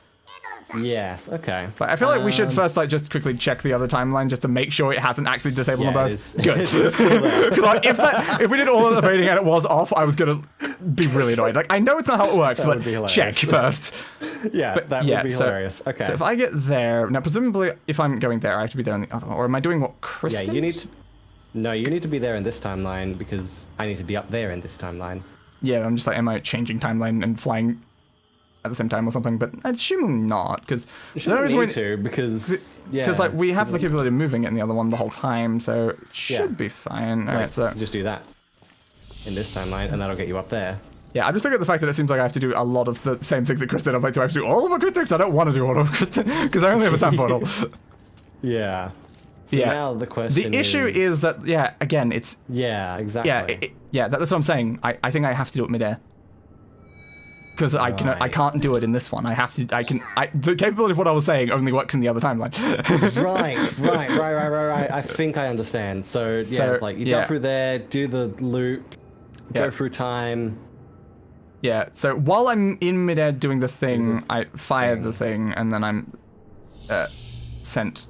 Yes, okay. But I feel like we should first like just quickly check the other timeline just to make sure it hasn't actually disabled them both. Good. Because like, if we did all of the baiting and it was off, I was going to be really annoyed. Like, I know it's not how it works, but check first. Yeah, but, that would be hilarious. Okay. So if I get there... Now, presumably, if I'm going there, I have to be there on the other one. Or am I doing what Chris did? Yeah, you need to... No, you need to be there in this timeline because I need to be up there in this timeline. Yeah, I'm just like, am I changing timeline and flying at the same time or something? But I assume not, because... Because like, we have the capability of moving it in the other one the whole time, so it should be fine. Right, Alright, so... just do that in this timeline, and that'll get you up there. Yeah, I'm just looking at the fact that it seems like I have to do a lot of the same things that Chris did. I'm like, do I have to do all of what Chris did? Because I don't want to do all of what Chris did, because I only have a time portal. Yeah. So now the question The issue is that, again, it's... Yeah, exactly. That's what I'm saying. I think I have to do it midair. Because I can't do it in this one. I have to, the capability of what I was saying only works in the other timeline. right. I think I understand. So like you jump through there, do the loop, go through time. Yeah, so while I'm in midair doing the thing, I fire the thing, and then I'm sent.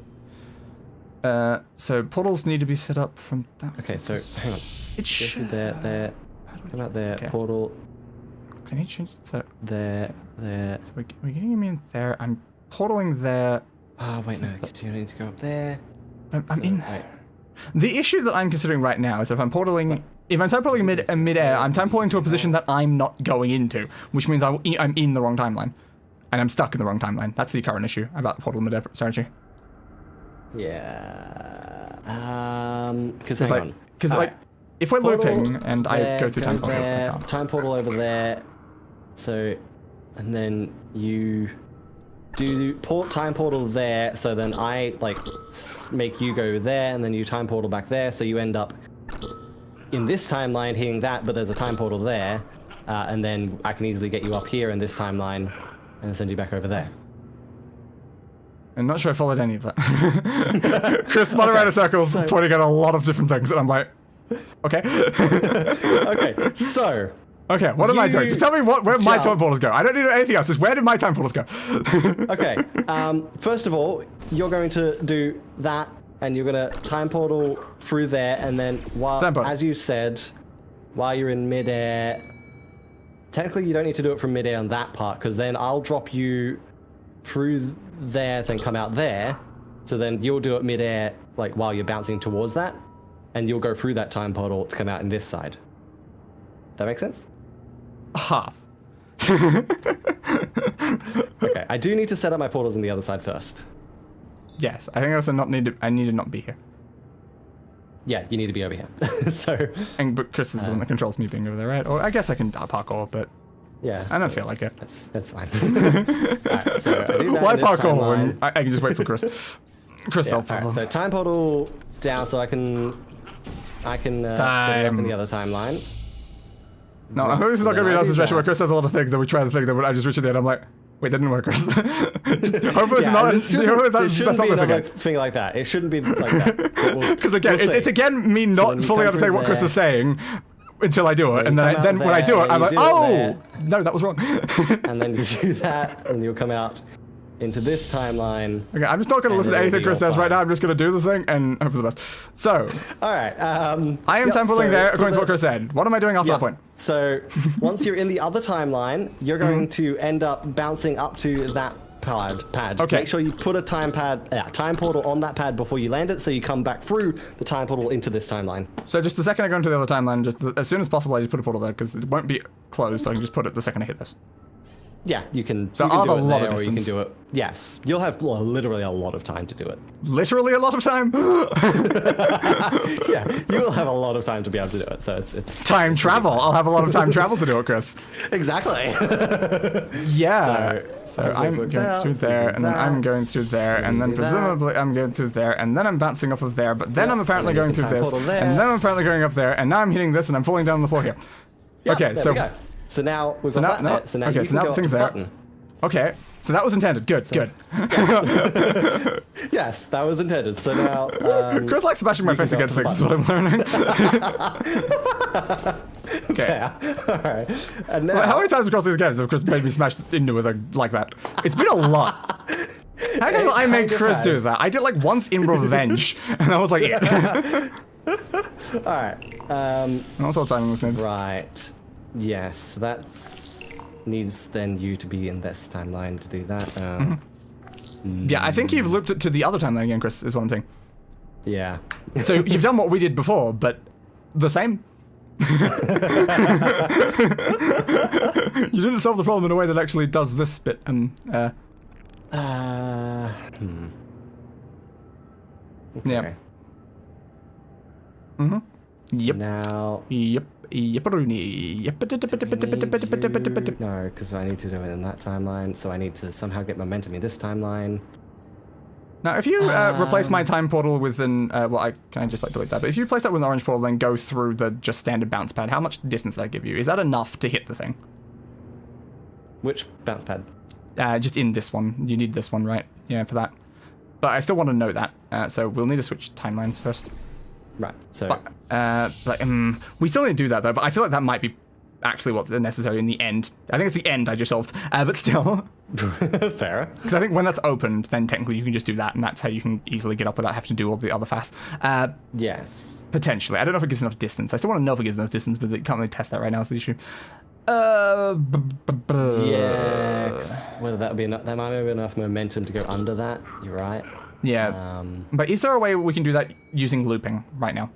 So portals need to be set up from that. Okay, so hang on. It should... There, come out there, portal. I need to change it. So there. So we're getting him in there. I'm portaling there. Oh, wait, no, you need to go up there. I'm in there. The issue that I'm considering right now is if I'm portaling... If I'm time portaling mid-air, I'm time portaling to a position that I'm not going into, which means I'm in the wrong timeline. And I'm stuck in the wrong timeline. That's the current issue about the portal mid-air strategy. Yeah. Because hang on. Because like, if we're looping and I go through time portal, I can't. Time portal over there. So, and then you do time portal there. So then I like make you go there, and then you time portal back there. So you end up in this timeline hitting that, but there's a time portal there, and then I can easily get you up here in this timeline and send you back over there. I'm not sure I followed any of that. Chris spun around in circles, pointing at a lot of different things, and I'm like, okay. Okay, so... Okay, what am I doing? Just tell me where my time portals go. I don't need anything else. Just where did my time portals go? Okay, first of all, you're going to do that, and you're going to time portal through there, and then as you said, while you're in midair, technically you don't need to do it from midair on that part, because then I'll drop you through there, then come out there, so then you'll do it midair, like while you're bouncing towards that, and you'll go through that time portal to come out in this side. That make sense? Half. Okay, I do need to set up my portals on the other side first. Yes, I think I also I need to not be here. Yeah, you need to be over here. But Chris is the one that controls me being over there, right? Or I guess I can parkour, but yeah, I don't feel like it. That's fine. Alright, so I do that. Why parkour when I can just wait for Chris? Alright, so time portal down, so I can set it up in the other timeline. No, I hope this is not going to be another situation where Chris says a lot of things, then we try the thing, then I just reach at the end, I'm like, wait, that didn't work, Chris. Hopefully it's not, it shouldn't that's not be this another again. thing like that. It shouldn't be like that. Because again, it's again me not then you fully come understanding through what Chris there. is saying until I do it, and you then come then out when I do there, it, I'm you like, do it oh, there. no, that was wrong. And then you do that, and you'll come out into this timeline. Okay, I'm just not going to listen to it'll anything be Chris all says right fine. now. I'm just going to do the thing and hope for the best. So, All right. I am templating there according to what Chris said. What am I doing after that point? So once you're in the other timeline, you're going to end up bouncing up to that pad. Okay. Make sure you put a time portal on that pad before you land it, so you come back through the time portal into this timeline. So just the second I go into the other timeline, just as soon as possible, I just put a portal there because it won't be closed. So I can just put it the second I hit this. Yeah, you can. So you can I'll do have a it lot there, of or you can distance. do it. Yes, you'll have literally a lot of time to do it. Literally a lot of time. Yeah, you will have a lot of time to be able to do it. So it's Time travel. I'll have a lot of time travel to do it, Chris. exactly. Yeah. So hopefully I'm it works going out. through there, and then that. I'm going through there, and then do that. presumably I'm going through there, and then I'm bouncing off of there, but then I'm apparently and then going you through can time this, portal there. and then I'm apparently going up there, and now I'm hitting this, and I'm falling down on the floor here. Yeah, Okay, there so we go. So now we've so got now, that there. So now okay, you so can now go the up thing's to there. button. Okay, so that was intended. Good, good. Yes, that was intended. So now Chris likes smashing my you can face go up against to the things, is what I'm learning. Okay. yeah. All right. And now, How many times across these games have Chris made me smash into with a like that? It's been a lot. How did I make kind of Chris do has. that? I did like once in revenge, and I was like, yeah. all right. And also timing this needs. Right. Yes, that's needs then you to be in this timeline to do that. Yeah, I think you've looped it to the other timeline again, Chris, is what I'm saying. Yeah. So you've done what we did before, but the same. You didn't solve the problem in a way that actually does this bit, and Okay. yeah. Yep. Now. Yep. Yep-a-rooney. No, because I need to do it in that timeline, so I need to somehow get momentum in this timeline. Now, if you replace my time portal with an, well, I just like delete that, but if you place that with an orange portal, then go through the just standard bounce pad, how much distance does that give you? Is that enough to hit the thing? Which bounce pad? Just in this one. You need this one, right? Yeah, for that. But I still want to know that, so we'll need to switch timelines first. Right, so... we still need to do that, though, but I feel like that might be actually what's necessary in the end. I think it's the end I just solved, but still. Fair. Because I think when that's opened, then technically you can just do that, and that's how you can easily get up without having to do all the other fast. Yes. Potentially. I don't know if it gives enough distance. I still want to know if it gives enough distance, but you can't really test that right now, is the issue. Yeah, 'cause whether that would be enough, that might be enough momentum to go under that. You're right. Yeah. But is there a way we can do that using looping right now?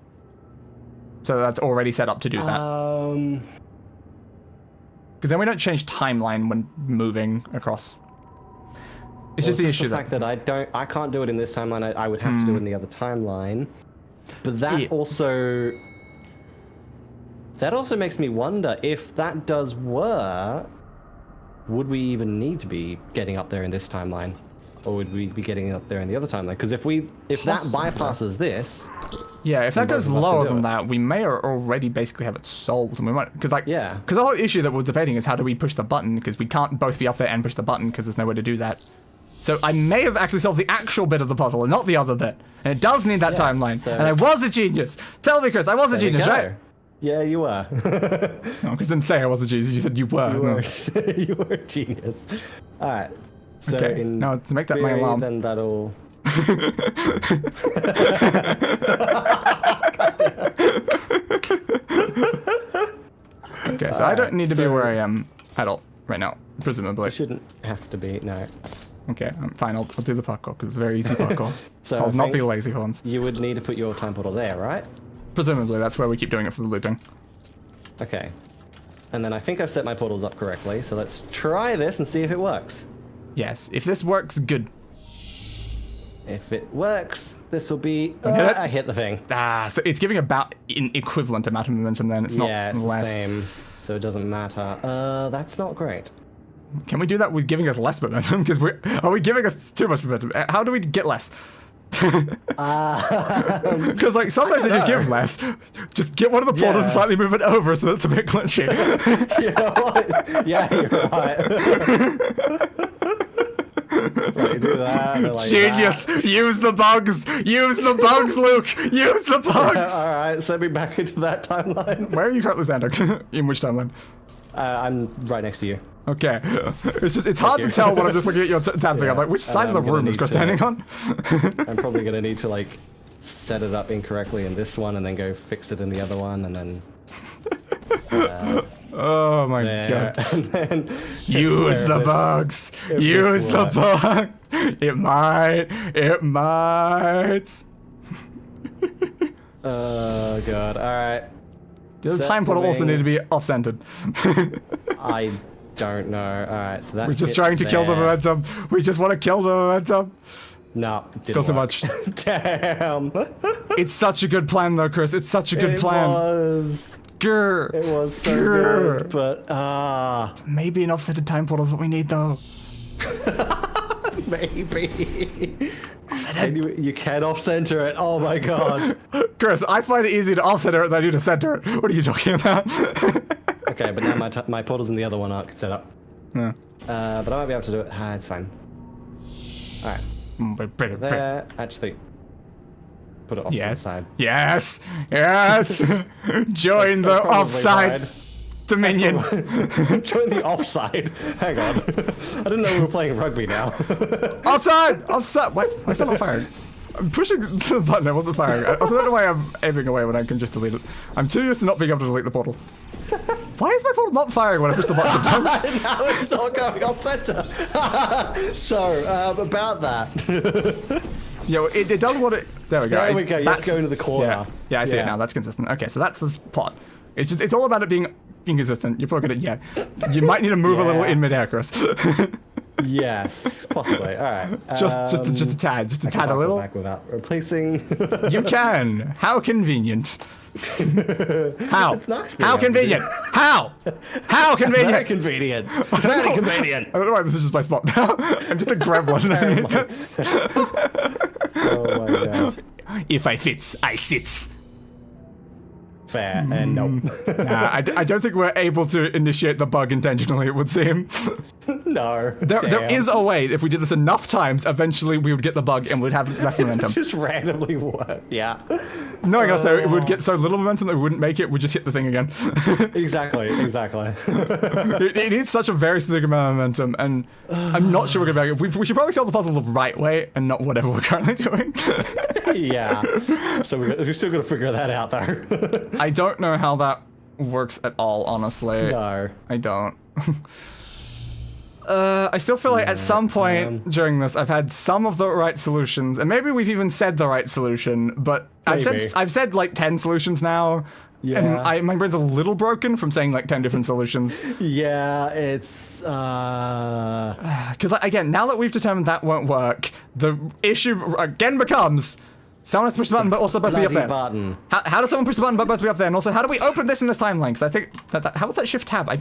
So that's already set up to do that. Because then we don't change timeline when moving across. It's just the issue fact that I can't do it in this timeline. I would have to do it in the other timeline. But that also makes me wonder if that does work. Would we even need to be getting up there in this timeline, or would we be getting up there in the other timeline? Because if that bypasses this, yeah, if that goes both of us lower can do than it. that, we may already basically have it solved, and we might because Yeah. because the whole issue that we're debating is how do we push the button, because we can't both be up there and push the button because there's nowhere to do that. So I may have actually solved the actual bit of the puzzle and not the other bit, and it does need that timeline. so- And I was a genius. Tell me, Chris, I was a there we genius, go. right? Yeah, you were. No, Chris didn't say I was a genius. You said you were. You No. were, you were a genius. All right. So Okay, in now to make that my theory, alarm. then that'll. Okay, so I don't need to be so- where I am at all right now, presumably. Shouldn't have to be. No. Okay, I'm fine. I'll do the parkour because it's very easy parkour. So I'll I not think be lazy for once. You would need to put your time portal there, right? Presumably, that's where we keep doing it for the looping. Okay. And then I think I've set my portals up correctly, so let's try this and see if it works. Yes, if this works, good. If it works, this will be... hit it? I hit the thing. So it's giving about an equivalent amount of momentum then. It's not Yeah, it's less. the same, so it doesn't matter. That's not great. Can we do that with giving us less momentum? Because are we giving us too much momentum? How do we get less? Because like sometimes they just give less. Just get one of the portals and slightly move it over so that it's a bit glitchy. You know what? Yeah, you're right. Like, do that. Like Genius! That. Use the bugs! Use the bugs, Luke! Use the bugs! Alright, send me back into that timeline. Where are you currently standing? In which timeline? I'm right next to you. Okay. It's hard to tell when I'm just looking at your tab thing. I'm like, which side of the room is Chris standing on? I'm probably going to need to, like, set it up incorrectly in this one and then go fix it in the other one and then... oh my god. And then use the bugs! Use the bug! It might! It might! Oh god, alright. The time portal also need to be off-centered. I don't know. Alright, so that We're just trying to kill the momentum. We just want to kill the momentum. No, still too much. Damn. It's such a good plan though, Chris. It's such a good plan. It was. Grr. It was so Grr. good, but maybe an offsetted time portal is what we need though. Maybe. You can off-center it. Oh my god. Chris, I find it easier to off-center it than I do to center it. What are you talking about? Okay, but now my portals in the other one aren't set up. Yeah. But I might be able to do it. It's fine. Alright. There. Actually, put it off to the side. Yes. Yes. Join the offside dominion. Join the offside. Hang on. I didn't know we were playing rugby now. Offside! Offside! Wait, why is that not firing? I'm pushing the button, I wasn't firing. I also don't know why I'm aiming away when I can just delete it. I'm too used to not being able to delete the portal. Why is my portal not firing when I push the button to bounce? Now it's not going off center. So, about that. Yeah, it does what it... There we go. There we go, you have to go into the corner. Yeah, I see it now, that's consistent. Okay, so that's the spot. It's all about it being inconsistent. You're probably gonna, you might need to move a little in midair, Chris. Yes, possibly. All right. Just a tad a little. Back without replacing. You can. How convenient. How? It's nice. How convenient. How? How convenient. Very convenient. Very convenient. I don't know why this is just my spot now. I'm just a gremlin. Oh my god. If I fits, I sits. Fair and no. Nah, I don't think we're able to initiate the bug intentionally, it would seem. No. There is a way, if we did this enough times, eventually we would get the bug and we'd have less momentum. Just randomly work, yeah. Knowing us though, it would get so little momentum that we wouldn't make it, we'd just hit the thing again. Exactly. It is such a very specific amount of momentum, and I'm not sure we're gonna make it. We should probably solve the puzzle the right way and not whatever we're currently doing. Yeah. So we're still gonna figure that out though. I don't know how that works at all, honestly. No. I don't. I still feel like at some point during this, I've had some of the right solutions, and maybe we've even said the right solution, but I've said like 10 solutions now, and my brain's a little broken from saying like 10 different solutions. Yeah, it's Because again, now that we've determined that won't work, the issue again becomes someone has to push the button, but also both be up there. Button. How does someone push the button, but both be up there? And also, how do we open this in this timeline? Because I think how was that shift tab? I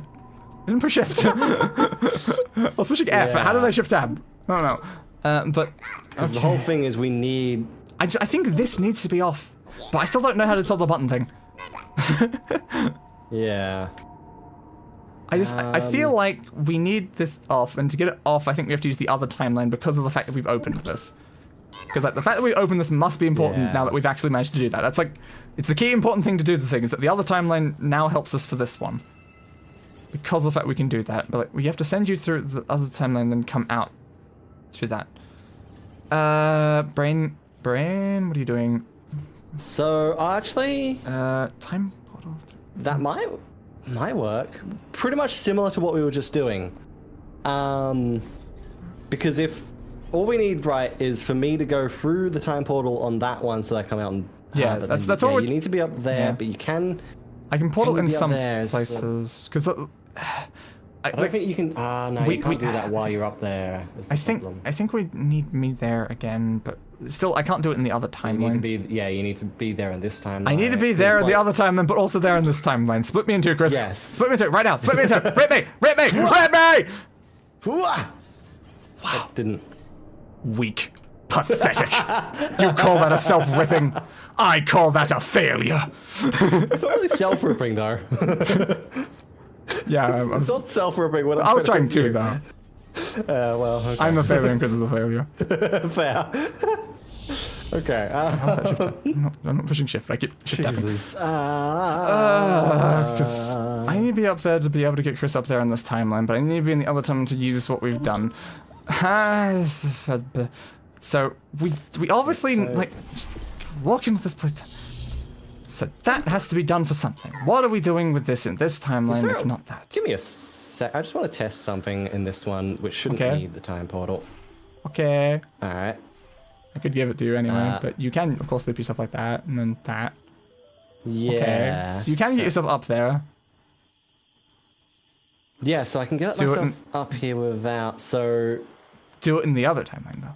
didn't push shift. I was pushing F. How did I shift tab? I don't know. But the whole thing is we need. I think this needs to be off, but I still don't know how to solve the button thing. Yeah. I feel like we need this off, and to get it off, I think we have to use the other timeline because of the fact that we've opened this. Because like the fact that we opened this must be important now that we've actually managed to do that. That's like, it's the key important thing to do. The thing is that the other timeline now helps us for this one. Because of the fact we can do that, but like, we have to send you through the other timeline, then come out through that. Brain, what are you doing? So actually, time portal. That might work. Pretty much similar to what we were just doing. Because if all we need is for me to go through the time portal on that one, so that I come out and that's all. You need to be up there, but you can. I can portal in some places because. I don't think you can. No, you can't do that while you're up there. I think we need me there again, but still, I can't do it in the other timeline. You need to be there in this timeline. I need to be there in the other timeline, but also there in this timeline. Split me in two, Chris. Yes. Split me in two right now. Split me in two. Rip me! Rip me! Rip me! Wow. That didn't. Weak. Pathetic. You call that a self-ripping? I call that a failure. It's not really self-ripping, though. Yeah, It's not self-ripping. I was trying to, though. Well, okay. I'm the failure because of the failure. Fair. Okay. How's that shift tab? I'm not pushing shift. I keep shift tapping. Jesus. Because I need to be up there to be able to get Chris up there in this timeline, but I need to be in the other timeline to use what we've done. So we obviously like just walk into this place. So that has to be done for something. What are we doing with this in this timeline if not that? Give me a sec. I just want to test something in this one, which shouldn't be the time portal. Okay. All right. I could give it to you anyway, but you can, of course, loop yourself like that, and then that. Yeah. Okay. So you can get yourself up there. Yeah, so I can get myself up here without, so... Do it in the other timeline, though.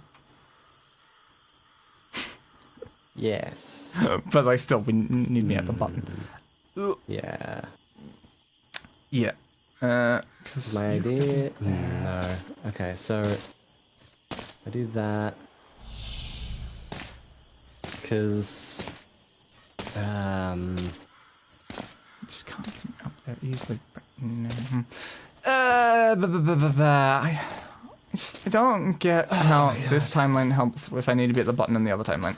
Yes. But, like, still, we need me at the button. Yeah. Yeah. Cause My idea... No. Okay, so... I do that... Because... Just can't get up there easily. I don't get how this timeline helps if I need to be at the button in the other timeline.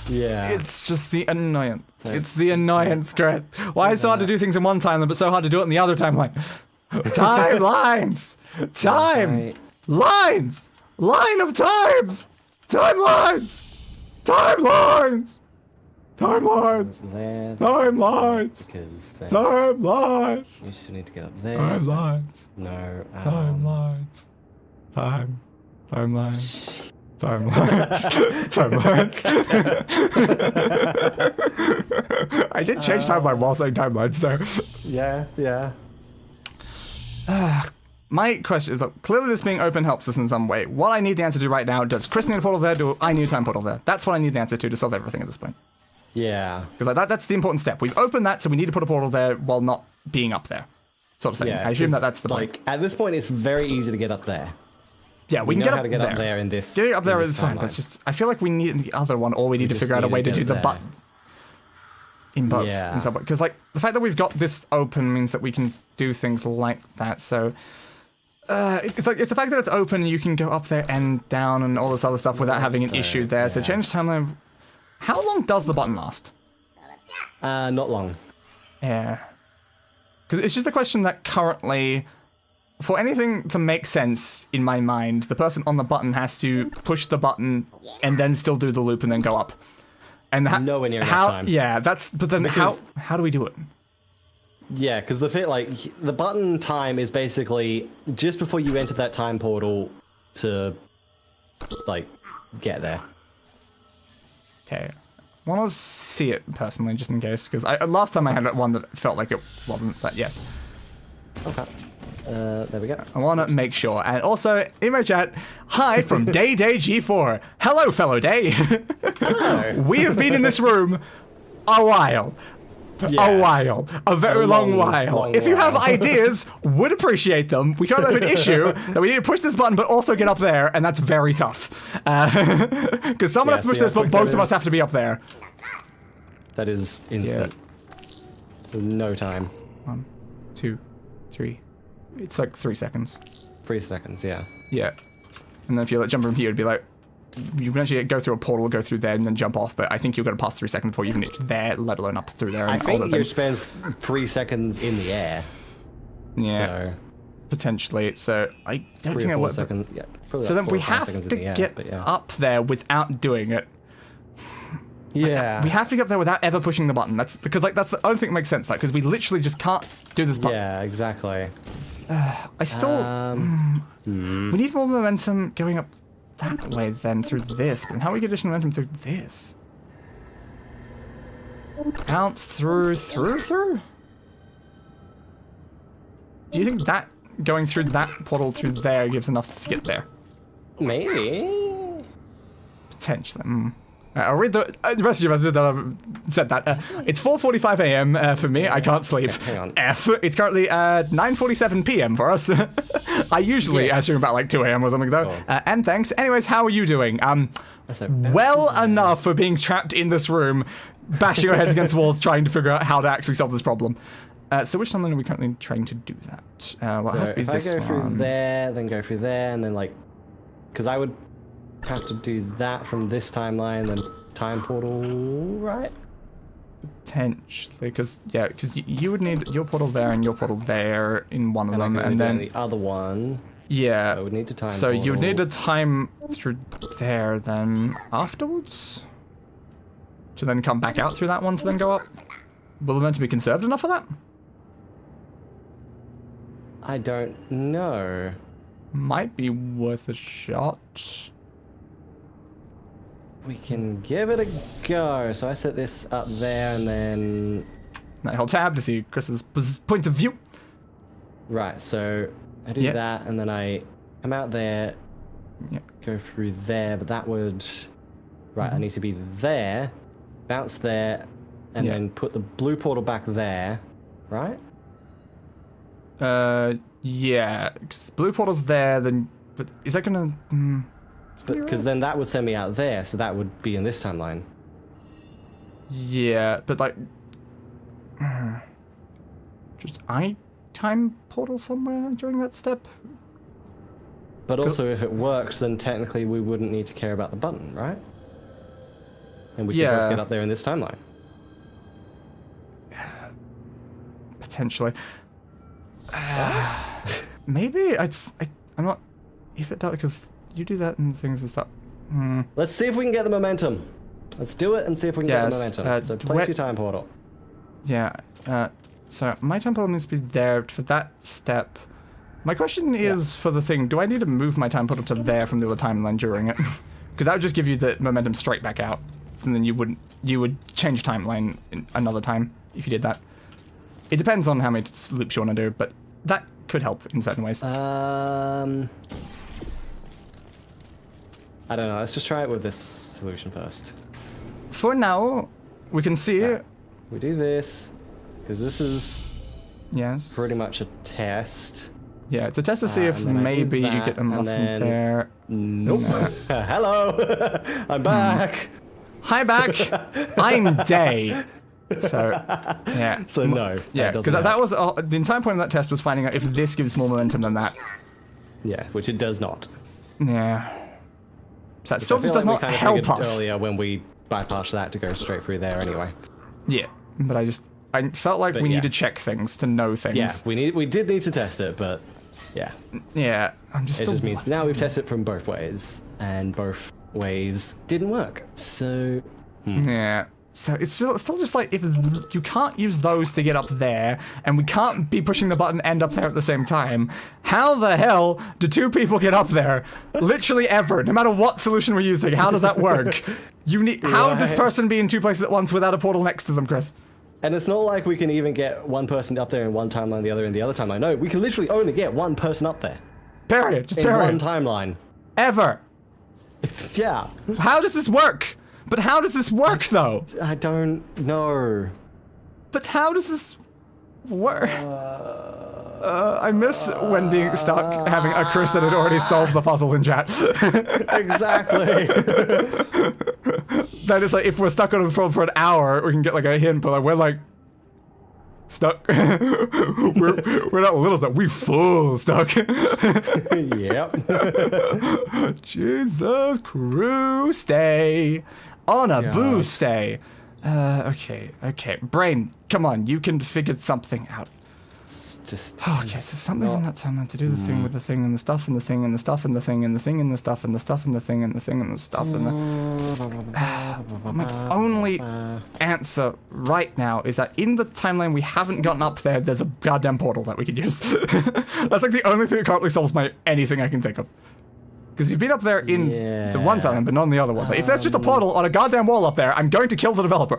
Yeah. It's just the annoyance. It's the annoyance, Gret. Why is it so hard to do things in one timeline, but so hard to do it in the other timeline? Timelines! Lines! Line of times! Timelines! Timelines! Timelines! There. Timelines! Because Timelines! you still need to get up there. Timelines! No. Timelines! Timelines! Timelines! Timelines! I did change timeline while saying timelines, though. Yeah, yeah. My question is, clearly this being open helps us in some way. What I need the answer to right now, does Chris need a portal there? Do I need a time portal there? That's what I need the answer to solve everything at this point. Yeah. Because like, that's the important step. We've opened that, so we need to put a portal there while not being up there. Sort of thing. Yeah, I assume that's the point. Like, at this point, it's very easy to get up there. Yeah, we can know get how up to get there. up there in this. Getting up there in is this fine. timeline. That's just, I feel like we need the other one, or we need to figure out a way to do the button. In both, in some way. Because like the fact that we've got this open means that we can do things like that. So it's like it's the fact that it's open, you can go up there and down and all this other stuff without having an issue there. So change timeline. How long does the button last? Not long. Yeah. Because it's just a question that currently, for anything to make sense in my mind, the person on the button has to push the button and then still do the loop and then go up. And nowhere near enough time. Yeah, but then how do we do it? Yeah, because the button time is basically just before you enter that time portal to like get there. Okay. I want to see it personally, just in case, because last time I had one that felt like it wasn't, but yes. Okay. There we go. I want to make sure. And also, in my chat, hi from Day G4. Hello, fellow Day. Hello. We have been in this room a while. Yes. A while. A very long while. long If you have while. ideas, would appreciate them. We currently have an issue that we need to push this button, but also get up there, and that's very tough. Because someone has to push this, but both of us have to be up there. That is instant. Yeah. No time. 1, 2, 3. It's like 3 seconds. 3 seconds, yeah. Yeah. And then if you jump from here, it'd be like, you can actually go through a portal, go through there, and then jump off, but I think you're going to pass 3 seconds before you even reach there, let alone up through there. And I think all that you thing. spend 3 seconds in the air. Yeah. So, potentially. So I don't 3 think or I 4 would. seconds. Yeah, So then we have to get up there without doing it. Yeah. We have to get up there without ever pushing the button. That's because that's the only thing that makes sense. Like, because we literally just can't do this button. Yeah, exactly. I still. We need more momentum going up that way then through this. But how do we get additional momentum through this? Bounce through? Do you think that going through that portal through there gives enough to get there? Maybe. Potentially. I'll read the rest of your messages that I've said that. It's 4:45 a.m. For me. I can't sleep. Hang on. It's currently 9:47 p.m. for us. I usually assume about like 2 a.m. or something though. And thanks. Anyways, how are you doing? Well enough for being trapped in this room, bashing our heads against walls, trying to figure out how to actually solve this problem. So which timeline are we currently trying to do that? Well, it has to be this one. If I go through there, then go through there, and then like, because I would have to do that from this timeline, then time portal, right? Potentially, because you would need your portal there and your portal there in one of them, and then the other one. Yeah. I would need to time. So you would need to time through there, then afterwards, to then come back out through that one to then go up. Will it meant to be conserved enough for that? I don't know. Might be worth a shot. We can give it a go. So I set this up there and then... I hold tab to see Chris's point of view. Right, so I do that and then I come out there, go through there, but that would... Right, I need to be there, bounce there, and then put the blue portal back there, right? Yeah, 'cause blue portal's there, then... But is that gonna... Because then that would send me out there, so that would be in this timeline. Yeah, but like... Just time portal somewhere during that step? But also, if it works, then technically we wouldn't need to care about the button, right? And we can both get up there in this timeline. Potentially. Maybe I'm not... If it does, because you do that and things and stuff. Let's see if we can get the momentum. Let's do it and see if we can get the momentum. So place your time portal. Yeah. So my time portal needs to be there for that step. My question is for the thing, do I need to move my time portal to there from the other timeline during it? Because that would just give you the momentum straight back out. And then you would change timeline in another time if you did that. It depends on how many loops you want to do, but that could help in certain ways. I don't know. Let's just try it with this solution first. For now, we can see it. We do this because this is pretty much a test. Yeah, it's a test to see if maybe you get a muffin there. Nope. Hello, I'm back. Hi, back. I'm Day. So, yeah. So no. Yeah, because that was the entire point of that test was finding out if this gives more momentum than that. Yeah, which it does not. Yeah. So that still just does not help us. Earlier when we bypassed that to go straight through there anyway. Yeah, but I felt like we need to check things to know things. Yeah, we did need to test it, but yeah. Yeah, it just means now we've tested it from both ways, and both ways didn't work. So yeah. So it's still just like, if you can't use those to get up there, and we can't be pushing the button and up there at the same time, how the hell do two people get up there? Literally ever, no matter what solution we're using, how does that work? How does person be in two places at once without a portal next to them, Chris? And it's not like we can even get one person up there in one timeline, the other in the other timeline. No, we can literally only get one person up there. Period. Just in period. one timeline. Ever. Yeah. How does this work? But how does this work, though? I don't know. But how does this work? I miss when being stuck, having a Chris that had already solved the puzzle in chat. Exactly. That is like, if we're stuck on a problem for an hour, we can get like a hint, but like, we're like stuck. we're not little stuck, we full stuck. Yep. Jesus, crew, stay. On a boo stay. Okay. Brain, come on, you can figure something out. Okay, so something from that timeline to do the thing with the thing and the stuff and the thing and the stuff and the thing and the thing and the stuff and the stuff and the thing and the thing and the stuff and the... My only answer right now is that in the timeline we haven't gotten up there, there's a goddamn portal that we could use. That's like the only thing that currently solves anything I can think of. Because you've been up there in the one timeline, but not in the other one. But if there's just a portal on a goddamn wall up there, I'm going to kill the developer.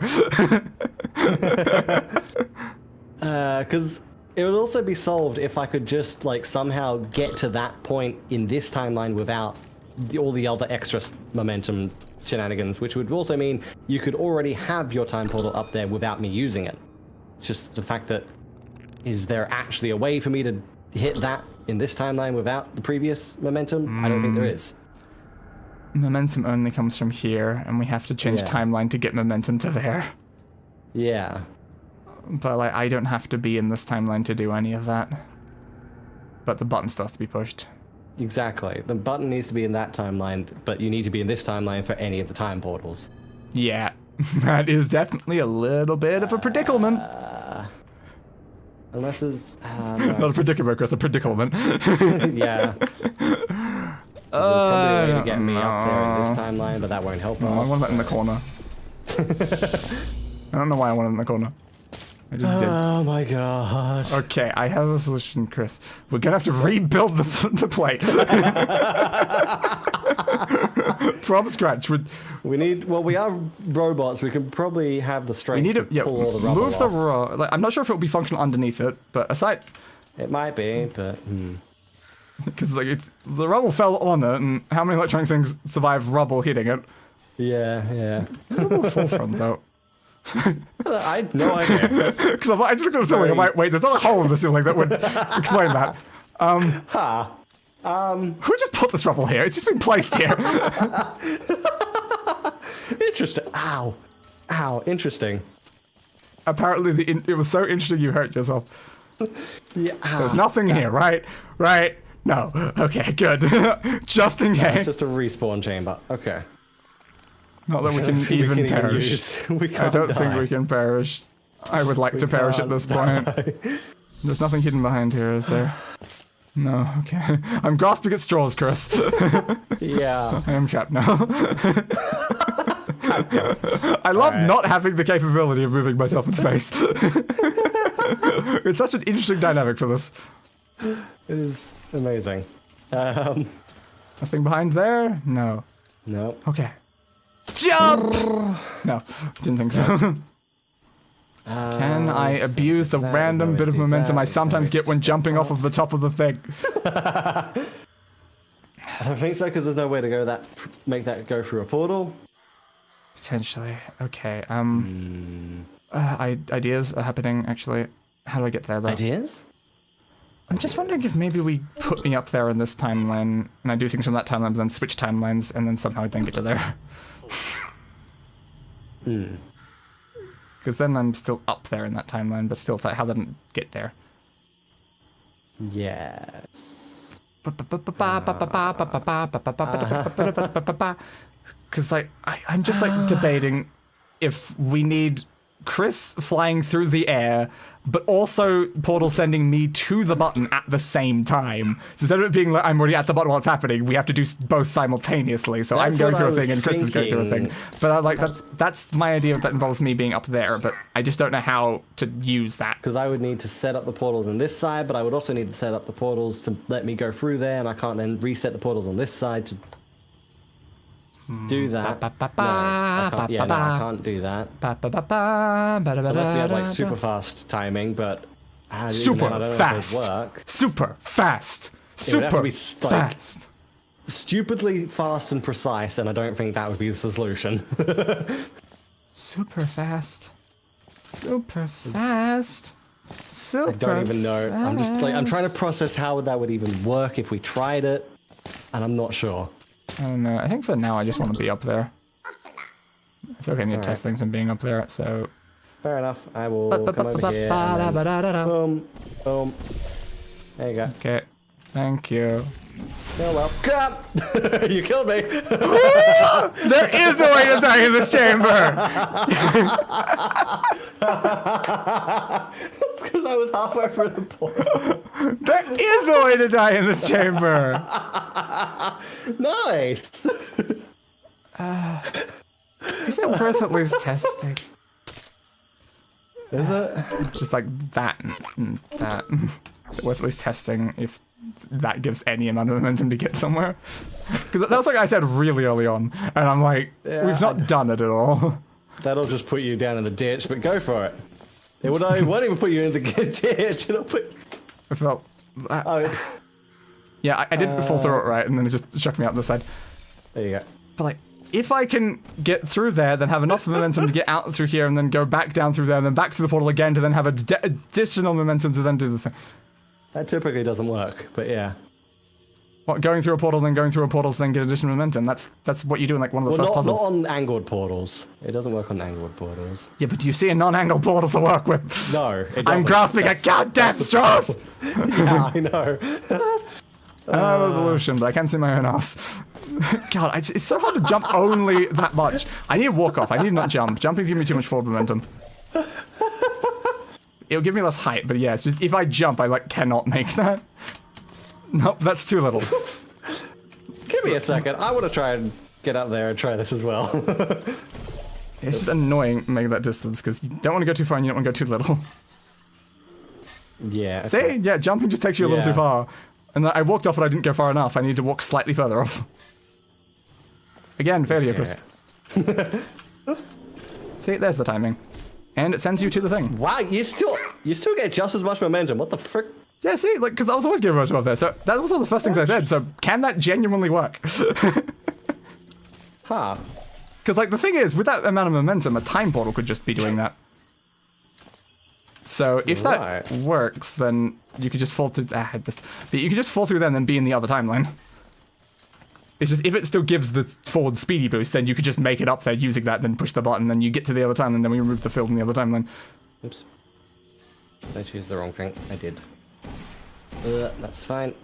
Because it would also be solved if I could just like somehow get to that point in this timeline without all the other extra momentum shenanigans, which would also mean you could already have your time portal up there without me using it. It's just the fact that, is there actually a way for me to hit that in this timeline without the previous momentum? I don't think there is. Momentum only comes from here, and we have to change timeline to get momentum to there. Yeah. But, like, I don't have to be in this timeline to do any of that. But the button still has to be pushed. Exactly. The button needs to be in that timeline, but you need to be in this timeline for any of the time portals. Yeah. That is definitely a little bit of a predicament. Unless there's... no. Not a predicament, Chris, a predicament. Yeah. There's probably a way to get me up there in this timeline, but that won't help us. I want that in the corner. I don't know why I want it in the corner. I just did. Oh my god. Okay, I have a solution, Chris. We're gonna have to rebuild the plate. From scratch. We need... Well, we are robots. We can probably have the strength to pull all the rubble move the rubble. Like, I'm not sure if it will be functional underneath it, but aside... It might be, but... Because like the rubble fell on it, and how many electronic things survive rubble hitting it? Yeah. Where will it fall from, though? I had no idea. Because I just looked at the ceiling. I'm like, wait, there's not a hole in the ceiling that would explain that. Who just put this rubble here? It's just been placed here. Interesting. Ow. Interesting. Apparently, it was so interesting you hurt yourself. Yeah. There's nothing here, right? Right? No. Okay, good. Just in case. It's just a respawn chamber. Okay. Not that we can even perish. I don't think we can perish. I would like to perish at this point. There's nothing hidden behind here, is there? No, okay. I'm grasping at straws, Chris. Yeah. I am trapped now. I love not having the capability of moving myself in space. It's such an interesting dynamic for this. It is amazing. Nothing behind there? No. No. Okay. Jump! No, didn't think so. Can I abuse the random bit of momentum I sometimes get when jumping off of the top of the thing? I don't think so, because there's no way to make that go through a portal. Potentially. Okay. Ideas are happening, actually. How do I get there, though? Ideas? I'm just wondering if maybe we put me up there in this timeline, and I do things from that timeline, but then switch timelines, and then somehow I then get to there. Because then I'm still up there in that timeline, but still, it's like, how did I get there? Yes. Because, like, I'm just, like, debating if we need Chris flying through the air, but also Portal sending me to the button at the same time. So instead of it being like I'm already at the button while it's happening, we have to do both simultaneously. So I'm going through a thing and Chris is going through a thing. But I'm like, that's my idea that involves me being up there, but I just don't know how to use that. Because I would need to set up the portals on this side, but I would also need to set up the portals to let me go through there, and I can't then reset the portals on this side to do that. No, I can't do that. Unless we have like super fast timing, but super fast. Stupidly fast and precise, and I don't think that would be the solution. Super fast. I don't even know. I'm just like, I'm trying to process how that would even work if we tried it, and I'm not sure. I don't know. I think for now I just want to be up there. I feel like I need to test things from being up there, so... Fair enough. I will come over here and boom, boom. There you go. Okay. Thank you. You're welcome. You killed me. There is a way to die in this chamber! That's because I was halfway through the portal. There is a way to die in this chamber! Nice! Is it worth at least testing? Is it? Just like that and that. Is it worth at least testing if that gives any amount of momentum to get somewhere? Because that was like I said really early on, and I'm like, we've not done it at all. That'll just put you down in the ditch, but go for it. It won't even put you in the ditch. It'll put... I felt... Yeah, I didn't fall through it right, and then it just shook me out the side. There you go. But like, if I can get through there, then have enough momentum to get out through here, and then go back down through there, and then back to the portal again to then have additional momentum to then do the thing. That typically doesn't work, but yeah. What, going through a portal, then going through a portal to then get additional momentum? That's what you do in like one of the first puzzles. Not on angled portals. It doesn't work on angled portals. Yeah, but do you see a non-angled portal to work with? No, it doesn't. I'm grasping at goddamn straws! Yeah, I know. Resolution, but I can't see my own ass. God, it's so hard to jump only that much. I need to walk off. I need to not jump. Jumping's giving me too much forward momentum. It'll give me less height, but yeah, it's just if I jump, I like cannot make that. Nope, that's too little. Give me a second. I want to try and get up there and try this as well. It's just annoying making that distance because you don't want to go too far and you don't want to go too little. Yeah. Okay. See? Yeah, jumping just takes you a little too far. And then I walked off, but I didn't go far enough. I need to walk slightly further off. Again, failure, Chris. See, there's the timing. And it sends you to the thing. Wow, you still get just as much momentum. What the frick? Yeah, see, like, because I was always getting momentum up there. So that was all the first things I said. So can that genuinely work? Huh. Because, like, the thing is, with that amount of momentum, a time portal could just be doing that. So if that works, then you could just fall through. I missed. But you could just fall through there and then be in the other timeline. It's just if it still gives the forward speedy boost, then you could just make it up there using that, then push the button, then you get to the other timeline, and then we remove the field in the other timeline. Oops. I choose the wrong thing. I did. That's fine.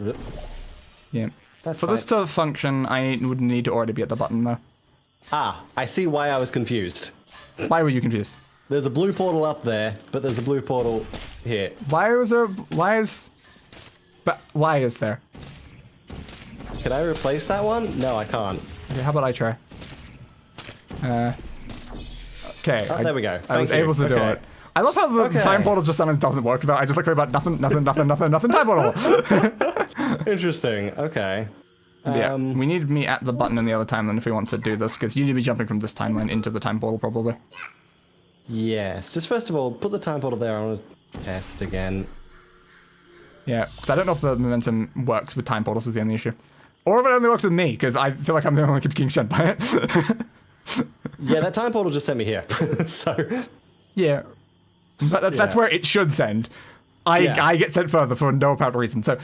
Yeah. That's For this to function, I would need to already be at the button though. Ah, I see why I was confused. Why were you confused? There's a blue portal up there, but there's a blue portal here. Why is there? Why is there? Can I replace that one? No, I can't. Okay, how about I try? Okay. Oh, there we go. I was able to do it. I love how the time portal just sometimes doesn't work though. I just look about nothing, time portal. Interesting. Okay. Yeah, we need me at the button in the other timeline if we want to do this, because you need to be jumping from this timeline into the time portal probably. Yes. Just first of all, put the time portal there. I want to test again. Yeah, because I don't know if the momentum works with time portals is the only issue. Or if it only works with me, because I feel like I'm the only one who keeps getting sent by it. Yeah, that time portal just sent me here. So. Yeah. But that's where it should send. I get sent further for no apparent reason. So,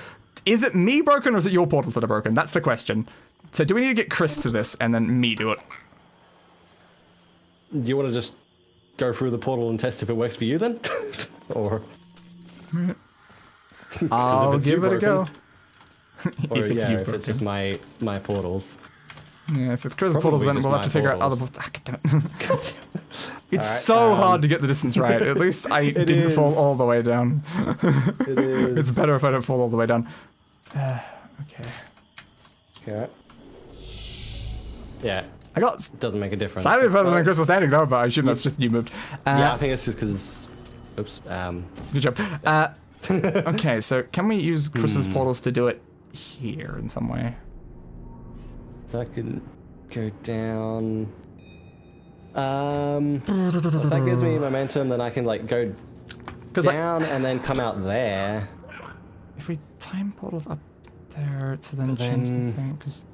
is it me broken or is it your portals that are broken? That's the question. So, do we need to get Chris to this and then me do it? Do you want to just go through the portal and test if it works for you then? Or. I'll give it a go. Or if it's just my portals. Yeah, if it's Chris's Probably portals, then we'll have to figure out other portals. It's so hard to get the distance right. At least I didn't fall all the way down. It is. It's better if I don't fall all the way down. Okay. Okay. Yeah. I got Doesn't make a difference. slightly further than Chris was standing though, but I assume that's just you moved. Yeah, I think it's just because. Oops. Good job. Okay, so can we use Chris's portals to do it here in some way? So I can go down. If that gives me momentum, then I can like go down and then come out there. If we time portals up there to then change the thing, because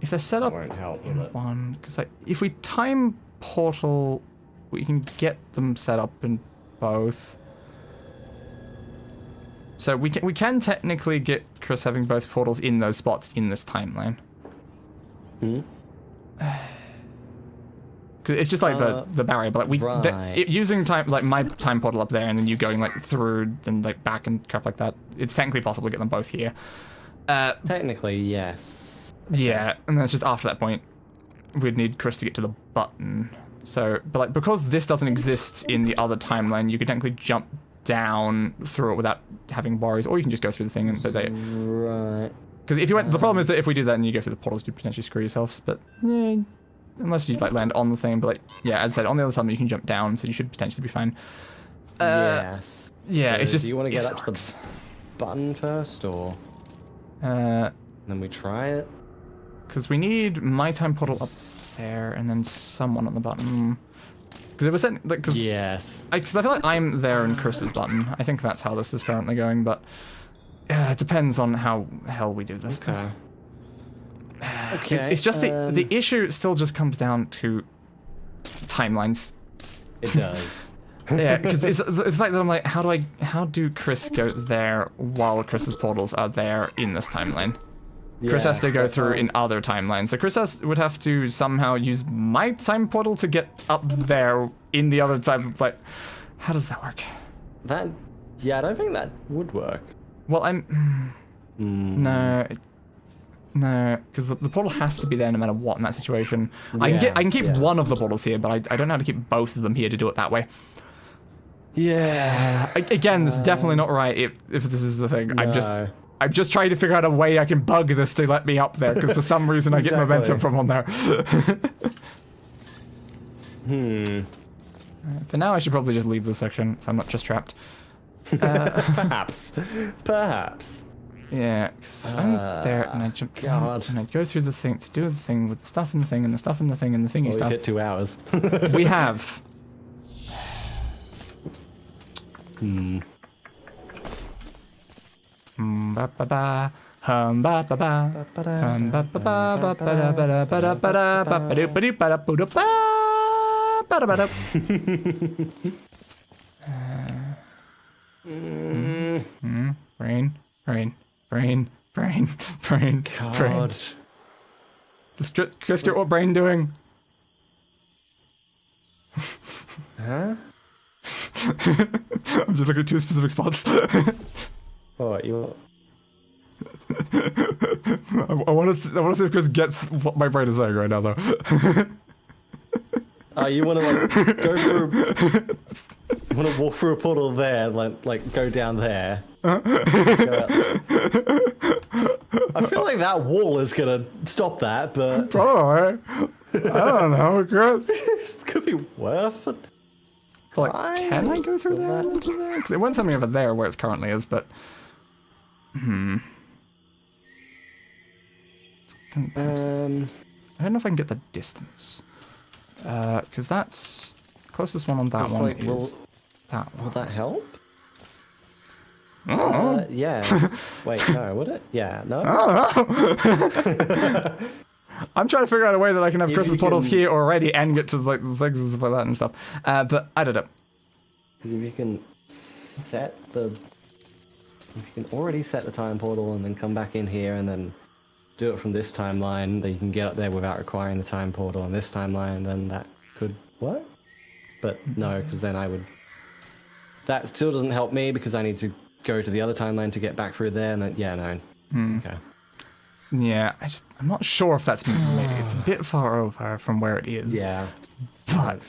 if they're set up Won't help in with it. one, because like if we time portal, we can get them set up in both. So we can technically get Chris having both portals in those spots in this timeline. Cause it's just like the barrier, but like using time like my time portal up there and then you going like through and like back and crap like that. It's technically possible to get them both here. Technically, yes. Yeah, and then it's just after that point we'd need Chris to get to the button. So, but like because this doesn't exist in the other timeline, you could technically jump down through it without having worries, or you can just go through the thing. But Right. Because if you went, the problem is that if we do that and you go through the portals, you potentially screw yourselves. But yeah, unless you like land on the thing. But like, yeah, as I said, on the other side you can jump down, so you should potentially be fine. Yes. Yeah, So it's just. Do you want to get up to works. the button first, or Then we try it? because we need my time portal up there and then someone on the button. Because it was like, cause Yes. I feel like I'm there in Chris's button. I think that's how this is currently going, but It depends on how the hell we do this. Okay. Okay. It's just the issue still just comes down to timelines. It does. Yeah, because it's the fact that I'm like, how do Chris go there while Chris's portals are there in this timeline? Chris has to go through in other timelines. So Chris would have to somehow use my time portal to get up there in the other time. Like, how does that work? Yeah, I don't think that would work. Well, no, because the portal has to be there no matter what in that situation. I can keep one of the portals here, but I don't know how to keep both of them here to do it that way. Yeah. Again, this is definitely not right. If this is the thing, No. I'm just trying to figure out a way I can bug this to let me up there, because for some reason I get momentum from on there. For now, I should probably just leave this section, so I'm not just trapped. Perhaps. Yeah, because I'm there and I jump down and I go through the thing to do the thing with the stuff and the thing and the stuff and the thing and the thingy Well, stuff. we hit 2 hours. We have. Ba ba ba. Hum ba ba ba. Hum ba ba ba ba ba da ba da ba da ba da ba ba do ba do ba da ba do ba ba da ba da. Brain. God. Chris, get what brain doing? Huh? I'm just looking at 2 specific spots. What, you... I want to see if Chris gets what my brain is saying right now, though. You want to, like, go through... You want to walk through a portal there, like go down there. Go out. I feel like that wall is gonna stop that, but... Probably. I don't know, Chris. It could be worth it. Like, can I go through there and into there? Because it went something over there where it currently is, but... I don't know if I can get the distance. Because that's... Closest one on that one like, is... that one. Will that help? Oh. Yeah. Wait, no, would it? Yeah, no? I'm trying to figure out a way that I can have Chris's portals here already and get to like the things and stuff like that and stuff. But I don't know. If you can already set the time portal and then come back in here and then do it from this timeline, then you can get up there without requiring the time portal on this timeline, then that could work. But no, because then I would... That still doesn't help me because I need to go to the other timeline to get back through there, and then, yeah, no. Okay. Yeah, I'm not sure if that's maybe it's a bit far over from where it is. Yeah. But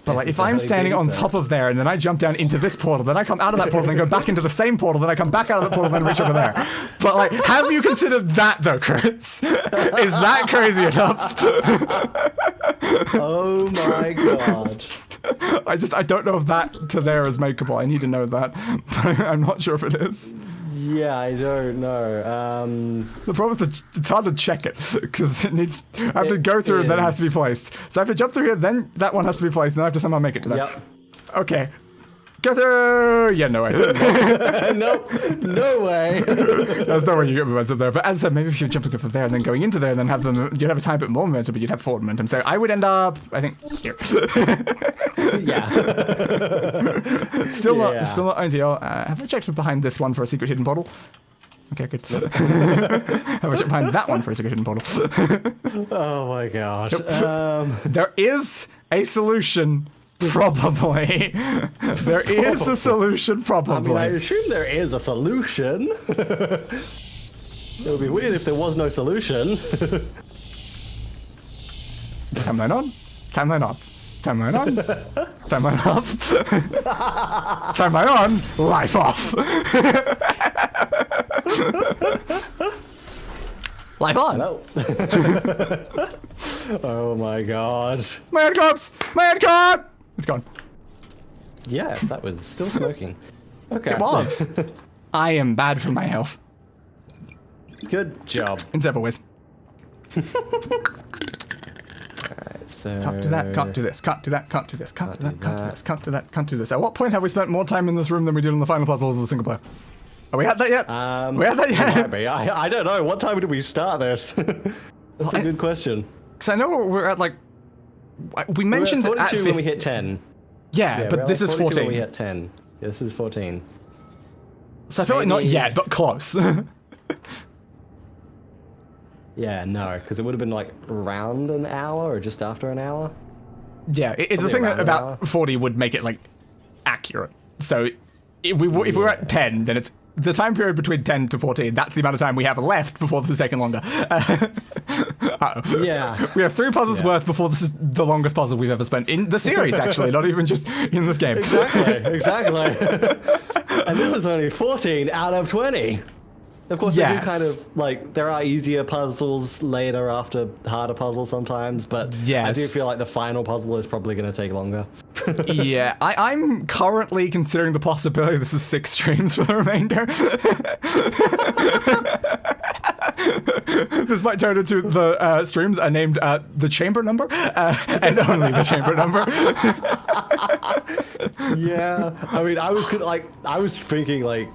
like if I'm standing on top of there and then I jump down into this portal, then I come out of that portal and go back into the same portal, then I come back out of the portal and then reach over there. But like, have you considered that though, Chris? Is that crazy enough? Oh my god. I don't know if that to there is makeable. I need to know that. But I'm not sure if it is. Yeah, I don't know. The problem is that it's hard to check it because I have to go through and then it has to be placed. So I have to jump through here, then that one has to be placed, and then I have to somehow make it to that. Yep. Okay. Go through! Yeah, no way. Nope, no way. There's no way you get momentum there. But as I said, maybe if you're jumping over there and then going into there and then you'd have a tiny bit more momentum, but you'd have forward momentum. So I would end up, I think, here. Yeah. Still not ideal. Have I checked behind this one for a secret hidden portal? Okay, good. Have I checked behind that one for a secret hidden portal? Oh my god. There is a solution. Probably. There is a solution, probably. I mean, I assume there is a solution. It would be weird if there was no solution. Timeline on. Timeline off. Timeline on. Timeline off. Timeline on. Life off. Life on. Hello. Oh my god. My head corpse! My head corpse! It's gone. Yes, that was still smoking. Okay. It was. I am bad for my health. Good job. In several ways. Alright, so... Cut to that, cut to this, cut to that, cut to this, cut to that, cut to this, cut to that, cut to this. At what point have we spent more time in this room than we did on the final puzzle of the single player? Are we at that yet? We at that yet? Might be. I don't know. What time did we start this? That's a good question. Because I know we're at like... We We mentioned were at 42 at when we hit 10. Yeah, Yeah, but we're this at is 42 14. when we hit 10. Yeah, this is 14. So I feel like not Maybe- yet, but close. Yeah, no, because it would have been like around an hour or just after an hour. Yeah, it's the Probably thing that around an about hour. 40 would make it like accurate. So if we're at 10, then it's the time period between 10 to 14. That's the amount of time we have left before this is taking longer. Yeah. We have 3 puzzles Yeah. worth before this is the longest puzzle we've ever spent in the series, actually, not even just in this game. Exactly. And this is only 14 out of 20. Of course, they do kind Yes. of, like, there are easier puzzles later after harder puzzles sometimes, but I do Yes. feel like the final puzzle is probably going to take longer. Yeah, I'm currently considering the possibility this is 6 streams for the remainder. This might turn into the streams are named the chamber number and only the chamber number. Yeah. I mean, I was thinking, like,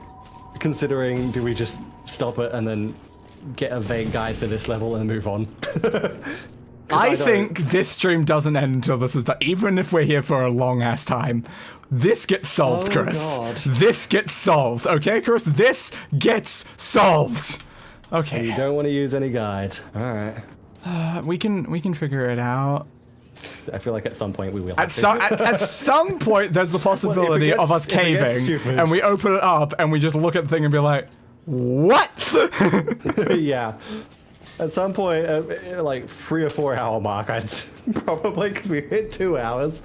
considering, do we just stop it and then get a vague guide for this level and move on? I don't- think this stream doesn't end until this is done. Even if we're here for a long ass time, this gets solved, Oh, Chris. God. This gets solved, okay, Chris? This gets solved. You Okay, don't want to use any guide. All right. we can figure it out. I feel like at some point we will. Have At some point, there's the possibility of us if it gets caving, stupid. and we open it up, and we just look at the thing and be like, "What?" Yeah. At some point, like 3 or 4 hour mark, I'd probably, because we hit 2 hours.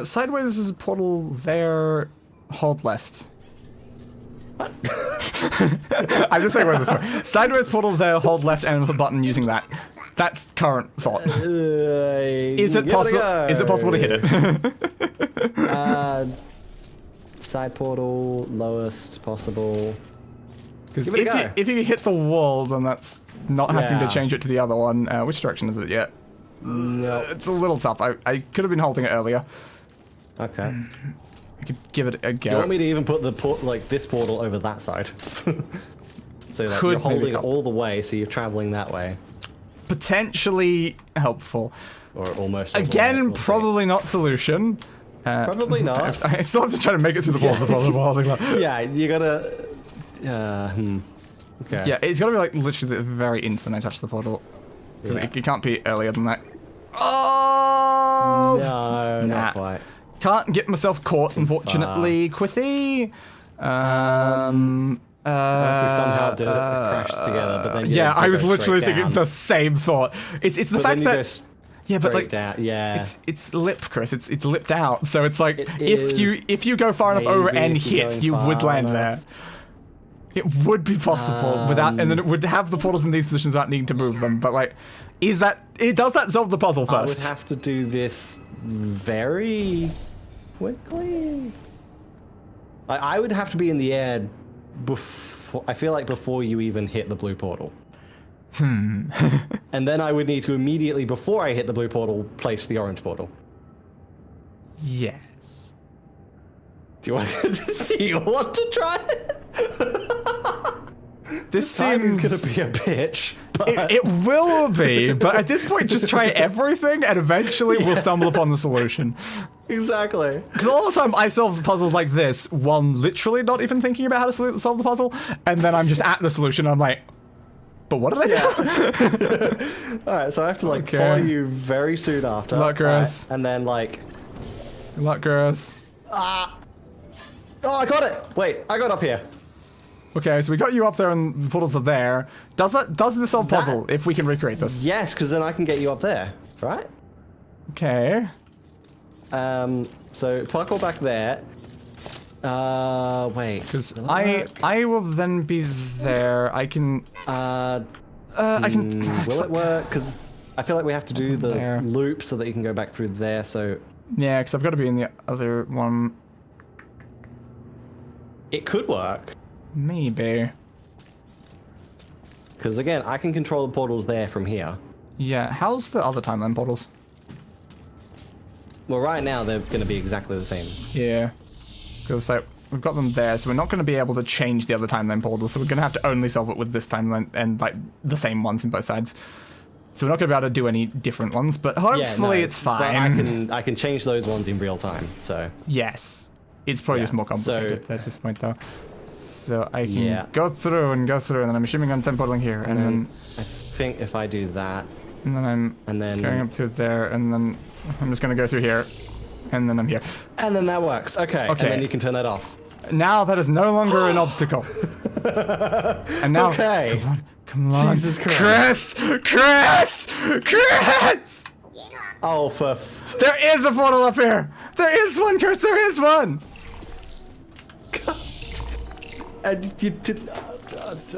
Sideways is a portal there. Hold left. I'm just saying where this point. Sideways portal there. Hold left, and with a button using that. That's current thought. Is it possible? Is it possible to hit it? Side portal, lowest possible. Because Give it a go. if you hit the wall, then that's not having to Yeah. change it to the other one. Which direction is it yet? No. It's a little tough. I could have been holding it earlier. Okay. I could give it a Do you go. want me to even put the this portal over that side? So that Could you're holding maybe it help. all the way, so you're traveling that way, Potentially helpful. or almost. all the way, Again, we'll see. probably not solution. Probably not. I still have to try to make it through the walls of the wall. Yeah, you gotta. Okay. Yeah, it's gotta be like literally the very instant I touch the portal. Because Yeah. it can't be earlier than that. Oh! No, Nah. not quite. Can't get myself caught, unfortunately. Quithy. Unless we somehow did it crashed together, but then you Yeah, don't I was go literally straight thinking down. the same thought. It's the But fact then you go that yeah, but straight like down. Yeah. it's lip, Chris. It's lipped out. So it's like It if you go far enough over maybe and if you're hit, going you would far land enough. there. It would be possible without, and then it would have the portals in these positions without needing to move them. But like, does that solve the puzzle I would first? have to do this very quickly. I would have to be in the air before. I feel like before you even hit the blue portal. And then I would need to immediately, before I hit the blue portal, place the orange portal. Yes. Do you want to try it? This Timing's seems gonna be a bitch. But it will be, but at this point, just try everything, and eventually we'll stumble upon the solution. exactly. Because all the time I solve puzzles like this while literally not even thinking about how to solve the puzzle, and then I'm just at the solution. And I'm like, but what did I do? All right, so I have to like Okay. follow you very soon after. Luck, Chris. Alright, and then like, Good luck, girls. oh, I got it. Wait, I got up here. Okay, so we got you up there, and the portals are there. Does this solve puzzle if we can recreate this? Yes, because then I can get you up there, right? Okay. So parkour back there. Wait. Because will it work? I will then be there. I can. I can. Will it work? Because I feel like we have to do the There. loop so that you can go back through there. So Yeah, because I've got to be in the other one. it could work. Maybe. Because again, I can control the portals there from here. Yeah. How's the other timeline portals? Well, right now they're going to be exactly the same. Yeah. Because like we've got them there, so we're not going to be able to change the other timeline portal, so we're going to have to only solve it with this timeline and like the same ones in both sides. So we're not going to be able to do any different ones, but hopefully it's fine. But I can change those ones in real time, so... Yes. It's probably just more complicated at this point, though. So I can go through, and then I'm assuming I'm temp portaling here, and then... I think if I do that... And then I'm going up through there, and then I'm just going to go through here, and then I'm here. And then that works, okay. And then you can turn that off. Now that is no longer an obstacle. And now... Okay. Come on. Jesus Christ. Chris! Oh, There is a portal up here! There is one, Chris! There is one!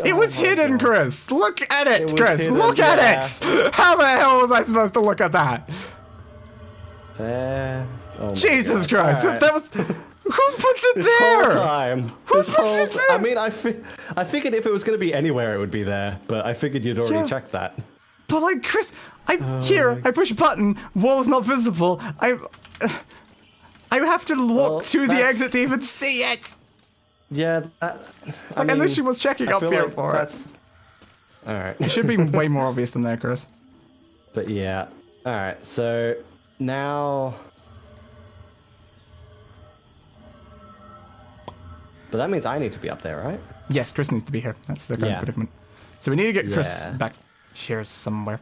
It was hidden, God. Chris! Look at it, Chris! Hidden, look at it! How the hell was I supposed to look at that? There. Oh Jesus Christ! Right. That was... Who puts it there? Whole time. Who puts it there? I mean, I figured if it was going to be anywhere, it would be there. But I figured you'd already checked that. But like, Chris, I'm here. I push a button. Wall is not visible. I have to walk to the exit to even see it. Yeah. I literally was checking up here like for it. All right. It should be way more obvious than there, Chris. But yeah. All right. So now. But that means I need to be up there, right? Yes, Chris needs to be here. That's the current predicament. So we need to get Chris back here somewhere.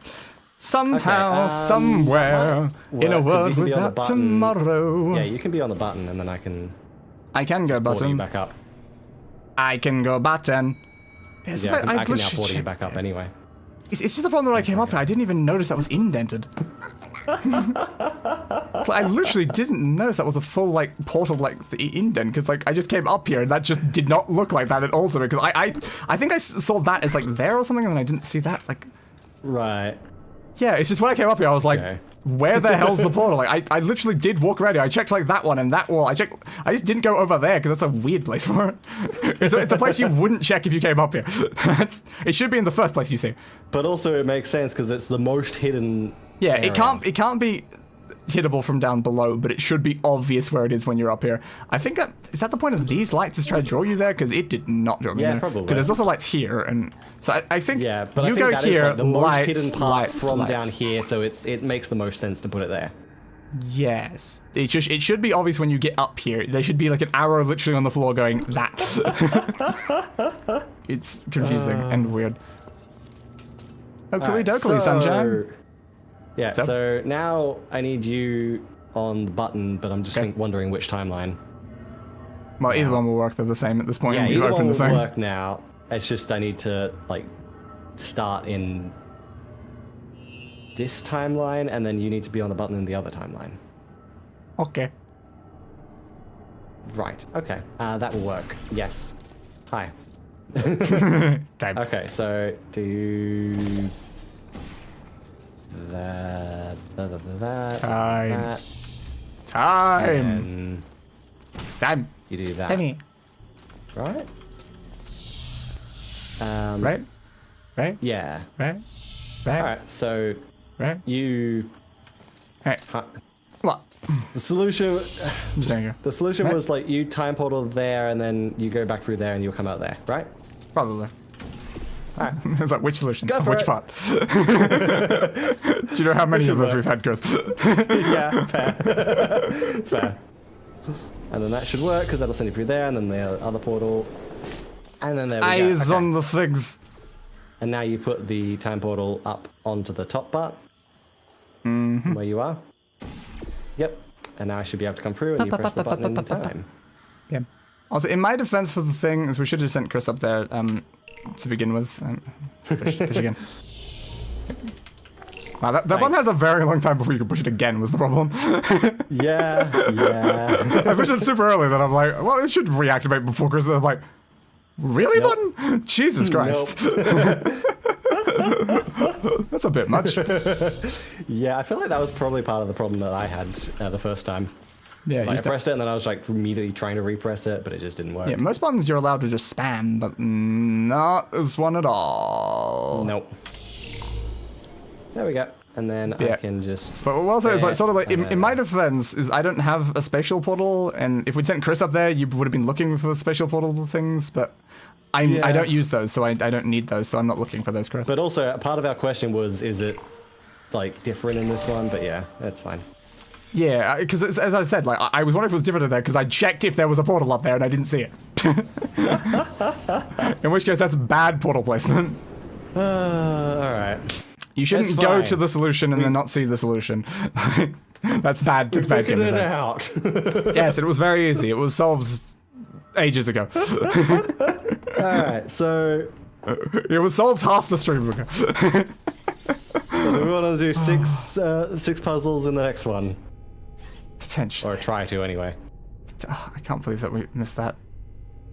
Somehow, somewhere, in a world without tomorrow. Yeah, you can be on the button, and then I can go button. You back up. I can go button. Yeah, I can now portal you back up anyway. It's just the problem that I came up here. I didn't even notice that was indented. I literally didn't notice that was a full like portal like the indent because like I just came up here and that just did not look like that at all to me because I think I saw that as like there or something and then I didn't see that like. Right. Yeah, it's just when I came up here I was like, where the hell's the portal? Like I literally did walk around here. I checked like that one and that wall. I just didn't go over there because that's a weird place for it. It's a place you wouldn't check if you came up here. It should be in the first place you see. But also it makes sense because it's the most hidden. Yeah, area. it can't be hittable from down below, but it should be obvious where it is when you're up here. I think is that the point of these lights is trying to draw you there because it did not draw me there. Yeah, probably. Because there's also lights here, and so I think but you I think go that here. Is like the most lights, hidden part lights, from lights. down here, so it makes the most sense to put it there. Yes, it should be obvious when you get up here. There should be like an arrow literally on the floor going that. It's confusing and weird. Oakley dokley, sunshine. Yeah, so now I need you on the button, but I'm just wondering which timeline. Well, either one will work. They're the same at this point. Yeah, You've either one opened the will thing. work now. It's just I need to like start in this timeline, and then you need to be on the button in the other timeline. Okay. Right. Okay. That will work. Yes. Hi. Time. Okay. So do that. Time. Time. Time. You do that. Timey. Right. Right. Right. Yeah. Right. Right. All right. So. Right. You. Hey. What? The solution. There you go. The solution was like you time portal there, and then you go back through there, and you'll come out there, right? Probably. Alright. It's like which solution? Go for which it. part? Do you know how many of those we've had, Chris? Yeah, fair. Fair. And then that should work because that'll send you through there, and then the other portal, and then there we go. Eyes on the things. And now you put the time portal up onto the top part, where you are. Yep. And now I should be able to come through, and you press the button in time. Yeah. Also, in my defense for the thing is we should have sent Chris up there to begin with. Push again. Wow, that one has a very long time before you can push it again was the problem. Yeah. I pushed it super early that I'm like, well, it should reactivate before Chris. I'm like, really, button? Jesus Christ. That's a bit much. Yeah, I feel like that was probably part of the problem that I had the first time. Yeah, like, I pressed it and then I was like immediately trying to repress it, but it just didn't work. Yeah, most buttons you're allowed to just spam, but not this one at all. Nope. There we go. And then I can just... But also, it's like sort of like, in my defense, is I don't have a spatial portal, and if we'd sent Chris up there, you would have been looking for spatial portal things, but I don't use those, so I don't need those, so I'm not looking for those, Chris. But also, part of our question was, is it, like, different in this one? But yeah, that's fine. Yeah, because as I said, like, I was wondering if it was different in there, because I checked if there was a portal up there, and I didn't see it. In which case, that's bad portal placement. Alright. You shouldn't go to the solution and then not see the solution. That's bad. It's bad game design. Out. Yes, it was very easy. It was solved ages ago. Alright, so... It was solved half the stream ago. So do we want to do six puzzles in the next one? Potentially. Or try to, anyway. I can't believe that we missed that.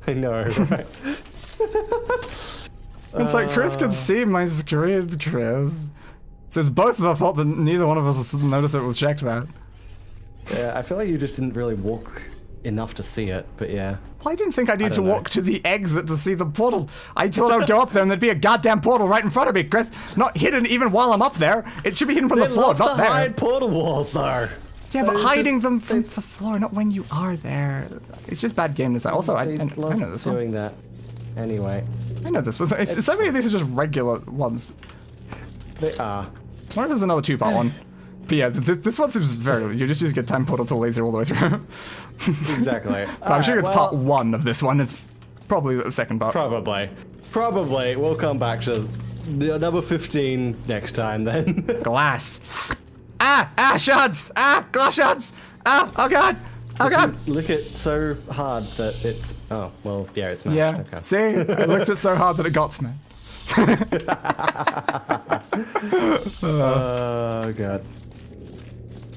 I know, right? It's like, Chris can see my screen, Chris. So it's both of our fault that neither one of us noticed it was checked, man. Yeah, I feel like you just didn't really walk enough to see it, but yeah. Well, I didn't think I needed to walk to the exit to see the portal. I thought I would go up there and there'd be a goddamn portal right in front of me, Chris. Not hidden even while I'm up there. It should be hidden from the floor, not there. Hide portal walls, though. Yeah, but hiding them from the floor, not when you are there. It's just bad game design. Also, I know this one. Doing that anyway. I know this one. So many of these are just regular ones. They are. I wonder if there's another two-part one. But yeah, this one seems very... You just use a time portal to laser all the way through. Exactly. But I'm sure it's part one of this one. It's probably the second part. Probably. We'll come back to number 15 next time then. Glass. Shards! Glass shards! Oh god! Oh god! Look it so hard that it's... Oh, well, yeah, it's smashed. Yeah, okay. see? I looked it so hard that it got smashed. Oh god.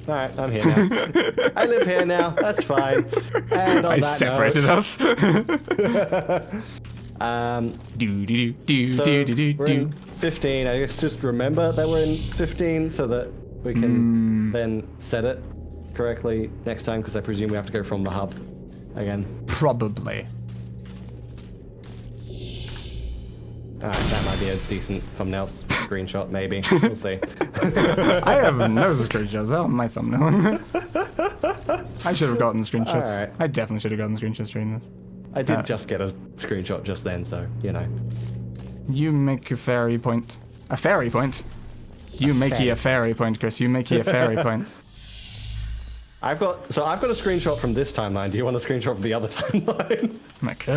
Alright, I'm here now. I live here now, that's fine. And on I that separated note, us. We're in 15. I guess just remember that we're in 15 so that we can then set it correctly next time, because I presume we have to go from the hub again. Probably. Alright, that might be a decent thumbnail screenshot, maybe. We'll see. I have no screenshots on my thumbnail. I should have gotten screenshots. Alright. I definitely should have gotten screenshots during this. I did just get a screenshot just then, so, you know. You make a fairy point. A fairy point? You make a fairy point, Chris. You make a fairy point. I've got a screenshot from this timeline. Do you want a screenshot from the other timeline? I could.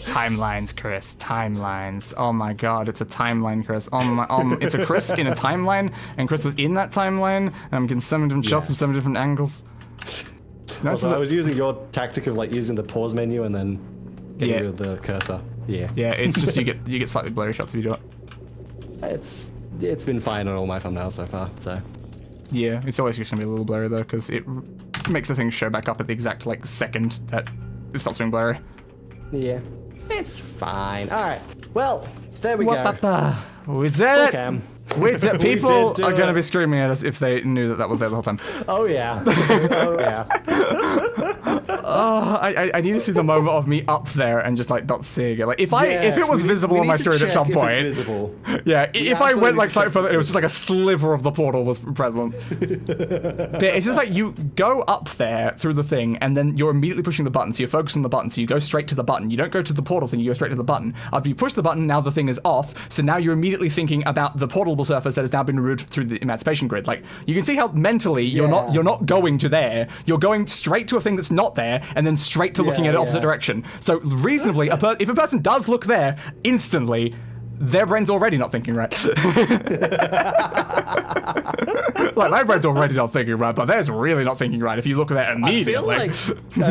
Timelines, Chris. Timelines. Oh my god, it's a timeline, Chris. It's a Chris in a timeline, and Chris was in that timeline, and I'm getting so many different shots from so many different angles. No, also, I was using your tactic of like using the pause menu and then getting rid of the cursor. Yeah. Yeah, it's just you get slightly blurry shots if you do it. It's been fine on all my thumbnails so far, so. Yeah, it's always just gonna be a little blurry though, because it makes the thing show back up at the exact like second that it stops being blurry. Yeah, it's fine. All right. Well, there we go. We did it. People are gonna be screaming at us if they knew that was there the whole time. Oh yeah. Oh yeah. I need to see the moment of me up there and just like not seeing it. Like if it was visible on my screen at some point. Visible. Yeah, if I went like slightly further, it was just like a sliver of the portal was present. But it's just like you go up there through the thing and then you're immediately pushing the button, so you're focused on the button, so you go straight to the button. You don't go to the portal thing, you go straight to the button. After you push the button, now the thing is off, so now you're immediately thinking about the portable surface that has now been removed through the emancipation grid. Like you can see how mentally you're not going to there. You're going straight to a thing that's not there, and then straight to looking at it opposite direction. So reasonably, if a person does look there, instantly, their brain's already not thinking right. Like, my brain's already not thinking right, but theirs really not thinking right if you look there immediately. I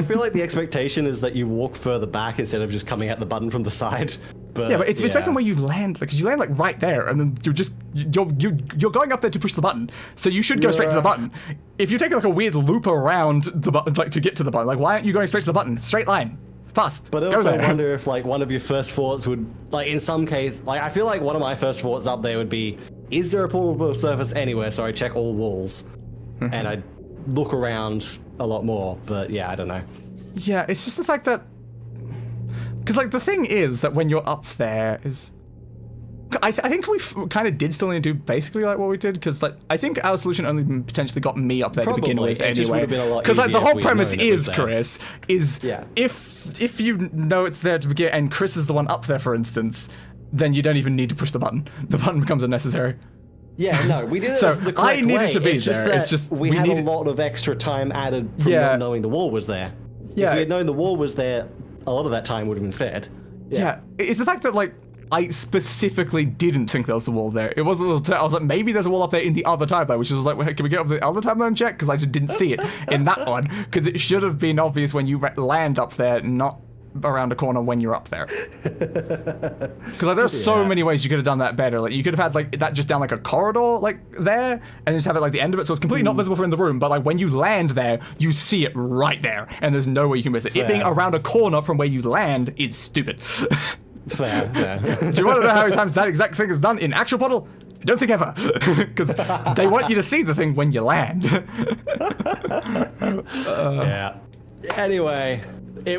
feel like the expectation is that you walk further back instead of just coming at the button from the side. But, but it's based on where you land, because you land like right there, and then you're going up there to push the button, so you should go straight to the button. If you take like a weird loop around the button, like to get to the button, like why aren't you going straight to the button? Straight line. Fast. But I also wonder if like one of your first thoughts would, like in some case, like I feel like one of my first thoughts up there would be, is there a portable surface anywhere? So I check all walls, and I look around a lot more. But yeah, I don't know. Yeah, it's just the fact that, because like the thing is that when you're up there is, I think we kind of did still need to do basically like what we did, because like I think our solution only potentially got me up there to begin with anyway. Because like the whole premise is, Chris, if you know it's there to begin and Chris is the one up there, for instance, then you don't even need to push the button. The button becomes unnecessary. Yeah, no, we did it So the correct I needed way. to be it's there. Just It's just we had a lot of extra time added from not knowing the wall was there. Yeah. If we had known the wall was there, a lot of that time would have been spared. Yeah, it's the fact that like I specifically didn't think there was a wall there. It wasn't. I was like, maybe there's a wall up there in the other timeline, which was like, well, can we get up the other timeline and check? Because I just didn't see it in that one. Because it should have been obvious when you land up there, not around a corner when you're up there. Because like, there's so many ways you could have done that better. Like you could have had like that just down like a corridor like there, and just have it like the end of it, so it's completely not visible from in the room. But like when you land there, you see it right there, and there's no way you can miss it. It being around a corner from where you land is stupid. Fair. Do you want to know how many times that exact thing is done in actual Portal? I don't think ever, because they want you to see the thing when you land. Yeah. Anyway,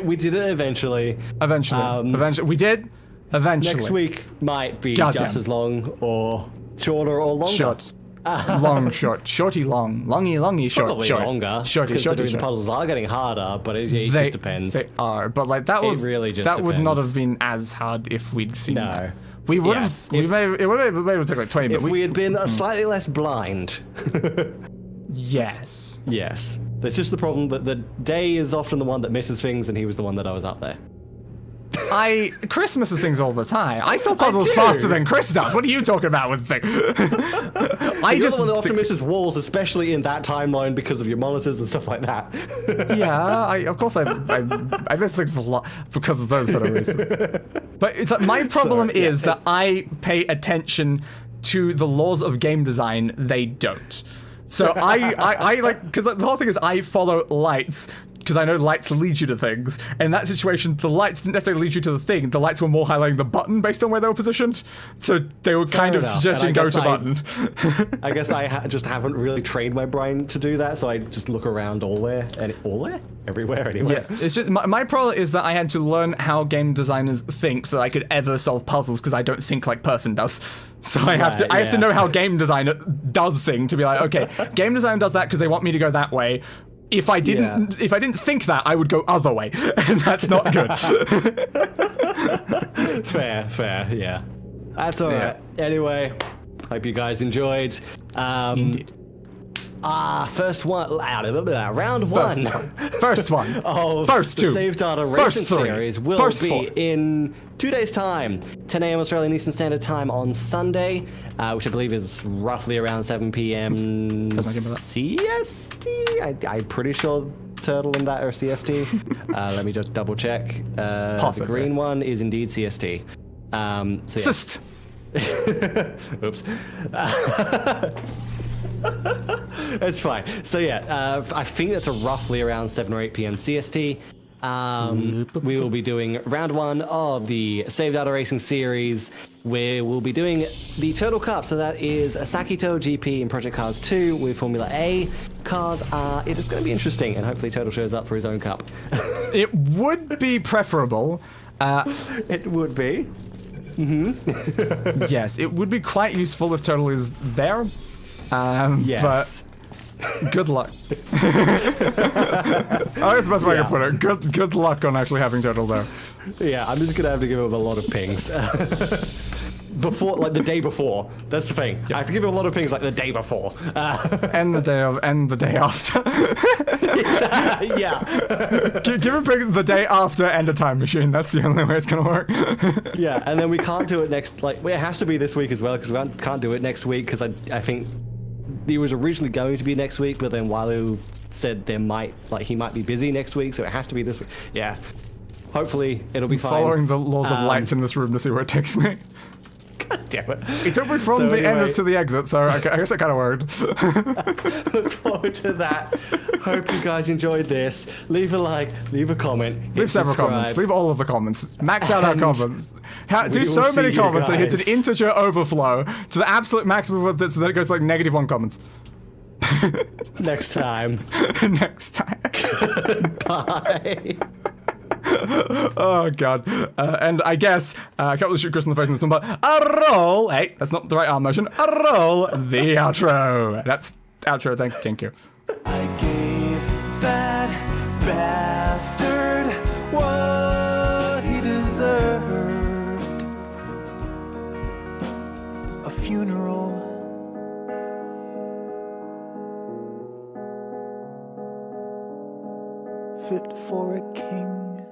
we did it eventually. Eventually, we did. Eventually, Next week might be just as long, or shorter, or longer. Short. Long, short, shorty, long, longy, longy, short, Probably short, longer. shorty, Considering shorty, the short. puzzles are getting harder, but it just depends. They are, but like that was really just that would not depends. have been as hard if we'd seen No. that. We would have. Yes, It would have maybe took like 20 minutes. If we had been slightly less blind. Yes. Yes. That's just the problem that the day is often the one that misses things, and he was the one that I was up there. Chris misses things all the time. I solve puzzles faster than Chris does. What are you talking about with things? You're the one that often misses walls, especially in that timeline because of your monitors and stuff like that. Yeah, of course I miss things a lot because of those sort of reasons. But it's like my problem is that I pay attention to the laws of game design. They don't. So I like, because the whole thing is I follow lights, because I know lights lead you to things. In that situation, the lights didn't necessarily lead you to the thing. The lights were more highlighting the button based on where they were positioned. So they were kind of suggesting go to button. I guess I just haven't really trained my brain to do that, so I just look around everywhere, anyway. Yeah, it's just my problem is that I had to learn how game designers think so that I could ever solve puzzles, because I don't think like person does. So I have to know how game design does thing to be like, okay, game design does that because they want me to go that way. If I didn't think that, I would go other way, and that's not good. Fair, yeah. That's all right. Anyway, hope you guys enjoyed. Indeed. First one, round one. First one. Oh, first two. The Save Data Racing series will be in 2 days' time, 10 a.m. Australian Eastern Standard Time on Sunday, which I believe is roughly around 7 p.m. CST. I'm pretty sure Turtle and that are CST. Let me just double check. The green one is indeed CST. Cyst. Oops. It's fine. So yeah, I think that's roughly around 7 or 8 p.m. CST. We will be doing round one of the Save Data Racing series, where we'll be doing the Turtle Cup. So that is a Sakito GP in Project Cars 2 with Formula A cars. It is going to be interesting, and hopefully Turtle shows up for his own cup. It would be preferable. It would be. Yes, it would be quite useful if Turtle is there. Yes. But good luck. That's the best way I can put it. Good luck on actually having Turtle there. Yeah, I'm just gonna have to give him a lot of pings. Before, like the day before. That's the thing. Yep. I have to give him a lot of pings like the day before. And the day of, and the day after. Yeah. Give him pings the day after and a time machine. That's the only way it's gonna work. Yeah, and then we can't do it next. Like, well, it has to be this week as well, because we can't do it next week, because I think it was originally going to be next week, but then Walu said he might be busy next week, so it has to be this week. Yeah. Hopefully it'll be fine. Following the laws of lights in this room to see where it takes me. God damn it. It took me from the entrance to the exit, so I guess that kind of worked. Look forward to that. Hope you guys enjoyed this. Leave a like, leave a comment. Leave several comments. Leave all of the comments. Max out our comments. Do so many comments that it hits an integer overflow to the absolute maximum of this, so that it goes to like -1 comments. Next time. Next time. Bye. Oh god. And I guess I can't really shoot Chris in the face in this one, but a roll. Hey, that's not the right arm motion. A roll the outro. That's outro. Thank you. I gave that bastard what he deserved. A funeral. Fit for a king.